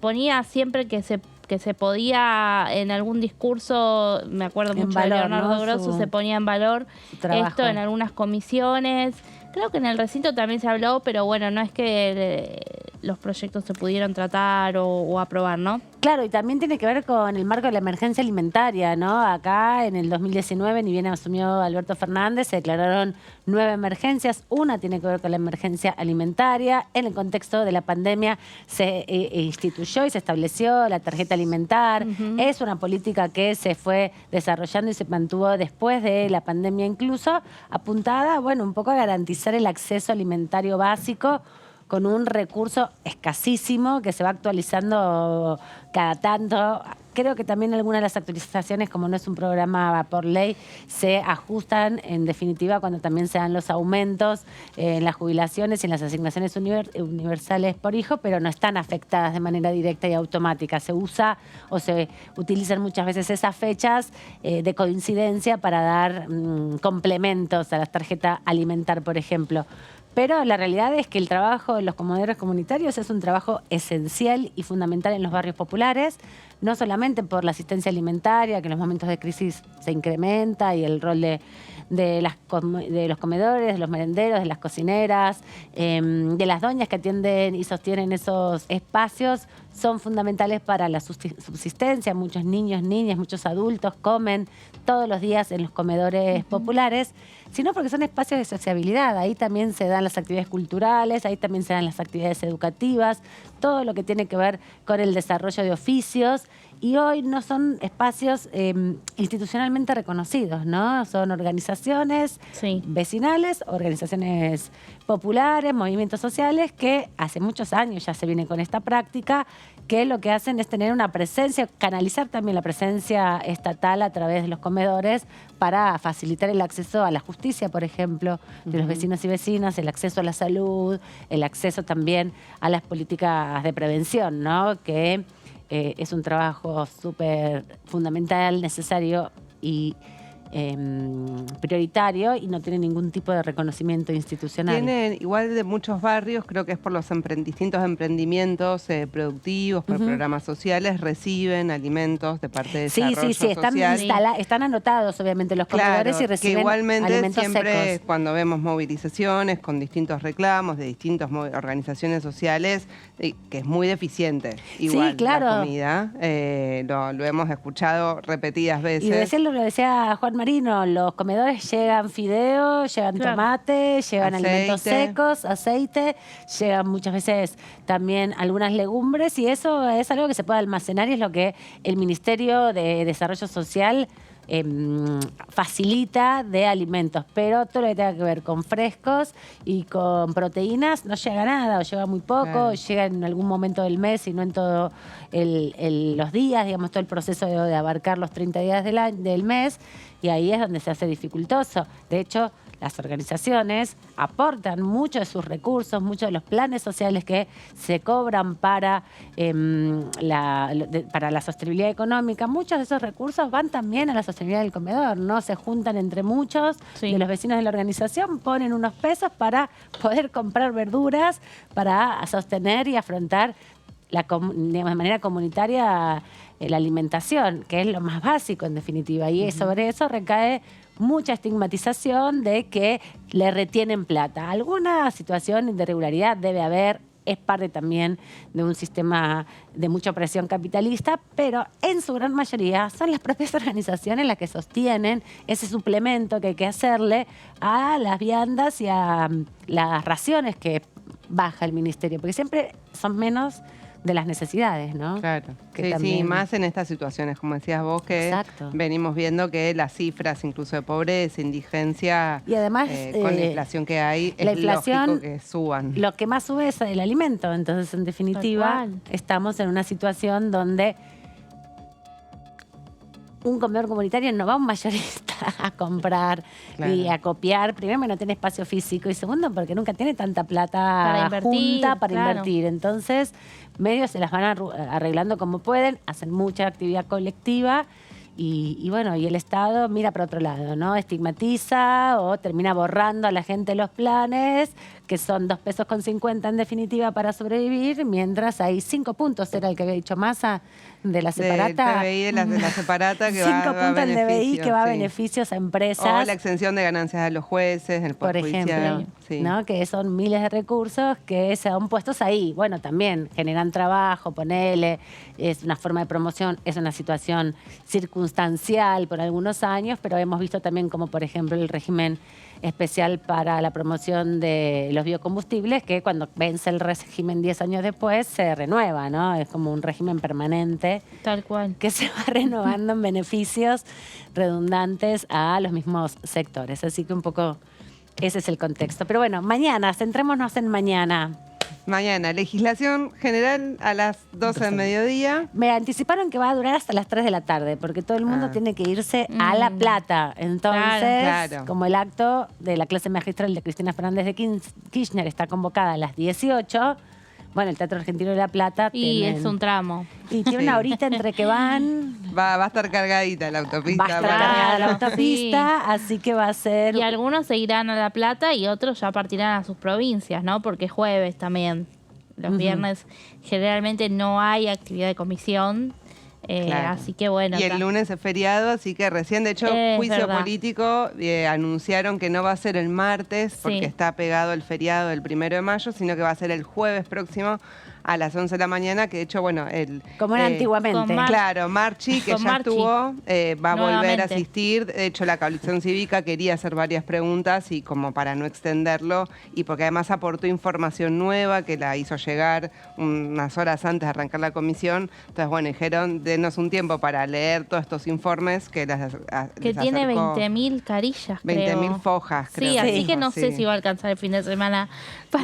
ponía siempre que se podía en algún discurso, me acuerdo mucho de Leonardo Grosso, se ponía en valor esto en algunas comisiones. Creo que en el recinto también se habló, pero bueno, no es que los proyectos se pudieron tratar o aprobar, ¿no? Claro, y también tiene que ver con el marco de la emergencia alimentaria, ¿no? Acá en el 2019, ni bien asumió Alberto Fernández, se declararon 9 emergencias. Una tiene que ver con la emergencia alimentaria. En el contexto de la pandemia se instituyó y se estableció la tarjeta alimentar. Es una política que se fue desarrollando y se mantuvo después de la pandemia, incluso apuntada, bueno, un poco a garantizar el acceso alimentario básico con un recurso escasísimo que se va actualizando cada tanto. Creo que también algunas de las actualizaciones, como no es un programa por ley, se ajustan en definitiva cuando también se dan los aumentos en las jubilaciones y en las asignaciones universales por hijo, pero no están afectadas de manera directa y automática. Se usa o se utilizan muchas veces esas fechas de coincidencia para dar complementos a la tarjeta alimentar, por ejemplo. Pero la realidad es que el trabajo de los comedores comunitarios es un trabajo esencial y fundamental en los barrios populares, no solamente por la asistencia alimentaria, que en los momentos de crisis se incrementa, y el rol de los comedores, de los merenderos, de las cocineras, de las doñas que atienden y sostienen esos espacios, son fundamentales para la subsistencia. Muchos niños, niñas, muchos adultos comen todos los días en los comedores populares, sino porque son espacios de sociabilidad. Ahí también se dan las actividades culturales, ahí también se dan las actividades educativas, todo lo que tiene que ver con el desarrollo de oficios. Y hoy no son espacios institucionalmente reconocidos, ¿no? Son organizaciones vecinales, organizaciones populares, movimientos sociales que hace muchos años ya se viene con esta práctica, que lo que hacen es tener una presencia, canalizar también la presencia estatal a través de los comedores para facilitar el acceso a la justicia, por ejemplo, de los vecinos y vecinas, el acceso a la salud, el acceso también a las políticas de prevención, ¿no? Que es un trabajo súper fundamental, necesario y prioritario y no tiene ningún tipo de reconocimiento institucional. Tienen, igual de muchos barrios, creo que es por los distintos emprendimientos productivos, por programas sociales, reciben alimentos de parte de desarrollo social. Están anotados, obviamente, los comedores y reciben que igualmente alimentos siempre secos. Cuando vemos movilizaciones con distintos reclamos de distintas organizaciones sociales, que es muy deficiente. Igual, claro. La comida, lo hemos escuchado repetidas veces. Y recién lo decía Juan Marino, los comedores llegan fideos, llegan tomate, llegan alimentos secos, aceite, llegan muchas veces también algunas legumbres y eso es algo que se puede almacenar y es lo que el Ministerio de Desarrollo Social facilita de alimentos, pero todo lo que tenga que ver con frescos y con proteínas no llega nada o llega muy poco, llega en algún momento del mes y no en todos los días, digamos, todo el proceso de abarcar los 30 días del mes y ahí es donde se hace dificultoso. De hecho, las organizaciones aportan mucho de sus recursos, muchos de los planes sociales que se cobran para la sostenibilidad económica. Muchos de esos recursos van también a la sostenibilidad del comedor, ¿no? Se juntan entre muchos de los vecinos de la organización, ponen unos pesos para poder comprar verduras, para sostener y afrontar de manera comunitaria la alimentación, que es lo más básico en definitiva. Y sobre eso recae mucha estigmatización de que le retienen plata. Alguna situación de irregularidad debe haber, es parte también de un sistema de mucha presión capitalista, pero en su gran mayoría son las propias organizaciones las que sostienen ese suplemento que hay que hacerle a las viandas y a las raciones que baja el ministerio, porque siempre son menos de las necesidades, ¿no? Claro. Que sí, más en estas situaciones, como decías vos, que venimos viendo que las cifras incluso de pobreza, indigencia, y además con la inflación que hay, la es inflación, lógico que suban. Lo que más sube es el alimento, entonces en definitiva estamos en una situación donde un comedor comunitario no va a un mayorista a comprar y a copiar. Primero, porque no tiene espacio físico y segundo, porque nunca tiene tanta plata junta para invertir. Entonces, medios se las van arreglando como pueden, hacen mucha actividad colectiva y bueno, y el Estado mira para otro lado, ¿no? Estigmatiza o termina borrando a la gente los planes, que son 2 pesos con 50 en definitiva para sobrevivir, mientras hay 5 puntos, era el que había dicho Massa, de la separata. Del TBI, de la separata que 5 va a puntos del DBI que va a sí. beneficios a empresas. O la exención de ganancias a los jueces, el por ejemplo, ¿no? Que son miles de recursos que se han puestos ahí. Bueno, también generan trabajo, ponele, es una forma de promoción, es una situación circunstancial por algunos años, pero hemos visto también como, por ejemplo, el régimen especial para la promoción de los biocombustibles, que cuando vence el régimen 10 años después se renueva, ¿no? Es como un régimen permanente. Tal cual. Que se va renovando en beneficios redundantes a los mismos sectores. Así que un poco ese es el contexto. Pero bueno, mañana, centrémonos en mañana. Mañana, legislación general a las 12 del mediodía. Me anticiparon que va a durar hasta las 3 de la tarde, porque todo el mundo tiene que irse a La Plata. Entonces, como el acto de la clase magistral de Cristina Fernández de Kirchner está convocada a las 18, bueno, el Teatro Argentino de La Plata es un tramo. Y tiene una horita entre que van. Va a estar cargadita la autopista. Va a estar cargada la autopista, así que va a ser. Y algunos se irán a La Plata y otros ya partirán a sus provincias, ¿no? Porque es jueves también. Los viernes generalmente no hay actividad de comisión. Así que bueno. Y el lunes es feriado, así que recién, de hecho, juicio político, anunciaron que no va a ser el martes porque está pegado el feriado del 1 de mayo, sino que va a ser el jueves próximo a las 11 de la mañana, que de hecho, bueno, como era antiguamente. Claro, Marchi, que ya estuvo, va a volver a asistir. De hecho, la coalición cívica quería hacer varias preguntas y como para no extenderlo, y porque además aportó información nueva que la hizo llegar unas horas antes de arrancar la comisión. Entonces, bueno, dijeron, denos un tiempo para leer todos estos informes que que tiene 20.000 carillas, 20.000 fojas, creo. Sí, así que no sé si va a alcanzar el fin de semana.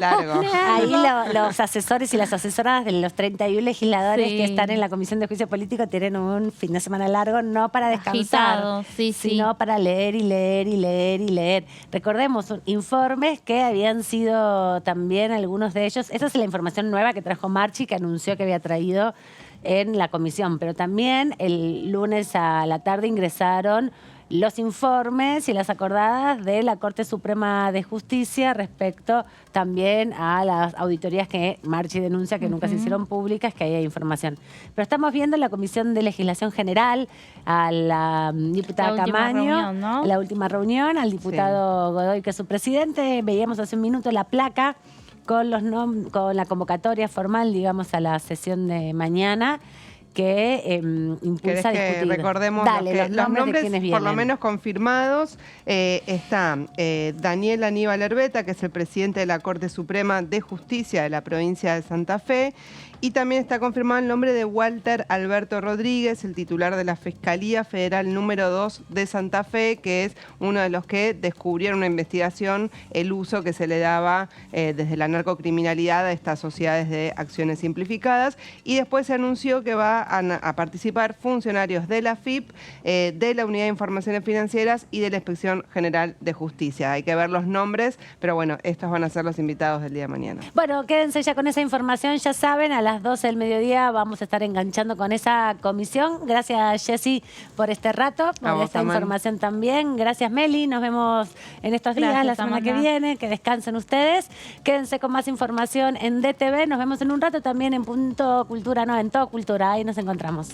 Largo. Ahí los asesores y las asesoras de los 31 legisladores que están en la Comisión de Juicio Político tienen un fin de semana largo, no para descansar, sino para leer y leer y leer y leer. Recordemos, informes que habían sido también algunos de ellos. Esa es la información nueva que trajo Marchi, que anunció que había traído en la comisión, pero también el lunes a la tarde ingresaron los informes y las acordadas de la Corte Suprema de Justicia respecto también a las auditorías que Marchi denuncia que nunca se hicieron públicas, que ahí hay información. Pero estamos viendo en la Comisión de Legislación General a la diputada Camaño, la última reunión, al diputado Godoy, que es su presidente. Veíamos hace un minuto la placa con con la convocatoria formal, digamos, a la sesión de mañana, que impulsa a discutir. Que recordemos los nombres de quienes por lo menos confirmados. Está Daniel Aníbal Herbeta, que es el presidente de la Corte Suprema de Justicia de la provincia de Santa Fe. Y también está confirmado el nombre de Walter Alberto Rodríguez, el titular de la Fiscalía Federal número 2 de Santa Fe, que es uno de los que descubrieron una investigación el uso que se le daba desde la narcocriminalidad a estas sociedades de acciones simplificadas. Y después se anunció que va a participar funcionarios de la AFIP, de la Unidad de Informaciones Financieras y de la Inspección General de Justicia. Hay que ver los nombres, pero bueno, estos van a ser los invitados del día de mañana. Bueno, quédense ya con esa información, ya saben, a las 12 del mediodía vamos a estar enganchando con esa comisión. Gracias, Jessy, por este rato, por esta información también. Gracias, Meli. Nos vemos en estos días, la semana que viene. Que descansen ustedes. Quédense con más información en DTV. Nos vemos en un rato también en Punto Cultura, en Todo Cultura. Ahí nos encontramos.